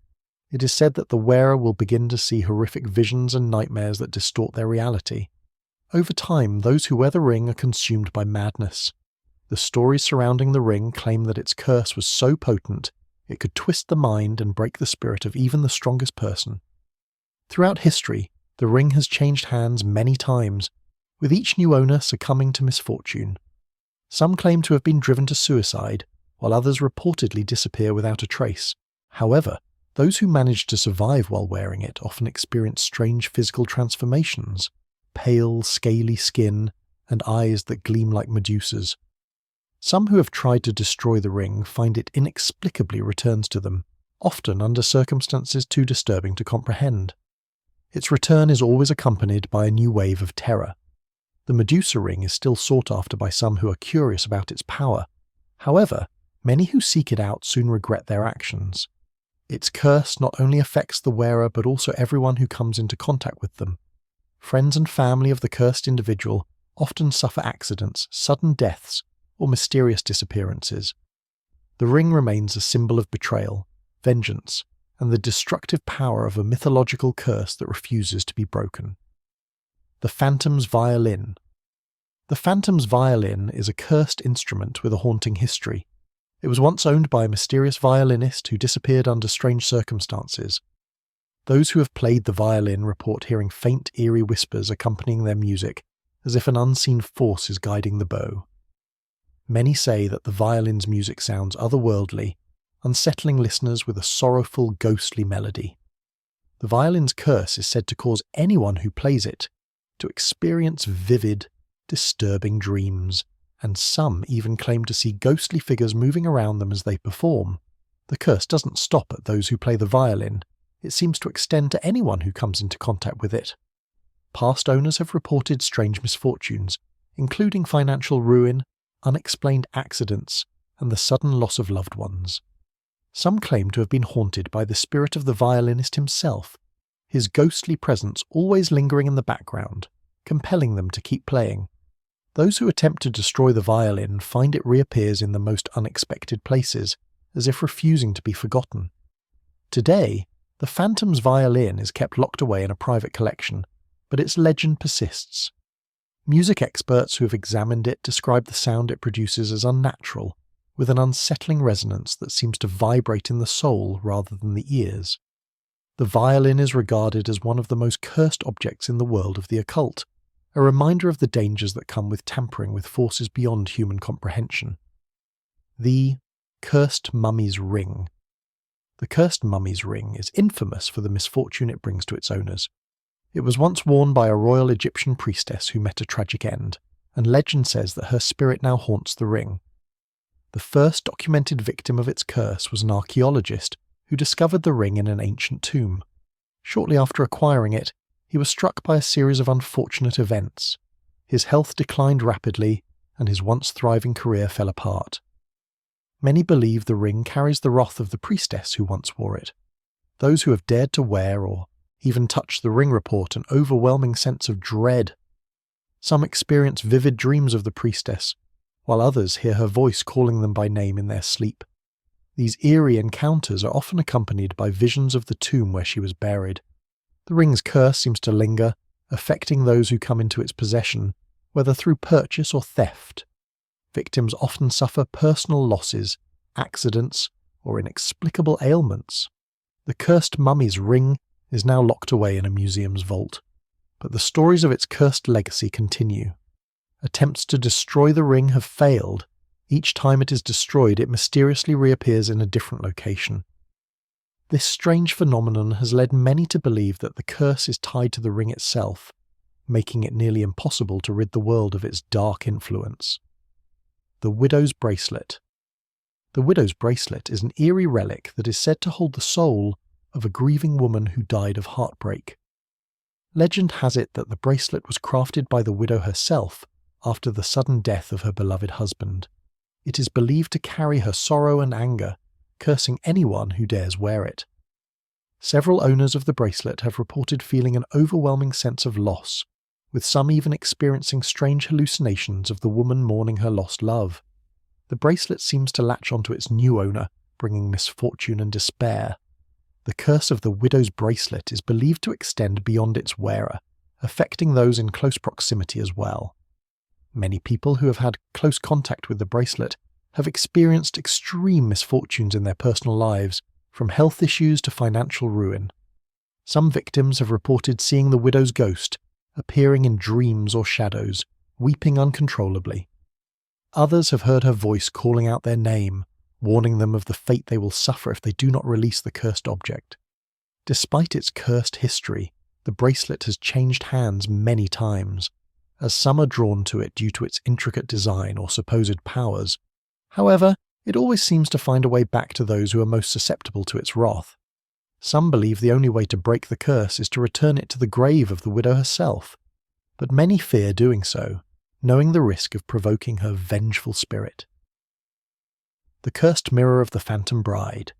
[SPEAKER 1] It is said that the wearer will begin to see horrific visions and nightmares that distort their reality. Over time, those who wear the ring are consumed by madness. The stories surrounding the ring claim that its curse was so potent it could twist the mind and break the spirit of even the strongest person. Throughout history, the ring has changed hands many times, with each new owner succumbing to misfortune. Some claim to have been driven to suicide, while others reportedly disappear without a trace. However, those who manage to survive while wearing it often experience strange physical transformations, pale, scaly skin, and eyes that gleam like Medusas. Some who have tried to destroy the ring find it inexplicably returns to them, often under circumstances too disturbing to comprehend. Its return is always accompanied by a new wave of terror. The Medusa ring is still sought after by some who are curious about its power. However, many who seek it out soon regret their actions. Its curse not only affects the wearer but also everyone who comes into contact with them. Friends and family of the cursed individual often suffer accidents, sudden deaths, or mysterious disappearances. The ring remains a symbol of betrayal, vengeance, and the destructive power of a mythological curse that refuses to be broken. The Phantom's Violin. The Phantom's violin is a cursed instrument with a haunting history. It was once owned by a mysterious violinist who disappeared under strange circumstances. Those who have played the violin report hearing faint, eerie whispers accompanying their music, as if an unseen force is guiding the bow. Many say that the violin's music sounds otherworldly, unsettling listeners with a sorrowful, ghostly melody. The violin's curse is said to cause anyone who plays it to experience vivid, disturbing dreams, and some even claim to see ghostly figures moving around them as they perform. The curse doesn't stop at those who play the violin. It seems to extend to anyone who comes into contact with it. Past owners have reported strange misfortunes, including financial ruin, unexplained accidents, and the sudden loss of loved ones. Some claim to have been haunted by the spirit of the violinist himself, his ghostly presence always lingering in the background, compelling them to keep playing. Those who attempt to destroy the violin find it reappears in the most unexpected places, as if refusing to be forgotten. Today, the Phantom's violin is kept locked away in a private collection, but its legend persists. Music experts who have examined it describe the sound it produces as unnatural, with an unsettling resonance that seems to vibrate in the soul rather than the ears. The violin is regarded as one of the most cursed objects in the world of the occult, a reminder of the dangers that come with tampering with forces beyond human comprehension. The Cursed Mummy's Ring. The Cursed Mummy's Ring is infamous for the misfortune it brings to its owners. It was once worn by a royal Egyptian priestess who met a tragic end, and legend says that her spirit now haunts the ring. The first documented victim of its curse was an archaeologist who discovered the ring in an ancient tomb. Shortly after acquiring it, he was struck by a series of unfortunate events. His health declined rapidly, and his once thriving career fell apart. Many believe the ring carries the wrath of the priestess who once wore it. Those who have dared to wear or even touch the ring report an overwhelming sense of dread. Some experience vivid dreams of the priestess, while others hear her voice calling them by name in their sleep. These eerie encounters are often accompanied by visions of the tomb where she was buried. The ring's curse seems to linger, affecting those who come into its possession, whether through purchase or theft. Victims often suffer personal losses, accidents, or inexplicable ailments. The Cursed Mummy's Ring is now locked away in a museum's vault, but the stories of its cursed legacy continue. Attempts to destroy the ring have failed. Each time it is destroyed, it mysteriously reappears in a different location. This strange phenomenon has led many to believe that the curse is tied to the ring itself, making it nearly impossible to rid the world of its dark influence. The Widow's Bracelet. The Widow's Bracelet is an eerie relic that is said to hold the soul of a grieving woman who died of heartbreak. Legend has it that the bracelet was crafted by the widow herself after the sudden death of her beloved husband. It is believed to carry her sorrow and anger, cursing anyone who dares wear it. Several owners of the bracelet have reported feeling an overwhelming sense of loss, with some even experiencing strange hallucinations of the woman mourning her lost love. The bracelet seems to latch onto its new owner, bringing misfortune and despair. The curse of the widow's bracelet is believed to extend beyond its wearer, affecting those in close proximity as well. Many people who have had close contact with the bracelet have experienced extreme misfortunes in their personal lives, from health issues to financial ruin. Some victims have reported seeing the widow's ghost, appearing in dreams or shadows, weeping uncontrollably. Others have heard her voice calling out their name, warning them of the fate they will suffer if they do not release the cursed object. Despite its cursed history, the bracelet has changed hands many times, as some are drawn to it due to its intricate design or supposed powers. However, it always seems to find a way back to those who are most susceptible to its wrath. Some believe the only way to break the curse is to return it to the grave of the widow herself, but many fear doing so, knowing the risk of provoking her vengeful spirit. The Cursed Mirror of the Phantom Bride.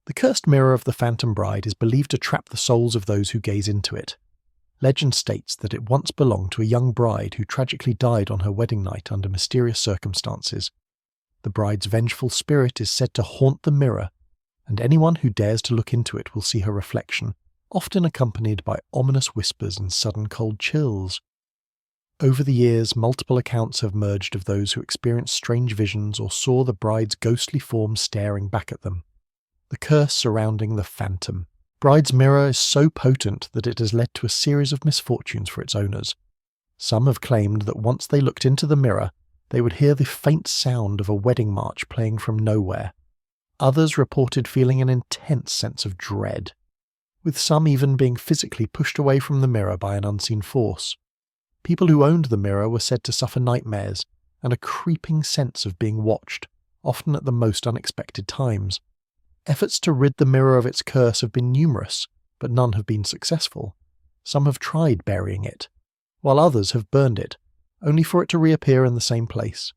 [SPEAKER 1] The Cursed Mirror of the Phantom Bride is believed to trap the souls of those who gaze into it. Legend states that it once belonged to a young bride who tragically died on her wedding night under mysterious circumstances. The bride's vengeful spirit is said to haunt the mirror, and anyone who dares to look into it will see her reflection, often accompanied by ominous whispers and sudden cold chills. Over the years, multiple accounts have emerged of those who experienced strange visions or saw the bride's ghostly form staring back at them. The curse surrounding the phantom. Bride's mirror is so potent that it has led to a series of misfortunes for its owners. Some have claimed that once they looked into the mirror, they would hear the faint sound of a wedding march playing from nowhere. Others reported feeling an intense sense of dread, with some even being physically pushed away from the mirror by an unseen force. People who owned the mirror were said to suffer nightmares and a creeping sense of being watched, often at the most unexpected times. Efforts to rid the mirror of its curse have been numerous, but none have been successful. Some have tried burying it, while others have burned it, only for it to reappear in the same place.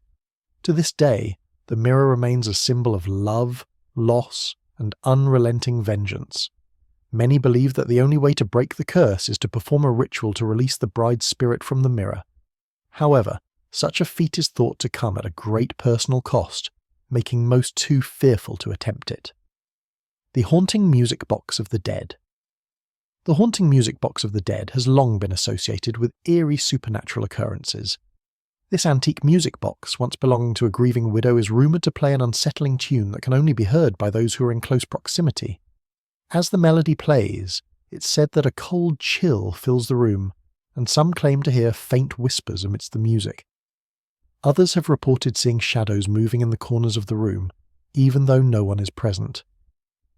[SPEAKER 1] To this day, the mirror remains a symbol of love, loss, and unrelenting vengeance. Many believe that the only way to break the curse is to perform a ritual to release the bride's spirit from the mirror. However, such a feat is thought to come at a great personal cost, making most too fearful to attempt it. The Haunting Music Box of the Dead. The Haunting Music Box of the Dead has long been associated with eerie supernatural occurrences. This antique music box, once belonging to a grieving widow, is rumoured to play an unsettling tune that can only be heard by those who are in close proximity. As the melody plays, it's said that a cold chill fills the room, and some claim to hear faint whispers amidst the music. Others have reported seeing shadows moving in the corners of the room, even though no one is present.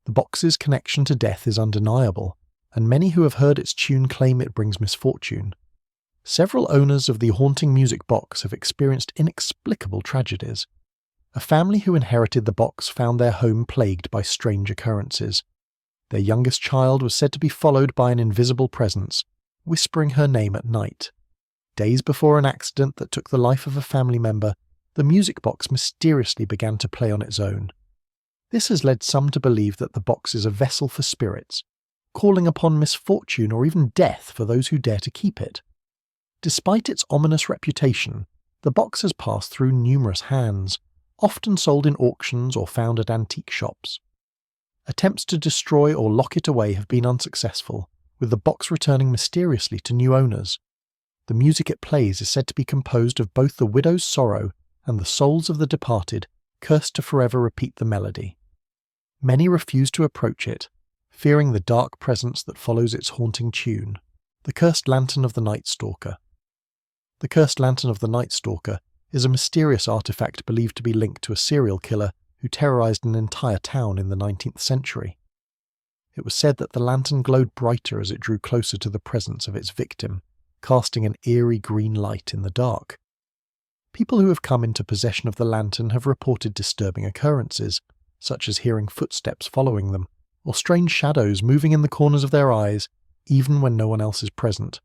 [SPEAKER 1] The box's connection to death is undeniable, and many who have heard its tune claim it brings misfortune. Several owners of the Haunting Music Box have experienced inexplicable tragedies. A family who inherited the box found their home plagued by strange occurrences. Their youngest child was said to be followed by an invisible presence, whispering her name at night. Days before an accident that took the life of a family member, the music box mysteriously began to play on its own. This has led some to believe that the box is a vessel for spirits, calling upon misfortune or even death for those who dare to keep it. Despite its ominous reputation, the box has passed through numerous hands, often sold in auctions or found at antique shops. Attempts to destroy or lock it away have been unsuccessful, with the box returning mysteriously to new owners. The music it plays is said to be composed of both the widow's sorrow and the souls of the departed, cursed to forever repeat the melody. Many refuse to approach it, fearing the dark presence that follows its haunting tune. The Cursed Lantern of the Night Stalker. The Cursed Lantern of the Night Stalker is a mysterious artifact believed to be linked to a serial killer who terrorized an entire town in the 19th century. It was said that the lantern glowed brighter as it drew closer to the presence of its victim, casting an eerie green light in the dark. People who have come into possession of the lantern have reported disturbing occurrences, such as hearing footsteps following them, or strange shadows moving in the corners of their eyes, even when no one else is present.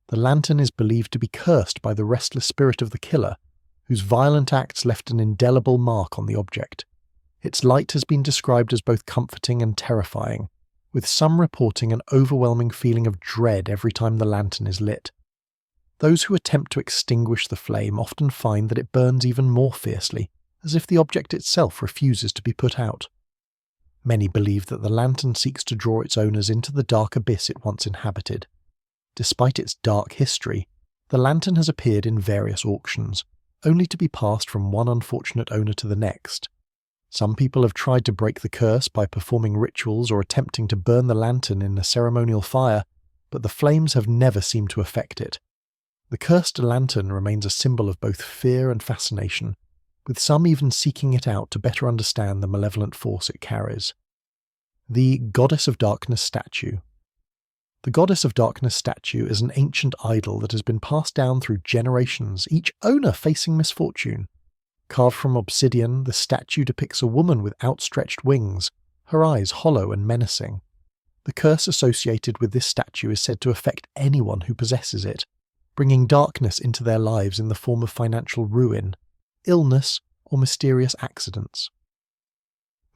[SPEAKER 1] The lantern is believed to be cursed by the restless spirit of the killer, whose violent acts left an indelible mark on the object. Its light has been described as both comforting and terrifying, with some reporting an overwhelming feeling of dread every time the lantern is lit. Those who attempt to extinguish the flame often find that it burns even more fiercely, as if the object itself refuses to be put out. Many believe that the lantern seeks to draw its owners into the dark abyss it once inhabited. Despite its dark history, the lantern has appeared in various auctions, only to be passed from one unfortunate owner to the next. Some people have tried to break the curse by performing rituals or attempting to burn the lantern in a ceremonial fire, but the flames have never seemed to affect it. The cursed lantern remains a symbol of both fear and fascination, with some even seeking it out to better understand the malevolent force it carries. The Goddess of Darkness statue. The Goddess of Darkness statue is an ancient idol that has been passed down through generations, each owner facing misfortune. Carved from obsidian, the statue depicts a woman with outstretched wings, her eyes hollow and menacing. The curse associated with this statue is said to affect anyone who possesses it, bringing darkness into their lives in the form of financial ruin, illness, or mysterious accidents.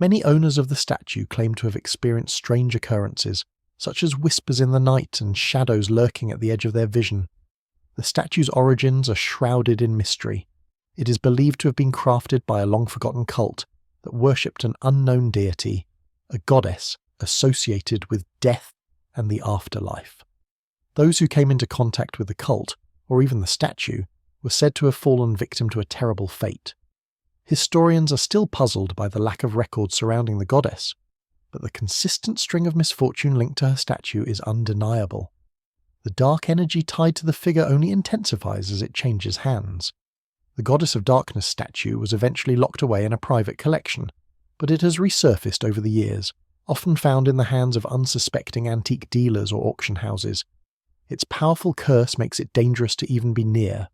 [SPEAKER 1] Many owners of the statue claim to have experienced strange occurrences, such as whispers in the night and shadows lurking at the edge of their vision. The statue's origins are shrouded in mystery. It is believed to have been crafted by a long-forgotten cult that worshipped an unknown deity, a goddess associated with death and the afterlife. Those who came into contact with the cult or even the statue, was said to have fallen victim to a terrible fate. Historians are still puzzled by the lack of records surrounding the goddess, but the consistent string of misfortune linked to her statue is undeniable. The dark energy tied to the figure only intensifies as it changes hands. The Goddess of Darkness statue was eventually locked away in a private collection, but it has resurfaced over the years, often found in the hands of unsuspecting antique dealers or auction houses. Its powerful curse makes it dangerous to even be near.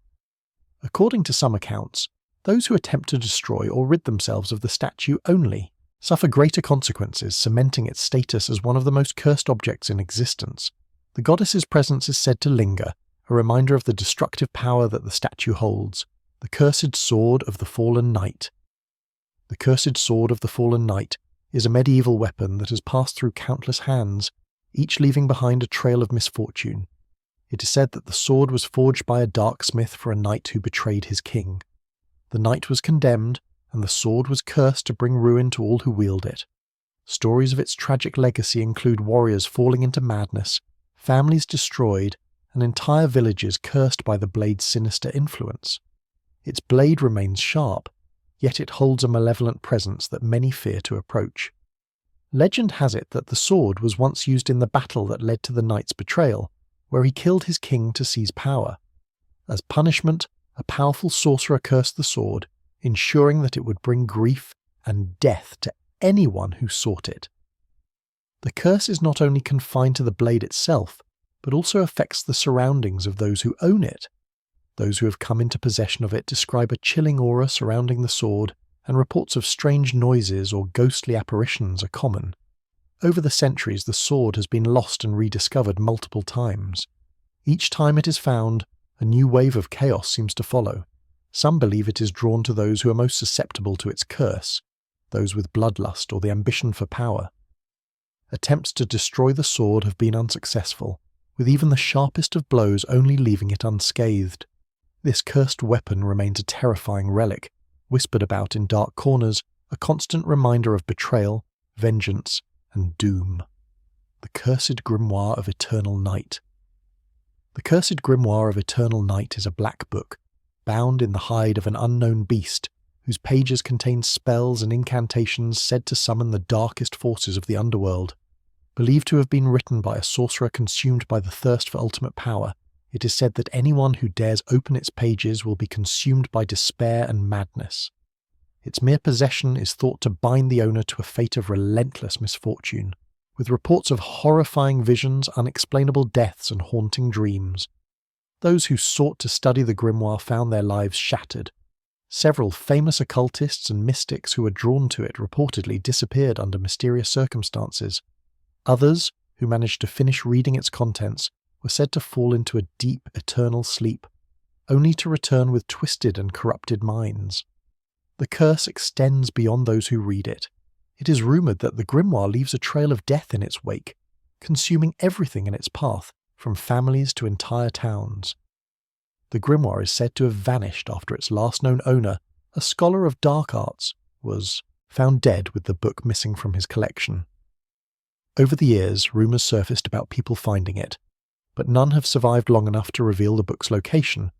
[SPEAKER 1] According to some accounts, those who attempt to destroy or rid themselves of the statue only suffer greater consequences, cementing its status as one of the most cursed objects in existence. The goddess's presence is said to linger, a reminder of the destructive power that the statue holds. The Cursed Sword of the Fallen Knight. The Cursed Sword of the Fallen Knight is a medieval weapon that has passed through countless hands, each leaving behind a trail of misfortune. It is said that the sword was forged by a dark smith for a knight who betrayed his king. The knight was condemned, and the sword was cursed to bring ruin to all who wield it. Stories of its tragic legacy include warriors falling into madness, families destroyed, and entire villages cursed by the blade's sinister influence. Its blade remains sharp, yet it holds a malevolent presence that many fear to approach. Legend has it that the sword was once used in the battle that led to the knight's betrayal, where he killed his king to seize power. As punishment, a powerful sorcerer cursed the sword, ensuring that it would bring grief and death to anyone who sought it. The curse is not only confined to the blade itself, but also affects the surroundings of those who own it. Those who have come into possession of it describe a chilling aura surrounding the sword, and reports of strange noises or ghostly apparitions are common. Over the centuries, the sword has been lost and rediscovered multiple times. Each time it is found, a new wave of chaos seems to follow. Some believe it is drawn to those who are most susceptible to its curse, those with bloodlust or the ambition for power. Attempts to destroy the sword have been unsuccessful, with even the sharpest of blows only leaving it unscathed. This cursed weapon remains a terrifying relic, whispered about in dark corners, a constant reminder of betrayal, vengeance, and doom. The Cursed Grimoire of Eternal Night. The Cursed Grimoire of Eternal Night is a black book, bound in the hide of an unknown beast, whose pages contain spells and incantations said to summon the darkest forces of the underworld. Believed to have been written by a sorcerer consumed by the thirst for ultimate power, it is said that anyone who dares open its pages will be consumed by despair and madness. Its mere possession is thought to bind the owner to a fate of relentless misfortune, with reports of horrifying visions, unexplainable deaths, and haunting dreams. Those who sought to study the grimoire found their lives shattered. Several famous occultists and mystics who were drawn to it reportedly disappeared under mysterious circumstances. Others, who managed to finish reading its contents, were said to fall into a deep, eternal sleep, only to return with twisted and corrupted minds. The curse extends beyond those who read it. It is rumoured that the grimoire leaves a trail of death in its wake, consuming everything in its path, from families to entire towns. The grimoire is said to have vanished after its last known owner, a scholar of dark arts, was found dead with the book missing from his collection. Over the years, rumours surfaced about people finding it, but none have survived long enough to reveal the book's location.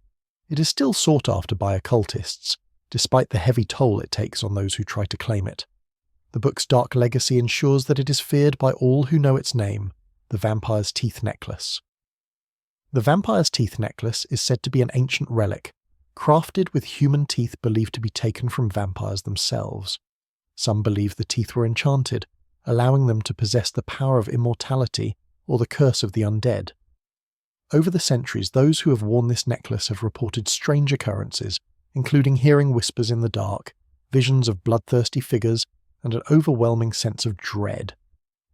[SPEAKER 1] It is still sought after by occultists, despite the heavy toll it takes on those who try to claim it. The book's dark legacy ensures that it is feared by all who know its name, the Vampire's Teeth Necklace. The Vampire's Teeth Necklace is said to be an ancient relic, crafted with human teeth believed to be taken from vampires themselves. Some believe the teeth were enchanted, allowing them to possess the power of immortality or the curse of the undead. Over the centuries, those who have worn this necklace have reported strange occurrences, including hearing whispers in the dark, visions of bloodthirsty figures, and an overwhelming sense of dread.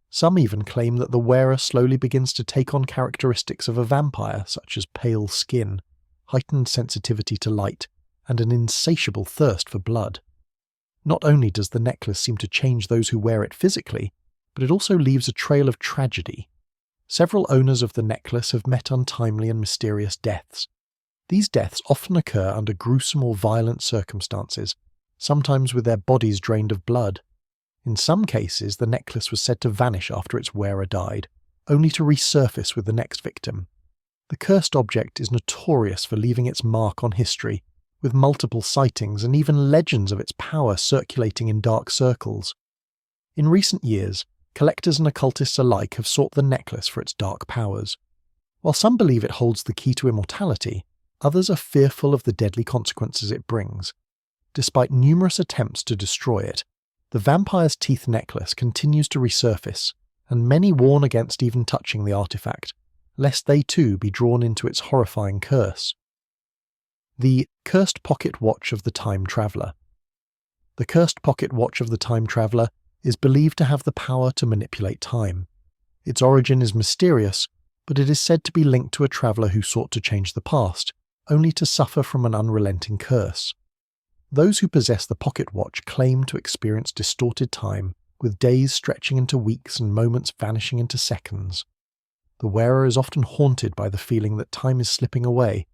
[SPEAKER 1] Some even claim that the wearer slowly begins to take on characteristics of a vampire, such as pale skin, heightened sensitivity to light, and an insatiable thirst for blood. Not only does the necklace seem to change those who wear it physically, but it also leaves a trail of tragedy. Several owners of the necklace have met untimely and mysterious deaths. These deaths often occur under gruesome or violent circumstances, sometimes with their bodies drained of blood. In some cases, the necklace was said to vanish after its wearer died, only to resurface with the next victim. The cursed object is notorious for leaving its mark on history, with multiple sightings and even legends of its power circulating in dark circles. In recent years, collectors and occultists alike have sought the necklace for its dark powers. While some believe it holds the key to immortality, others are fearful of the deadly consequences it brings. Despite numerous attempts to destroy it, the vampire's teeth necklace continues to resurface, and many warn against even touching the artifact, lest they too be drawn into its horrifying curse. The Cursed Pocket Watch of the Time Traveller. The Cursed Pocket Watch of the Time Traveller is believed to have the power to manipulate time. Its origin is mysterious, but it is said to be linked to a traveller who sought to change the past, only to suffer from an unrelenting curse. Those who possess the pocket watch claim to experience distorted time, with days stretching into weeks and moments vanishing into seconds. The wearer is often haunted by the feeling that time is slipping away,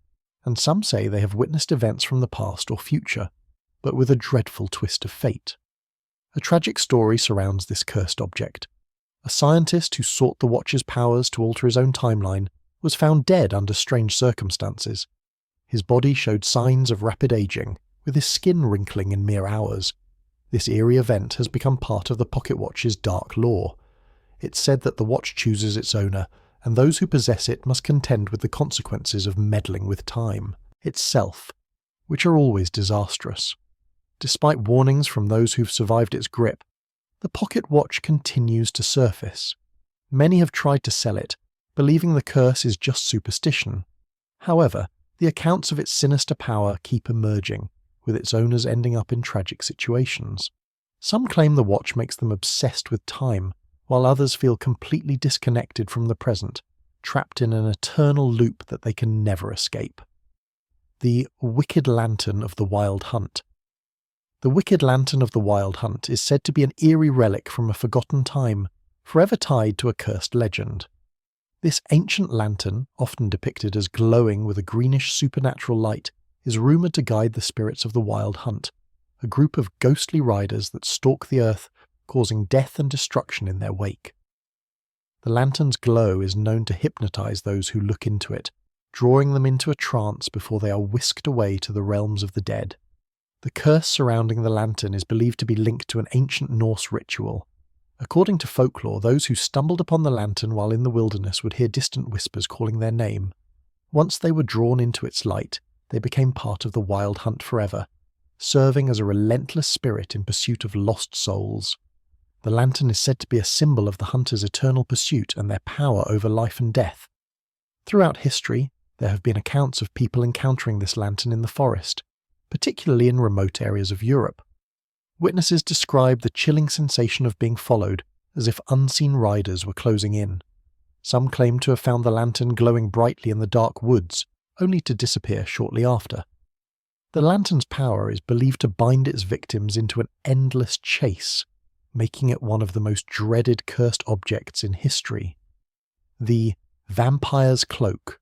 [SPEAKER 1] and some say they have witnessed events from the past or future, but with a dreadful twist of fate. A tragic story surrounds this cursed object. A scientist who sought the watch's powers to alter his own timeline was found dead under strange circumstances. His body showed signs of rapid aging, with his skin wrinkling in mere hours. This eerie event has become part of the pocket watch's dark lore. It's said that the watch chooses its owner, and those who possess it must contend with the consequences of meddling with time itself, which are always disastrous. Despite warnings from those who've survived its grip, the pocket watch continues to surface. Many have tried to sell it, believing the curse is just superstition. However, the accounts of its sinister power keep emerging, with its owners ending up in tragic situations. Some claim the watch makes them obsessed with time, while others feel completely disconnected from the present, trapped in an eternal loop that they can never escape. The Wicked Lantern of the Wild Hunt. The Wicked Lantern of the Wild Hunt is said to be an eerie relic from a forgotten time, forever tied to a cursed legend. This ancient lantern, often depicted as glowing with a greenish supernatural light, is rumoured to guide the spirits of the Wild Hunt, a group of ghostly riders that stalk the earth, causing death and destruction in their wake. The lantern's glow is known to hypnotise those who look into it, drawing them into a trance before they are whisked away to the realms of the dead. The curse surrounding the lantern is believed to be linked to an ancient Norse ritual. According to folklore, those who stumbled upon the lantern while in the wilderness would hear distant whispers calling their name. Once they were drawn into its light, they became part of the Wild Hunt forever, serving as a relentless spirit in pursuit of lost souls. The lantern is said to be a symbol of the hunters' eternal pursuit and their power over life and death. Throughout history, there have been accounts of people encountering this lantern in the forest, particularly in remote areas of Europe. Witnesses describe the chilling sensation of being followed, as if unseen riders were closing in. Some claim to have found the lantern glowing brightly in the dark woods, only to disappear shortly after. The lantern's power is believed to bind its victims into an endless chase, making it one of the most dreaded cursed objects in history. The Vampire's Cloak.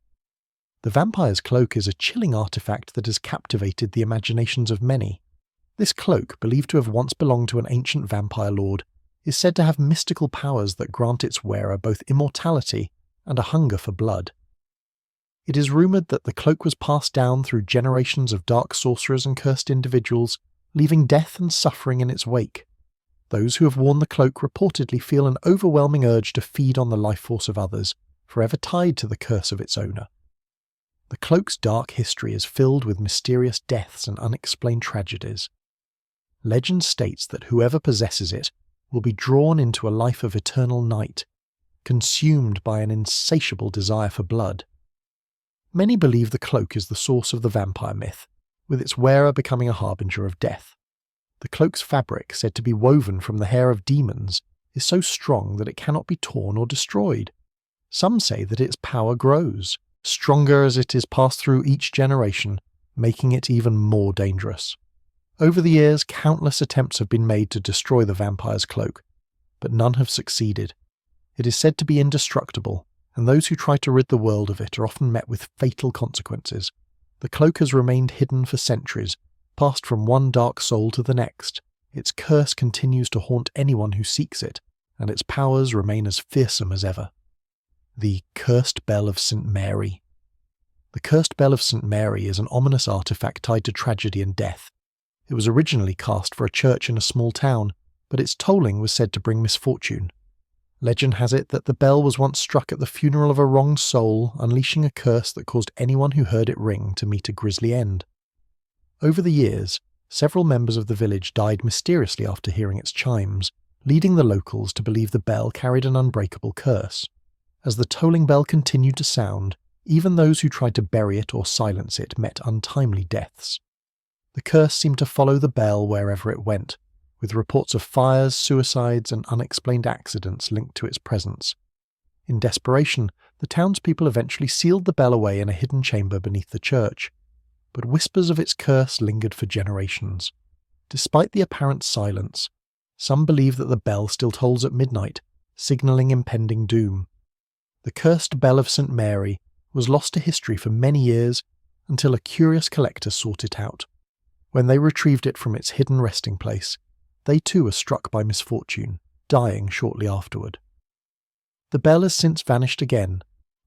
[SPEAKER 1] The Vampire's Cloak is a chilling artifact that has captivated the imaginations of many. This cloak, believed to have once belonged to an ancient vampire lord, is said to have mystical powers that grant its wearer both immortality and a hunger for blood. It is rumoured that the cloak was passed down through generations of dark sorcerers and cursed individuals, leaving death and suffering in its wake. Those who have worn the cloak reportedly feel an overwhelming urge to feed on the life force of others, forever tied to the curse of its owner. The cloak's dark history is filled with mysterious deaths and unexplained tragedies. Legend states that whoever possesses it will be drawn into a life of eternal night, consumed by an insatiable desire for blood. Many believe the cloak is the source of the vampire myth, with its wearer becoming a harbinger of death. The cloak's fabric, said to be woven from the hair of demons, is so strong that it cannot be torn or destroyed. Some say that its power grows, stronger as it is passed through each generation, making it even more dangerous. Over the years, countless attempts have been made to destroy the vampire's cloak, but none have succeeded. It is said to be indestructible, and those who try to rid the world of it are often met with fatal consequences. The cloak has remained hidden for centuries, passed from one dark soul to the next. Its curse continues to haunt anyone who seeks it, and its powers remain as fearsome as ever. The Cursed Bell of St. Mary. The cursed bell of St. Mary is an ominous artifact tied to tragedy and death. It was originally cast for a church in a small town, but its tolling was said to bring misfortune. Legend has it that the bell was once struck at the funeral of a wronged soul, unleashing a curse that caused anyone who heard it ring to meet a grisly end. Over the years, several members of the village died mysteriously after hearing its chimes, leading the locals to believe the bell carried an unbreakable curse. As the tolling bell continued to sound, even those who tried to bury it or silence it met untimely deaths. The curse seemed to follow the bell wherever it went, with reports of fires, suicides, and unexplained accidents linked to its presence. In desperation, the townspeople eventually sealed the bell away in a hidden chamber beneath the church, but whispers of its curse lingered for generations. Despite the apparent silence, some believe that the bell still tolls at midnight, signalling impending doom. The cursed bell of St. Mary was lost to history for many years until a curious collector sought it out. When they retrieved it from its hidden resting place, they too were struck by misfortune, dying shortly afterward. The bell has since vanished again,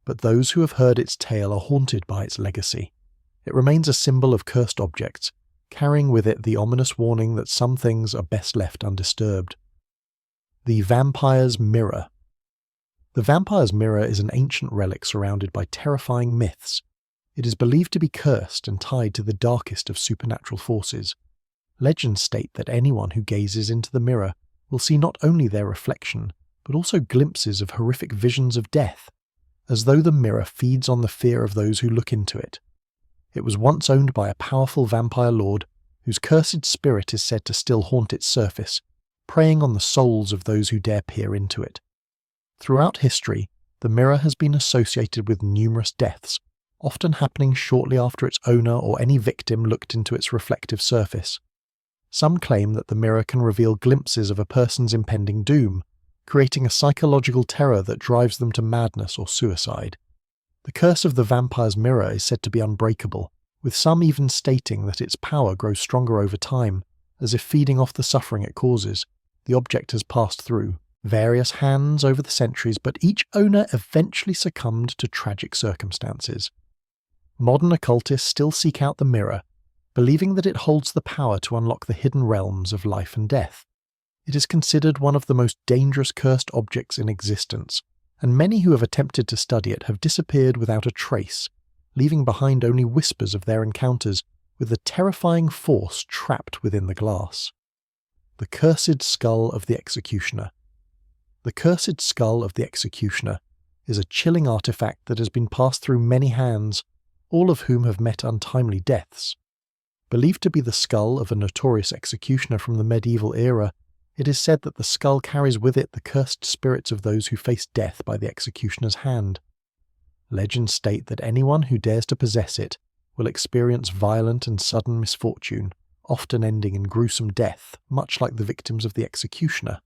[SPEAKER 1] but those who have heard its tale are haunted by its legacy. It remains a symbol of cursed objects, carrying with it the ominous warning that some things are best left undisturbed. The Vampire's Mirror. The Vampire's Mirror is an ancient relic surrounded by terrifying myths. It is believed to be cursed and tied to the darkest of supernatural forces. Legends state that anyone who gazes into the mirror will see not only their reflection, but also glimpses of horrific visions of death, as though the mirror feeds on the fear of those who look into it. It was once owned by a powerful vampire lord, whose cursed spirit is said to still haunt its surface, preying on the souls of those who dare peer into it. Throughout history, the mirror has been associated with numerous deaths, often happening shortly after its owner or any victim looked into its reflective surface. Some claim that the mirror can reveal glimpses of a person's impending doom, creating a psychological terror that drives them to madness or suicide. The curse of the vampire's mirror is said to be unbreakable, with some even stating that its power grows stronger over time, as if feeding off the suffering it causes. The object has passed through various hands over the centuries, but each owner eventually succumbed to tragic circumstances. Modern occultists still seek out the mirror, believing that it holds the power to unlock the hidden realms of life and death. It is considered one of the most dangerous cursed objects in existence, and many who have attempted to study it have disappeared without a trace, leaving behind only whispers of their encounters with the terrifying force trapped within the glass. The Cursed Skull of the Executioner. The Cursed Skull of the Executioner is a chilling artifact that has been passed through many hands, all of whom have met untimely deaths. Believed to be the skull of a notorious executioner from the medieval era, it is said that the skull carries with it the cursed spirits of those who faced death by the executioner's hand. Legends state that anyone who dares to possess it will experience violent and sudden misfortune, often ending in gruesome death, much like the victims of the executioner.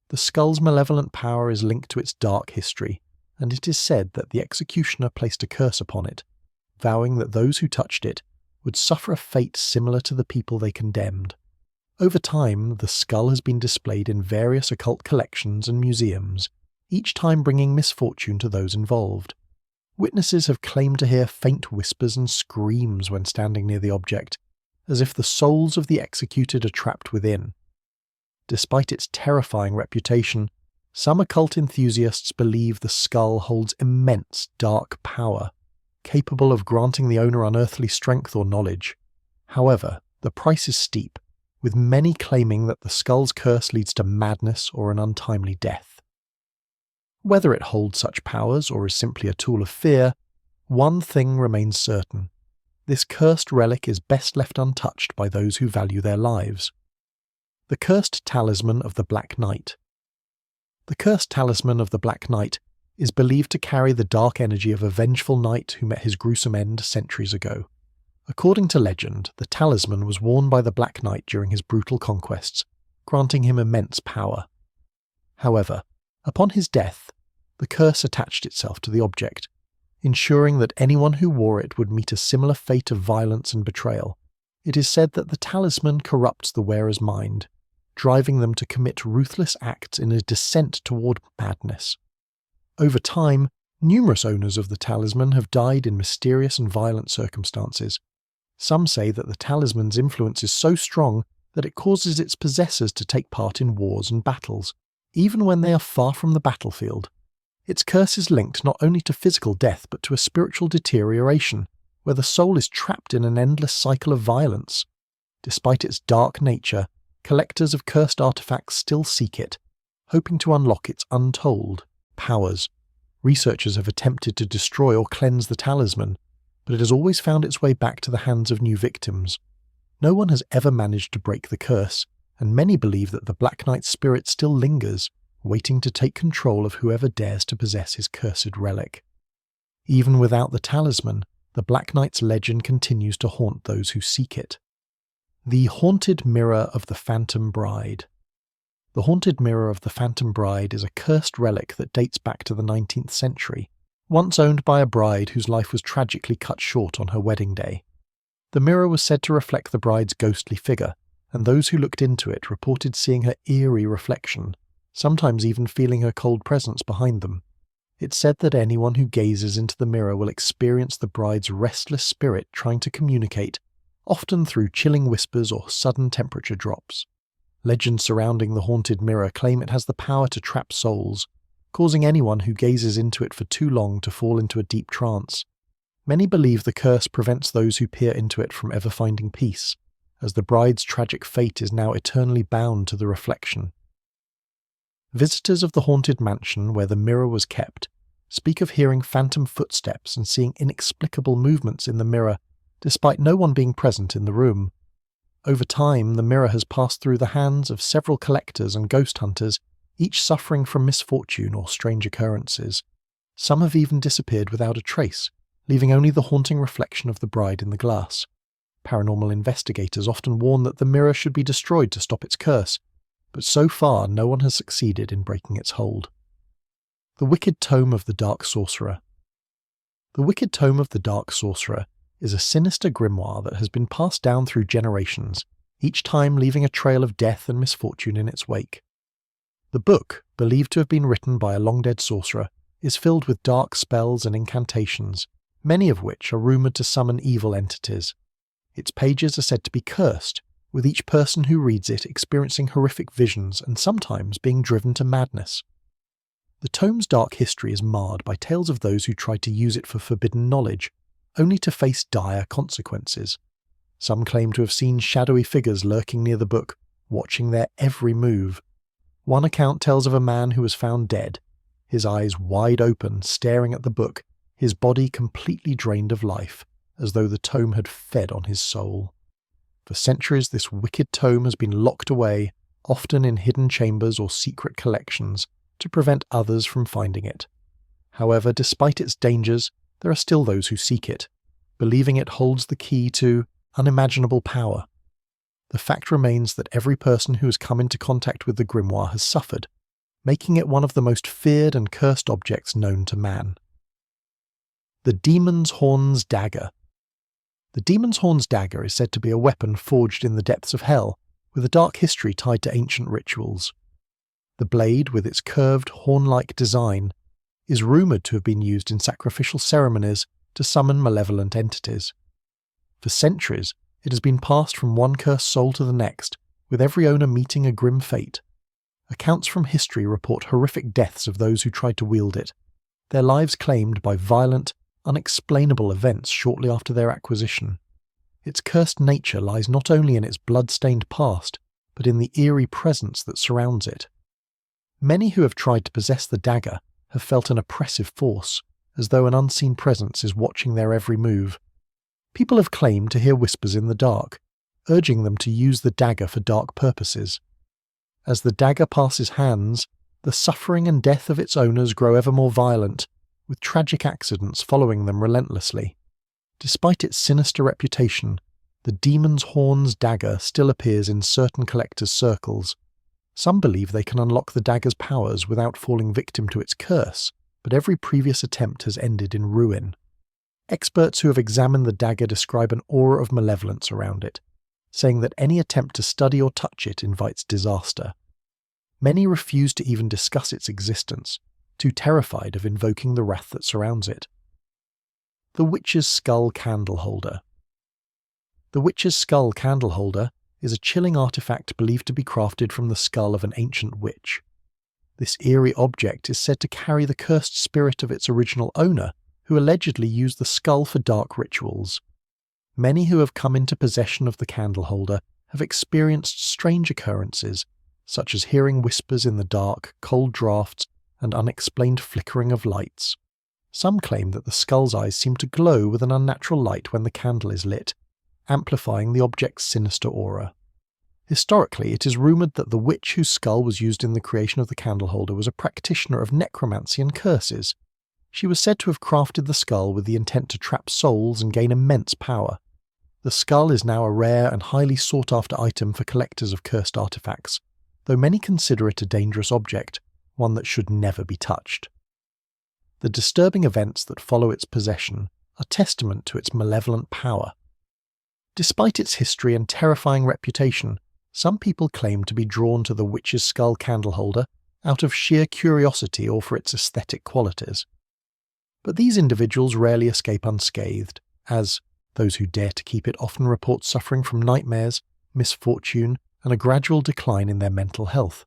[SPEAKER 1] The skull's malevolent power is linked to its dark history, and it is said that the executioner placed a curse upon it, vowing that those who touched it would suffer a fate similar to the people they condemned. Over time, the skull has been displayed in various occult collections and museums, each time bringing misfortune to those involved. Witnesses have claimed to hear faint whispers and screams when standing near the object, as if the souls of the executed are trapped within. Despite its terrifying reputation, some occult enthusiasts believe the skull holds immense dark power, capable of granting the owner unearthly strength or knowledge. However, the price is steep, with many claiming that the skull's curse leads to madness or an untimely death. Whether it holds such powers or is simply a tool of fear, one thing remains certain. This cursed relic is best left untouched by those who value their lives. The Cursed Talisman of the Black Knight. The Cursed Talisman of the Black Knight is believed to carry the dark energy of a vengeful knight who met his gruesome end centuries ago. According to legend, the talisman was worn by the Black Knight during his brutal conquests, granting him immense power. However, upon his death, the curse attached itself to the object, ensuring that anyone who wore it would meet a similar fate of violence and betrayal. It is said that the talisman corrupts the wearer's mind, driving them to commit ruthless acts in a descent toward madness. Over time, Numerous owners of the talisman have died in mysterious and violent circumstances. Some say that the talisman's influence is so strong that it causes its possessors to take part in wars and battles, even when they are far from the battlefield. Its curse is linked not only to physical death but to a spiritual deterioration, where the soul is trapped in an endless cycle of violence. Despite its dark nature, collectors of cursed artifacts still seek it, hoping to unlock its untold powers. Researchers have attempted to destroy or cleanse the talisman, but it has always found its way back to the hands of new victims. No one has ever managed to break the curse, and many believe that the Black Knight's spirit still lingers, waiting to take control of whoever dares to possess his cursed relic. Even without the talisman, the Black Knight's legend continues to haunt those who seek it. The Haunted Mirror of the Phantom Bride. The Haunted Mirror of the Phantom Bride is a cursed relic that dates back to the 19th century, once owned by a bride whose life was tragically cut short on her wedding day. The mirror was said to reflect the bride's ghostly figure, and those who looked into it reported seeing her eerie reflection, sometimes even feeling her cold presence behind them. It's said that anyone who gazes into the mirror will experience the bride's restless spirit trying to communicate, often through chilling whispers or sudden temperature drops. Legends surrounding the haunted mirror claim it has the power to trap souls, causing anyone who gazes into it for too long to fall into a deep trance. Many believe the curse prevents those who peer into it from ever finding peace, as the bride's tragic fate is now eternally bound to the reflection. Visitors of the haunted mansion where the mirror was kept speak of hearing phantom footsteps and seeing inexplicable movements in the mirror, despite no one being present in the room. Over time, the mirror has passed through the hands of several collectors and ghost hunters, each suffering from misfortune or strange occurrences. Some have even disappeared without a trace, leaving only the haunting reflection of the bride in the glass. Paranormal investigators often warn that the mirror should be destroyed to stop its curse, but so far no one has succeeded in breaking its hold. The Wicked Tome of the Dark Sorcerer. The Wicked Tome of the Dark Sorcerer is a sinister grimoire that has been passed down through generations, each time leaving a trail of death and misfortune in its wake. The book, believed to have been written by a long-dead sorcerer, is filled with dark spells and incantations, many of which are rumoured to summon evil entities. Its pages are said to be cursed, with each person who reads it experiencing horrific visions and sometimes being driven to madness. The tome's dark history is marred by tales of those who tried to use it for forbidden knowledge, only to face dire consequences. Some claim to have seen shadowy figures lurking near the book, watching their every move. One account tells of a man who was found dead, his eyes wide open, staring at the book, his body completely drained of life, as though the tome had fed on his soul. For centuries, this wicked tome has been locked away, often in hidden chambers or secret collections, to prevent others from finding it. However, despite its dangers, there are still those who seek it, believing it holds the key to unimaginable power. The fact remains that every person who has come into contact with the grimoire has suffered, making it one of the most feared and cursed objects known to man. The Demon's Horn's Dagger. The Demon's Horn's Dagger is said to be a weapon forged in the depths of hell, with a dark history tied to ancient rituals. The blade, with its curved, horn-like design, is rumoured to have been used in sacrificial ceremonies to summon malevolent entities. For centuries, it has been passed from one cursed soul to the next, with every owner meeting a grim fate. Accounts from history report horrific deaths of those who tried to wield it, their lives claimed by violent, unexplainable events shortly after their acquisition. Its cursed nature lies not only in its blood-stained past, but in the eerie presence that surrounds it. Many who have tried to possess the dagger have felt an oppressive force, as though an unseen presence is watching their every move. People have claimed to hear whispers in the dark, urging them to use the dagger for dark purposes. As the dagger passes hands, the suffering and death of its owners grow ever more violent, with tragic accidents following them relentlessly. Despite its sinister reputation, the Demon's Horn's Dagger still appears in certain collectors' circles. Some believe they can unlock the dagger's powers without falling victim to its curse, but every previous attempt has ended in ruin. Experts who have examined the dagger describe an aura of malevolence around it, saying that any attempt to study or touch it invites disaster. Many refuse to even discuss its existence, too terrified of invoking the wrath that surrounds it. The Witch's Skull Candle Holder. The Witch's Skull Candle Holder is a chilling artifact believed to be crafted from the skull of an ancient witch. This eerie object is said to carry the cursed spirit of its original owner, who allegedly used the skull for dark rituals. Many who have come into possession of the candle holder have experienced strange occurrences, such as hearing whispers in the dark, cold draughts, and unexplained flickering of lights. Some claim that the skull's eyes seem to glow with an unnatural light when the candle is lit, amplifying the object's sinister aura. Historically, it is rumoured that the witch whose skull was used in the creation of the candle holder was a practitioner of necromancy and curses. She was said to have crafted the skull with the intent to trap souls and gain immense power. The skull is now a rare and highly sought-after item for collectors of cursed artefacts, though many consider it a dangerous object, one that should never be touched. The disturbing events that follow its possession are testament to its malevolent power. Despite its history and terrifying reputation, some people claim to be drawn to the Witch's Skull Candle Holder out of sheer curiosity or for its aesthetic qualities. But these individuals rarely escape unscathed, as those who dare to keep it often report suffering from nightmares, misfortune, and a gradual decline in their mental health.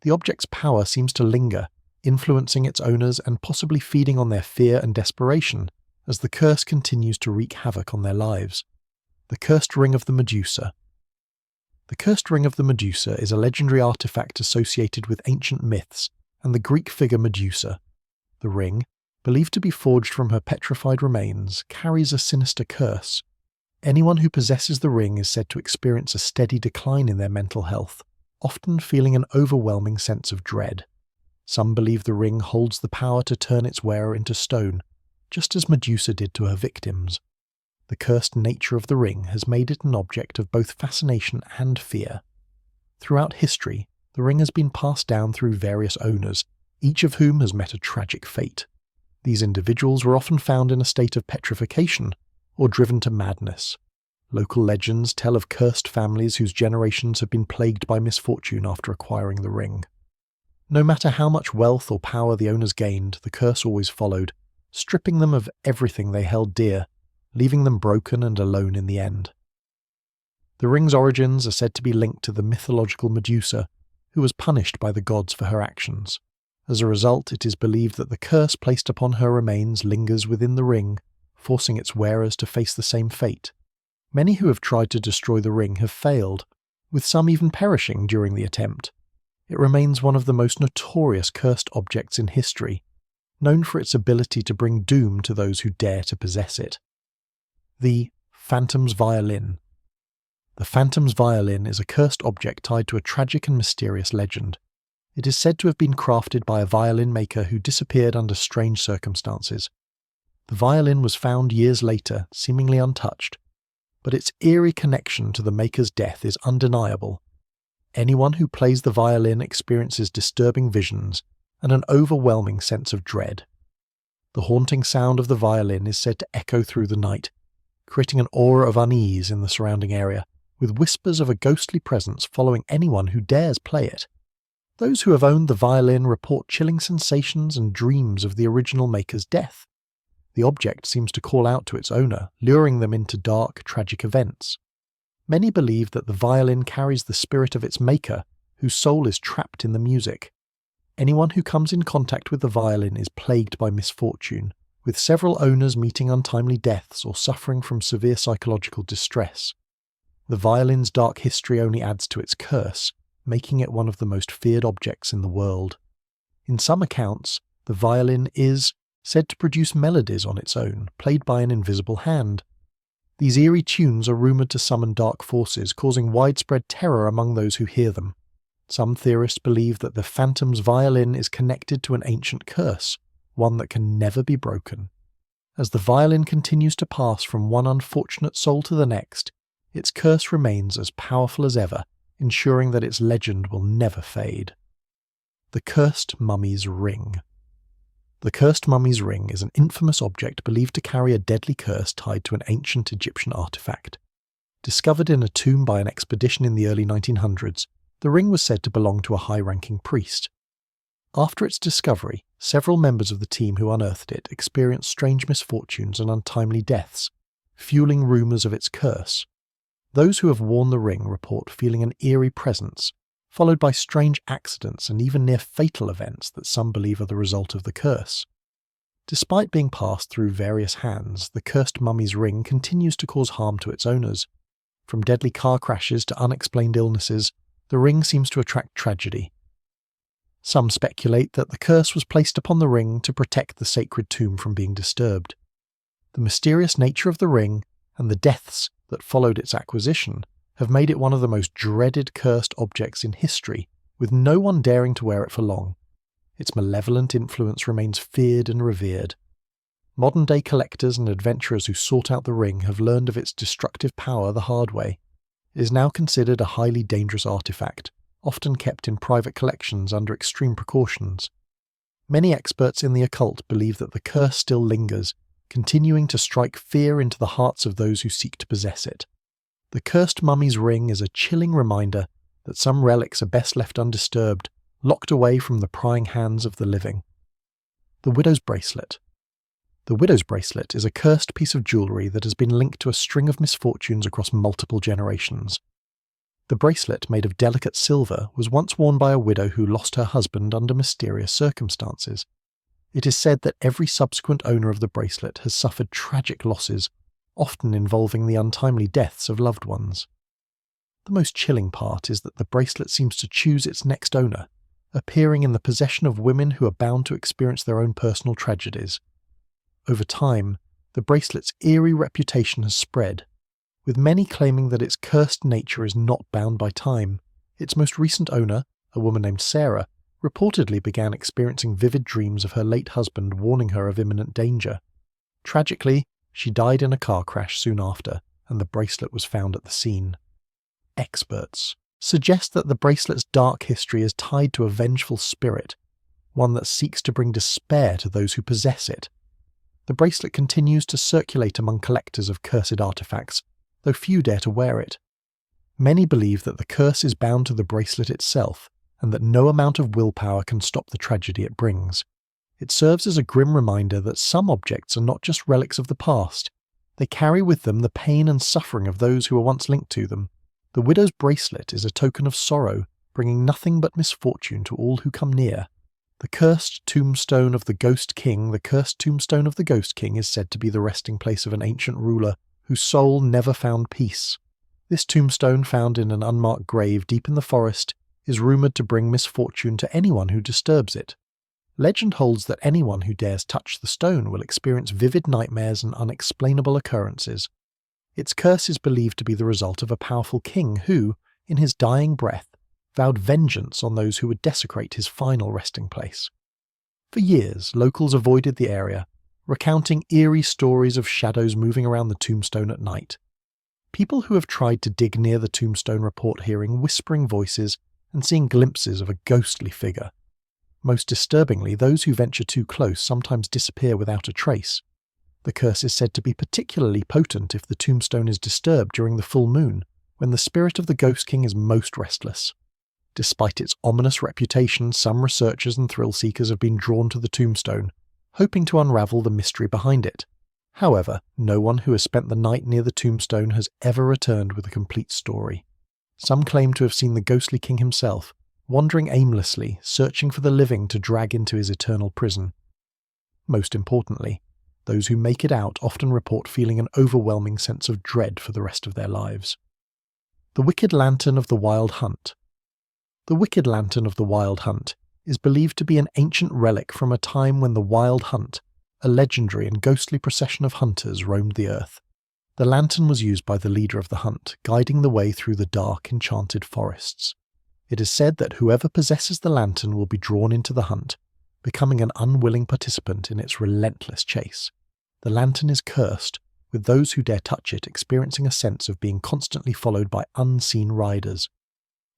[SPEAKER 1] The object's power seems to linger, influencing its owners and possibly feeding on their fear and desperation as the curse continues to wreak havoc on their lives. The Cursed Ring of the Medusa. The Cursed Ring of the Medusa is a legendary artifact associated with ancient myths and the Greek figure Medusa. The ring, believed to be forged from her petrified remains, carries a sinister curse. Anyone who possesses the ring is said to experience a steady decline in their mental health, often feeling an overwhelming sense of dread. Some believe the ring holds the power to turn its wearer into stone, just as Medusa did to her victims. The cursed nature of the ring has made it an object of both fascination and fear. Throughout history, the ring has been passed down through various owners, each of whom has met a tragic fate. These individuals were often found in a state of petrification or driven to madness. Local legends tell of cursed families whose generations have been plagued by misfortune after acquiring the ring. No matter how much wealth or power the owners gained, the curse always followed, stripping them of everything they held dear, leaving them broken and alone in the end. The ring's origins are said to be linked to the mythological Medusa, who was punished by the gods for her actions. As a result, it is believed that the curse placed upon her remains lingers within the ring, forcing its wearers to face the same fate. Many who have tried to destroy the ring have failed, with some even perishing during the attempt. It remains one of the most notorious cursed objects in history, known for its ability to bring doom to those who dare to possess it. The Phantom's Violin. The Phantom's Violin is a cursed object tied to a tragic and mysterious legend. It is said to have been crafted by a violin maker who disappeared under strange circumstances. The violin was found years later, seemingly untouched, but its eerie connection to the maker's death is undeniable. Anyone who plays the violin experiences disturbing visions and an overwhelming sense of dread. The haunting sound of the violin is said to echo through the night, creating an aura of unease in the surrounding area, with whispers of a ghostly presence following anyone who dares play it. Those who have owned the violin report chilling sensations and dreams of the original maker's death. The object seems to call out to its owner, luring them into dark, tragic events. Many believe that the violin carries the spirit of its maker, whose soul is trapped in the music. Anyone who comes in contact with the violin is plagued by misfortune, with several owners meeting untimely deaths or suffering from severe psychological distress. The violin's dark history only adds to its curse, making it one of the most feared objects in the world. In some accounts, the violin is said to produce melodies on its own, played by an invisible hand. These eerie tunes are rumoured to summon dark forces, causing widespread terror among those who hear them. Some theorists believe that the Phantom's Violin is connected to an ancient curse, one that can never be broken. As the violin continues to pass from one unfortunate soul to the next, its curse remains as powerful as ever, ensuring that its legend will never fade. The Cursed Mummy's Ring. The Cursed Mummy's Ring is an infamous object believed to carry a deadly curse tied to an ancient Egyptian artifact. Discovered in a tomb by an expedition in the early 1900s, the ring was said to belong to a high-ranking priest. After its discovery, several members of the team who unearthed it experienced strange misfortunes and untimely deaths, fueling rumours of its curse. Those who have worn the ring report feeling an eerie presence, followed by strange accidents and even near-fatal events that some believe are the result of the curse. Despite being passed through various hands, the cursed mummy's ring continues to cause harm to its owners. From deadly car crashes to unexplained illnesses, the ring seems to attract tragedy. Some speculate that the curse was placed upon the ring to protect the sacred tomb from being disturbed. The mysterious nature of the ring and the deaths that followed its acquisition have made it one of the most dreaded cursed objects in history, with no one daring to wear it for long. Its malevolent influence remains feared and revered. Modern-day collectors and adventurers who sought out the ring have learned of its destructive power the hard way. It is now considered a highly dangerous artifact, often kept in private collections under extreme precautions. Many experts in the occult believe that the curse still lingers, continuing to strike fear into the hearts of those who seek to possess it. The cursed mummy's ring is a chilling reminder that some relics are best left undisturbed, locked away from the prying hands of the living. The Widow's Bracelet. The Widow's Bracelet is a cursed piece of jewellery that has been linked to a string of misfortunes across multiple generations. The bracelet, made of delicate silver, was once worn by a widow who lost her husband under mysterious circumstances. It is said that every subsequent owner of the bracelet has suffered tragic losses, often involving the untimely deaths of loved ones. The most chilling part is that the bracelet seems to choose its next owner, appearing in the possession of women who are bound to experience their own personal tragedies. Over time, the bracelet's eerie reputation has spread, with many claiming that its cursed nature is not bound by time. Its most recent owner, a woman named Sarah, reportedly began experiencing vivid dreams of her late husband warning her of imminent danger. Tragically, she died in a car crash soon after, and the bracelet was found at the scene. Experts suggest that the bracelet's dark history is tied to a vengeful spirit, one that seeks to bring despair to those who possess it. The bracelet continues to circulate among collectors of cursed artifacts, though few dare to wear it. Many believe that the curse is bound to the bracelet itself, and that no amount of willpower can stop the tragedy it brings. It serves as a grim reminder that some objects are not just relics of the past. They carry with them the pain and suffering of those who were once linked to them. The widow's bracelet is a token of sorrow, bringing nothing but misfortune to all who come near. The cursed tombstone of the Ghost King is said to be the resting place of an ancient ruler whose soul never found peace. This tombstone, found in an unmarked grave deep in the forest, is rumoured to bring misfortune to anyone who disturbs it. Legend holds that anyone who dares touch the stone will experience vivid nightmares and unexplainable occurrences. Its curse is believed to be the result of a powerful king who, in his dying breath, vowed vengeance on those who would desecrate his final resting place. For years, locals avoided the area, recounting eerie stories of shadows moving around the tombstone at night. People who have tried to dig near the tombstone report hearing whispering voices and seeing glimpses of a ghostly figure. Most disturbingly, those who venture too close sometimes disappear without a trace. The curse is said to be particularly potent if the tombstone is disturbed during the full moon, when the spirit of the Ghost King is most restless. Despite its ominous reputation, some researchers and thrill-seekers have been drawn to the tombstone, hoping to unravel the mystery behind it. However, no one who has spent the night near the tombstone has ever returned with a complete story. Some claim to have seen the ghostly king himself, wandering aimlessly, searching for the living to drag into his eternal prison. Most importantly, those who make it out often report feeling an overwhelming sense of dread for the rest of their lives. The Wicked Lantern of the Wild Hunt. The Wicked Lantern of the Wild Hunt is believed to be an ancient relic from a time when the Wild Hunt, a legendary and ghostly procession of hunters, roamed the earth. The lantern was used by the leader of the hunt, guiding the way through the dark, enchanted forests. It is said that whoever possesses the lantern will be drawn into the hunt, becoming an unwilling participant in its relentless chase. The lantern is cursed, with those who dare touch it experiencing a sense of being constantly followed by unseen riders.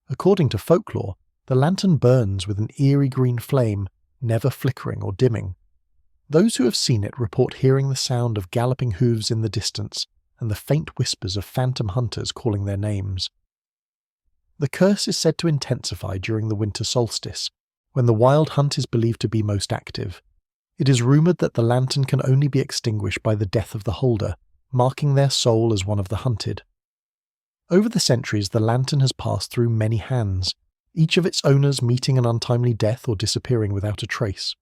[SPEAKER 1] According to folklore, the lantern burns with an eerie green flame, never flickering or dimming. Those who have seen it report hearing the sound of galloping hooves in the distance and the faint whispers of phantom hunters calling their names. The curse is said to intensify during the winter solstice, when the wild hunt is believed to be most active. It is rumoured that the lantern can only be extinguished by the death of the holder, marking their soul as one of the hunted. Over the centuries, the lantern has passed through many hands, each of its owners meeting an untimely death or disappearing without a trace.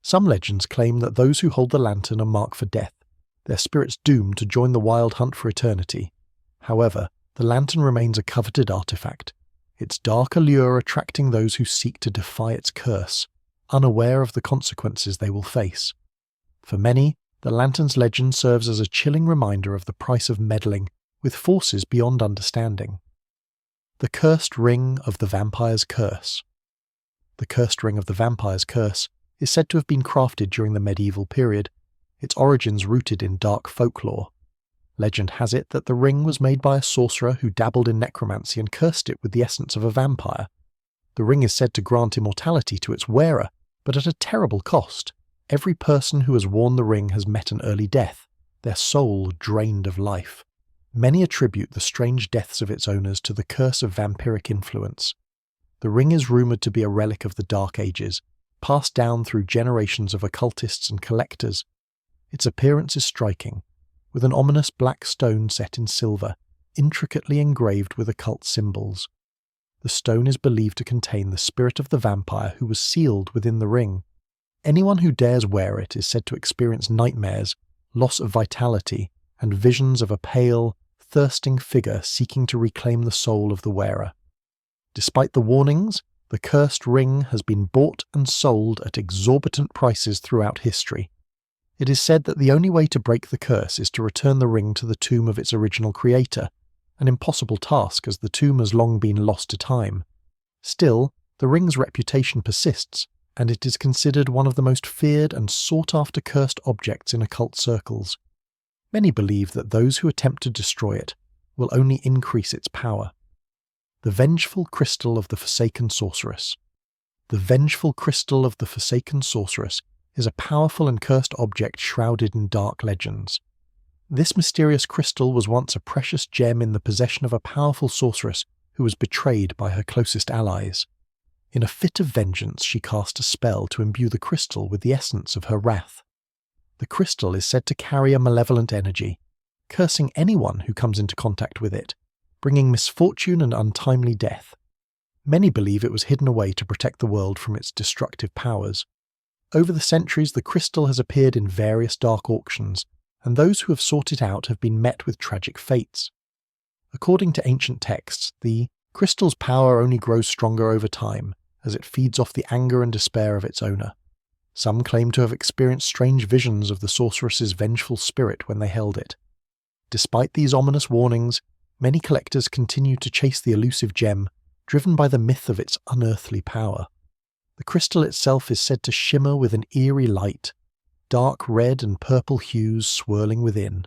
[SPEAKER 1] Some legends claim that those who hold the lantern are marked for death, their spirits doomed to join the wild hunt for eternity. However, the lantern remains a coveted artifact, its dark allure attracting those who seek to defy its curse, unaware of the consequences they will face. For many, the lantern's legend serves as a chilling reminder of the price of meddling with forces beyond understanding. The Cursed Ring of the Vampire's Curse. The Cursed Ring of the Vampire's Curse is said to have been crafted during the medieval period, its origins rooted in dark folklore. Legend has it that the ring was made by a sorcerer who dabbled in necromancy and cursed it with the essence of a vampire. The ring is said to grant immortality to its wearer, but at a terrible cost. Every person who has worn the ring has met an early death, their soul drained of life. Many attribute the strange deaths of its owners to the curse of vampiric influence. The ring is rumoured to be a relic of the Dark Ages, passed down through generations of occultists and collectors. Its appearance is striking, with an ominous black stone set in silver, intricately engraved with occult symbols. The stone is believed to contain the spirit of the vampire who was sealed within the ring. Anyone who dares wear it is said to experience nightmares, loss of vitality, and visions of a pale, thirsting figure seeking to reclaim the soul of the wearer. Despite the warnings, the cursed ring has been bought and sold at exorbitant prices throughout history. It is said that the only way to break the curse is to return the ring to the tomb of its original creator, an impossible task as the tomb has long been lost to time. Still, the ring's reputation persists, and it is considered one of the most feared and sought-after cursed objects in occult circles. Many believe that those who attempt to destroy it will only increase its power. The Vengeful Crystal of the Forsaken Sorceress. The Vengeful Crystal of the Forsaken Sorceress is a powerful and cursed object shrouded in dark legends. This mysterious crystal was once a precious gem in the possession of a powerful sorceress who was betrayed by her closest allies. In a fit of vengeance, she cast a spell to imbue the crystal with the essence of her wrath. The crystal is said to carry a malevolent energy, cursing anyone who comes into contact with it, bringing misfortune and untimely death. Many believe it was hidden away to protect the world from its destructive powers. Over the centuries, the crystal has appeared in various dark auctions, and those who have sought it out have been met with tragic fates. According to ancient texts, the crystal's power only grows stronger over time, as it feeds off the anger and despair of its owner. Some claim to have experienced strange visions of the sorceress's vengeful spirit when they held it. Despite these ominous warnings, many collectors continue to chase the elusive gem, driven by the myth of its unearthly power. The crystal itself is said to shimmer with an eerie light, dark red and purple hues swirling within.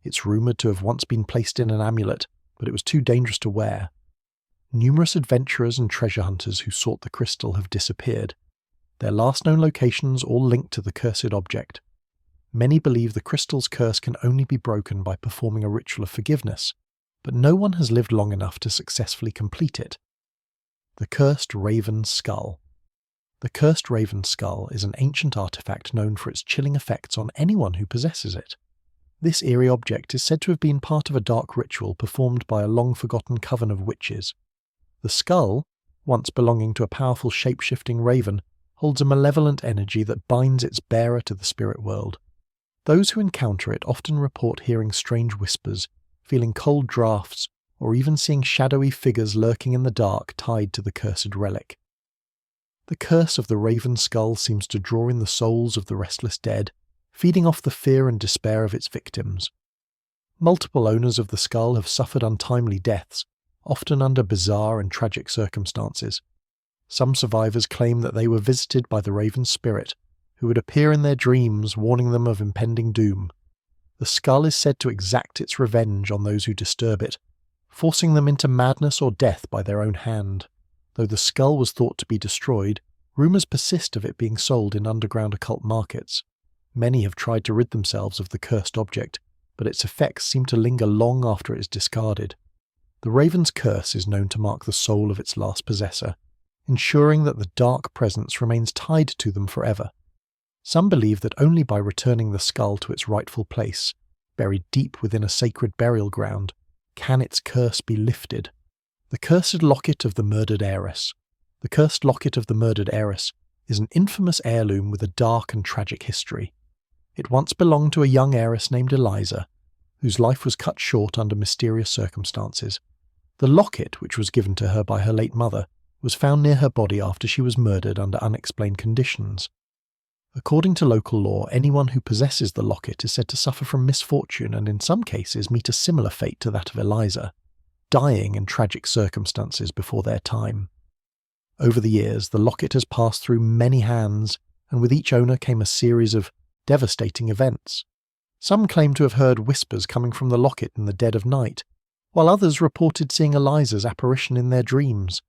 [SPEAKER 1] It's rumoured to have once been placed in an amulet, but it was too dangerous to wear. Numerous adventurers and treasure hunters who sought the crystal have disappeared, their last known locations all linked to the cursed object. Many believe the crystal's curse can only be broken by performing a ritual of forgiveness, but no one has lived long enough to successfully complete it. The Cursed Raven Skull. The Cursed Raven Skull is an ancient artifact known for its chilling effects on anyone who possesses it. This eerie object is said to have been part of a dark ritual performed by a long-forgotten coven of witches. The skull, once belonging to a powerful shape-shifting raven, holds a malevolent energy that binds its bearer to the spirit world. Those who encounter it often report hearing strange whispers, feeling cold draughts, or even seeing shadowy figures lurking in the dark tied to the cursed relic. The curse of the raven skull seems to draw in the souls of the restless dead, feeding off the fear and despair of its victims. Multiple owners of the skull have suffered untimely deaths, often under bizarre and tragic circumstances. Some survivors claim that they were visited by the raven's spirit, who would appear in their dreams warning them of impending doom. The skull is said to exact its revenge on those who disturb it, forcing them into madness or death by their own hand. Though the skull was thought to be destroyed, rumours persist of it being sold in underground occult markets. Many have tried to rid themselves of the cursed object, but its effects seem to linger long after it is discarded. The raven's curse is known to mark the soul of its last possessor. ensuring that the dark presence remains tied to them forever. Some believe that only by returning the skull to its rightful place, buried deep within a sacred burial ground, can its curse be lifted. The Cursed Locket of the Murdered Heiress. The Cursed Locket of the Murdered Heiress is an infamous heirloom with a dark and tragic history. It once belonged to a young heiress named Eliza, whose life was cut short under mysterious circumstances. The locket, which was given to her by her late mother, was found near her body after she was murdered under unexplained conditions. According to local law, anyone who possesses the locket is said to suffer from misfortune and in some cases meet a similar fate to that of Eliza, dying in tragic circumstances before their time. Over the years, the locket has passed through many hands, and with each owner came a series of devastating events. Some claim to have heard whispers coming from the locket in the dead of night, while others reported seeing Eliza's apparition in their dreams.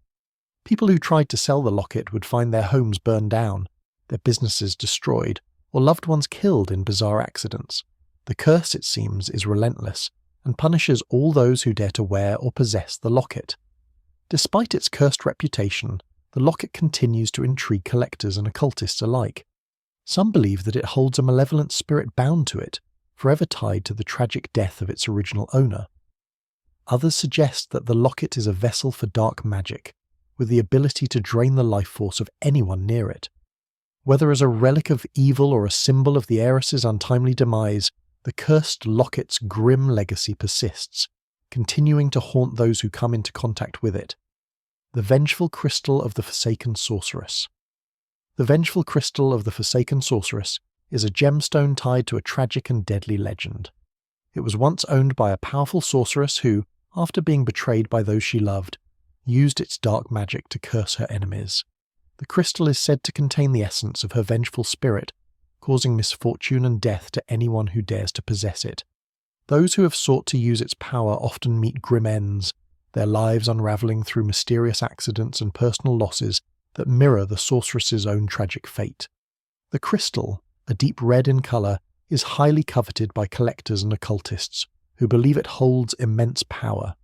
[SPEAKER 1] People who tried to sell the locket would find their homes burned down, their businesses destroyed, or loved ones killed in bizarre accidents. The curse, it seems, is relentless, and punishes all those who dare to wear or possess the locket. Despite its cursed reputation, the locket continues to intrigue collectors and occultists alike. Some believe that it holds a malevolent spirit bound to it, forever tied to the tragic death of its original owner. Others suggest that the locket is a vessel for dark magic, with the ability to drain the life force of anyone near it. Whether as a relic of evil or a symbol of the heiress's untimely demise, the cursed locket's grim legacy persists, continuing to haunt those who come into contact with it. The Vengeful Crystal of the Forsaken Sorceress. The Vengeful Crystal of the Forsaken Sorceress is a gemstone tied to a tragic and deadly legend. It was once owned by a powerful sorceress who, after being betrayed by those she loved, used its dark magic to curse her enemies. The crystal is said to contain the essence of her vengeful spirit, causing misfortune and death to anyone who dares to possess it. Those who have sought to use its power often meet grim ends, their lives unravelling through mysterious accidents and personal losses that mirror the sorceress's own tragic fate. The crystal, a deep red in colour, is highly coveted by collectors and occultists, who believe it holds immense power.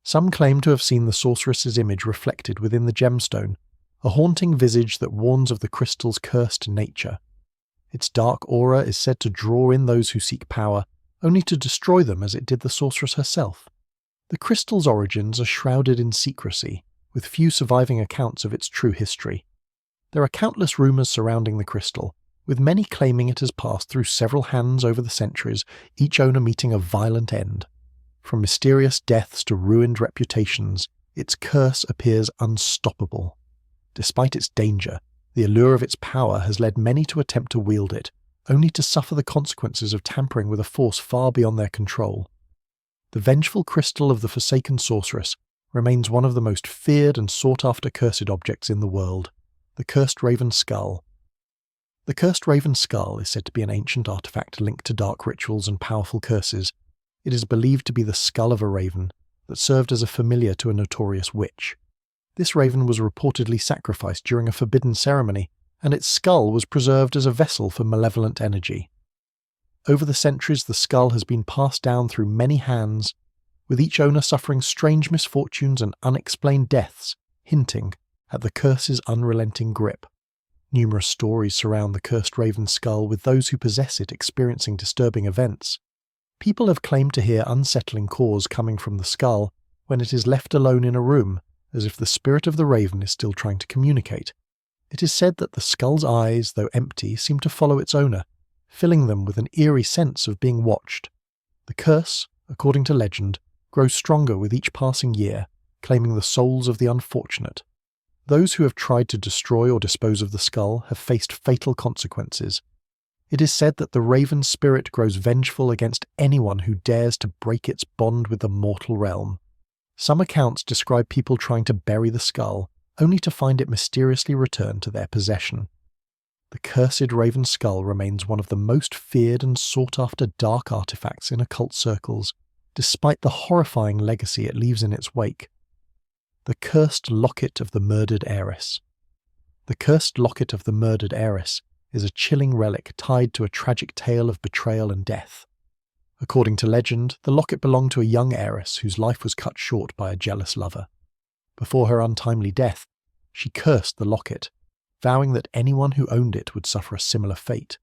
[SPEAKER 1] Some claim to have seen the sorceress's image reflected within the gemstone, a haunting visage that warns of the crystal's cursed nature. Its dark aura is said to draw in those who seek power, only to destroy them as it did the sorceress herself. The crystal's origins are shrouded in secrecy, with few surviving accounts of its true history. There are countless rumours surrounding the crystal, with many claiming it has passed through several hands over the centuries, each owner meeting a violent end. From mysterious deaths to ruined reputations, its curse appears unstoppable. Despite its danger, the allure of its power has led many to attempt to wield it, only to suffer the consequences of tampering with a force far beyond their control. The Vengeful Crystal of the Forsaken Sorceress remains one of the most feared and sought-after cursed objects in the world, the Cursed Raven Skull. The Cursed Raven Skull is said to be an ancient artifact linked to dark rituals and powerful curses. It is believed to be the skull of a raven that served as a familiar to a notorious witch. This raven was reportedly sacrificed during a forbidden ceremony, and its skull was preserved as a vessel for malevolent energy. Over the centuries, the skull has been passed down through many hands, with each owner suffering strange misfortunes and unexplained deaths, hinting at the curse's unrelenting grip. Numerous stories surround the cursed raven skull, with those who possess it experiencing disturbing events. People have claimed to hear unsettling calls coming from the skull when it is left alone in a room, as if the spirit of the raven is still trying to communicate. It is said that the skull's eyes, though empty, seem to follow its owner, filling them with an eerie sense of being watched. The curse, according to legend, grows stronger with each passing year, claiming the souls of the unfortunate. Those who have tried to destroy or dispose of the skull have faced fatal consequences. It is said that the raven spirit grows vengeful against anyone who dares to break its bond with the mortal realm. Some accounts describe people trying to bury the skull, only to find it mysteriously return to their possession. The cursed raven skull remains one of the most feared and sought-after dark artifacts in occult circles, despite the horrifying legacy it leaves in its wake. The Cursed Locket of the Murdered Heiress. The Cursed Locket of the Murdered Heiress is a chilling relic tied to a tragic tale of betrayal and death. According to legend, the locket belonged to a young heiress whose life was cut short by a jealous lover. Before her untimely death, She cursed the locket, vowing that anyone who owned it would suffer a similar fate.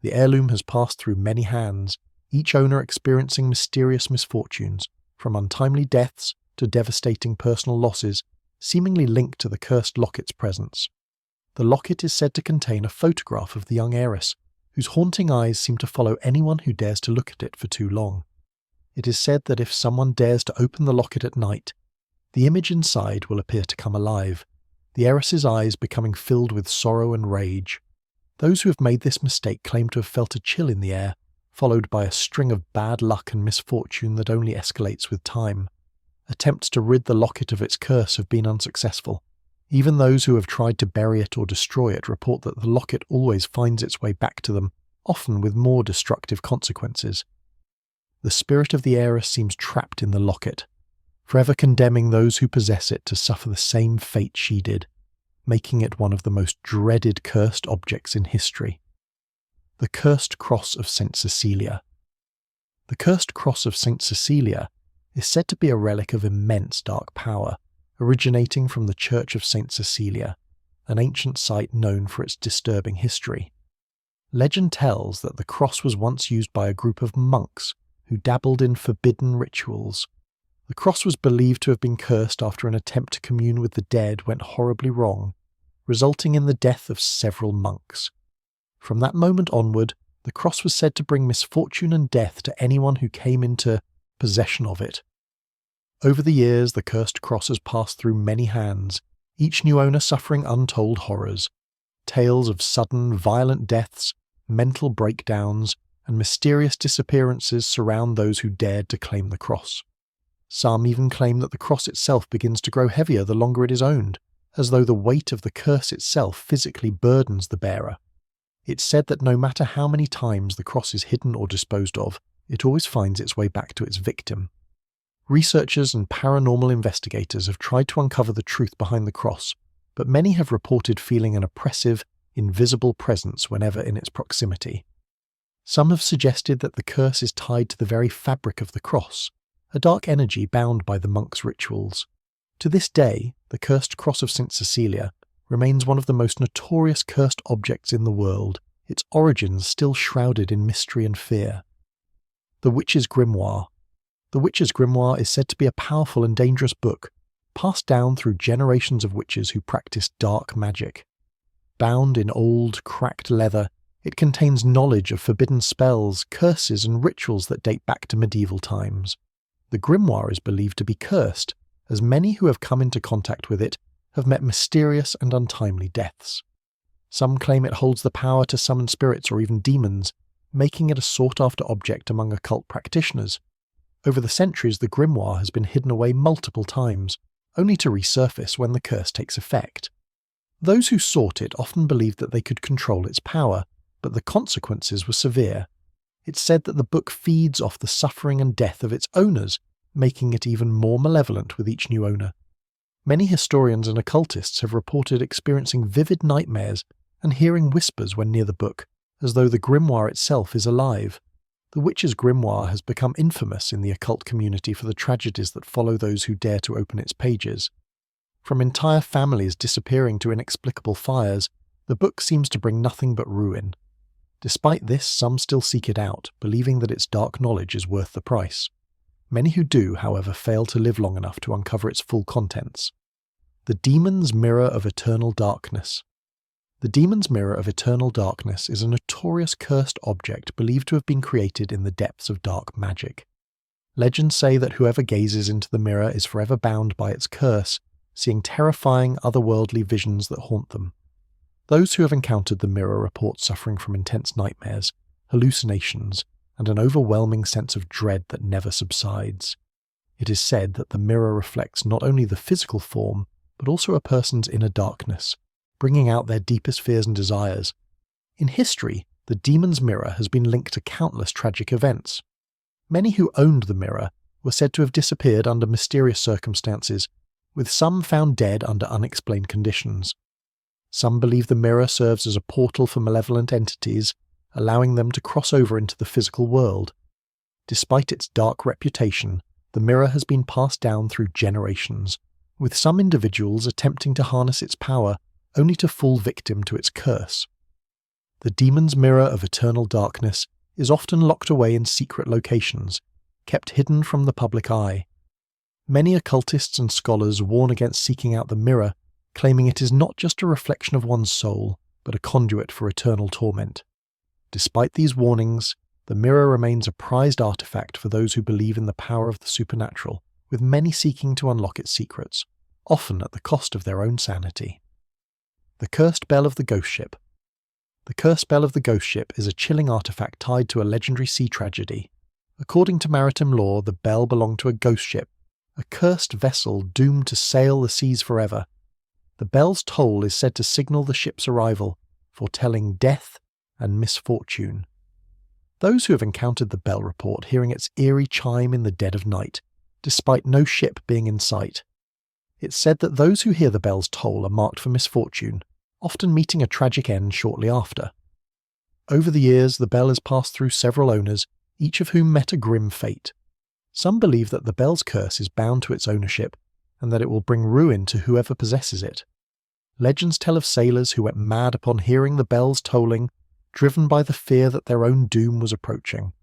[SPEAKER 1] The heirloom has passed through many hands, each owner experiencing mysterious misfortunes, from untimely deaths to devastating personal losses, seemingly linked to the cursed locket's presence. The locket is said to contain a photograph of the young heiress, whose haunting eyes seem to follow anyone who dares to look at it for too long. It is said that if someone dares to open the locket at night, the image inside will appear to come alive, the heiress's eyes becoming filled with sorrow and rage. Those who have made this mistake claim to have felt a chill in the air, followed by a string of bad luck and misfortune that only escalates with time. Attempts to rid the locket of its curse have been unsuccessful. Even those who have tried to bury it or destroy it report that the locket always finds its way back to them, often with more destructive consequences. The spirit of the heiress seems trapped in the locket, forever condemning those who possess it to suffer the same fate she did, making it one of the most dreaded cursed objects in history. The Cursed Cross of St. Cecilia. The Cursed Cross of St. Cecilia is said to be a relic of immense dark power, originating from the Church of St. Cecilia, an ancient site known for its disturbing history. Legend tells that the cross was once used by a group of monks who dabbled in forbidden rituals. The cross was believed to have been cursed after an attempt to commune with the dead went horribly wrong, resulting in the death of several monks. From that moment onward, the cross was said to bring misfortune and death to anyone who came into possession of it. Over the years, the cursed cross has passed through many hands, each new owner suffering untold horrors. Tales of sudden, violent deaths, mental breakdowns, and mysterious disappearances surround those who dared to claim the cross. Some even claim that the cross itself begins to grow heavier the longer it is owned, as though the weight of the curse itself physically burdens the bearer. It's said that no matter how many times the cross is hidden or disposed of, it always finds its way back to its victim. Researchers and paranormal investigators have tried to uncover the truth behind the cross, but many have reported feeling an oppressive, invisible presence whenever in its proximity. Some have suggested that the curse is tied to the very fabric of the cross, a dark energy bound by the monks' rituals. To this day, the cursed cross of St. Cecilia remains one of the most notorious cursed objects in the world, its origins still shrouded in mystery and fear. The Witch's Grimoire. The Witch's Grimoire is said to be a powerful and dangerous book, passed down through generations of witches who practiced dark magic. Bound in old, cracked leather, it contains knowledge of forbidden spells, curses, and rituals that date back to medieval times. The grimoire is believed to be cursed, as many who have come into contact with it have met mysterious and untimely deaths. Some claim it holds the power to summon spirits or even demons, making it a sought-after object among occult practitioners. Over the centuries, the grimoire has been hidden away multiple times, only to resurface when the curse takes effect. Those who sought it often believed that they could control its power, but the consequences were severe. It's said that the book feeds off the suffering and death of its owners, making it even more malevolent with each new owner. Many historians and occultists have reported experiencing vivid nightmares and hearing whispers when near the book, as though the grimoire itself is alive. The Witch's Grimoire has become infamous in the occult community for the tragedies that follow those who dare to open its pages. From entire families disappearing to inexplicable fires, the book seems to bring nothing but ruin. Despite this, some still seek it out, believing that its dark knowledge is worth the price. Many who do, however, fail to live long enough to uncover its full contents. The Demon's Mirror of Eternal Darkness. The Demon's Mirror of Eternal Darkness is a notorious cursed object believed to have been created in the depths of dark magic. Legends say that whoever gazes into the mirror is forever bound by its curse, seeing terrifying otherworldly visions that haunt them. Those who have encountered the mirror report suffering from intense nightmares, hallucinations, and an overwhelming sense of dread that never subsides. It is said that the mirror reflects not only the physical form, but also a person's inner darkness, bringing out their deepest fears and desires. In history, the demon's mirror has been linked to countless tragic events. Many who owned the mirror were said to have disappeared under mysterious circumstances, with some found dead under unexplained conditions. Some believe the mirror serves as a portal for malevolent entities, allowing them to cross over into the physical world. Despite its dark reputation, the mirror has been passed down through generations, with some individuals attempting to harness its power only to fall victim to its curse. The demon's mirror of eternal darkness is often locked away in secret locations, kept hidden from the public eye. Many occultists and scholars warn against seeking out the mirror, claiming it is not just a reflection of one's soul, but a conduit for eternal torment. Despite these warnings, the mirror remains a prized artifact for those who believe in the power of the supernatural, with many seeking to unlock its secrets, often at the cost of their own sanity. The Cursed Bell of the Ghost Ship. The Cursed Bell of the Ghost Ship is a chilling artifact tied to a legendary sea tragedy. According to maritime lore, the bell belonged to a ghost ship, a cursed vessel doomed to sail the seas forever. The bell's toll is said to signal the ship's arrival, foretelling death and misfortune. Those who have encountered the bell report hearing its eerie chime in the dead of night, despite no ship being in sight. It's said that those who hear the bell's toll are marked for misfortune, often meeting a tragic end shortly after. Over the years, the bell has passed through several owners, each of whom met a grim fate. Some believe that the bell's curse is bound to its ownership, and that it will bring ruin to whoever possesses it. Legends tell of sailors who went mad upon hearing the bells tolling, driven by the fear that their own doom was approaching.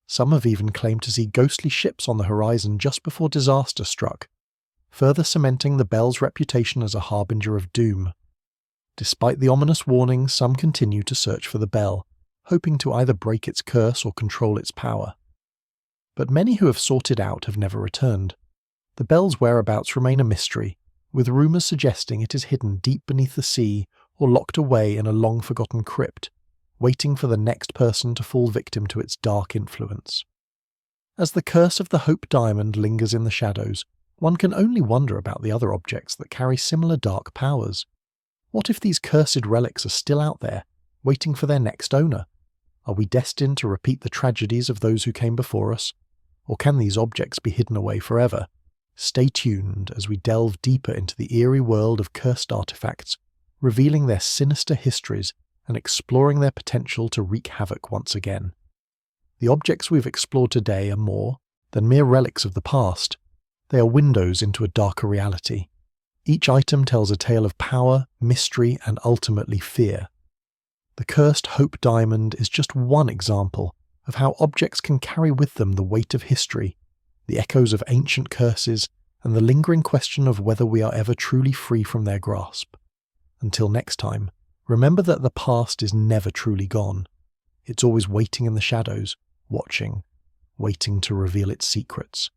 [SPEAKER 1] Some have even claimed to see ghostly ships on the horizon just before disaster struck, further cementing the bell's reputation as a harbinger of doom. Despite the ominous warnings, some continue to search for the bell, hoping to either break its curse or control its power. But many who have sought it out have never returned. The bell's whereabouts remain a mystery, with rumours suggesting it is hidden deep beneath the sea or locked away in a long-forgotten crypt, waiting for the next person to fall victim to its dark influence. As the curse of the Hope Diamond lingers in the shadows, one can only wonder about the other objects that carry similar dark powers. What if these cursed relics are still out there, waiting for their next owner? Are we destined to repeat the tragedies of those who came before us? Or can these objects be hidden away forever? Stay tuned as we delve deeper into the eerie world of cursed artifacts, revealing their sinister histories and exploring their potential to wreak havoc once again. The objects we've explored today are more than mere relics of the past. They are windows into a darker reality. Each item tells a tale of power, mystery, and ultimately fear. The cursed Hope Diamond is just one example of how objects can carry with them the weight of history, the echoes of ancient curses, and the lingering question of whether we are ever truly free from their grasp. Until next time, remember that the past is never truly gone. It's always waiting in the shadows, watching, waiting to reveal its secrets.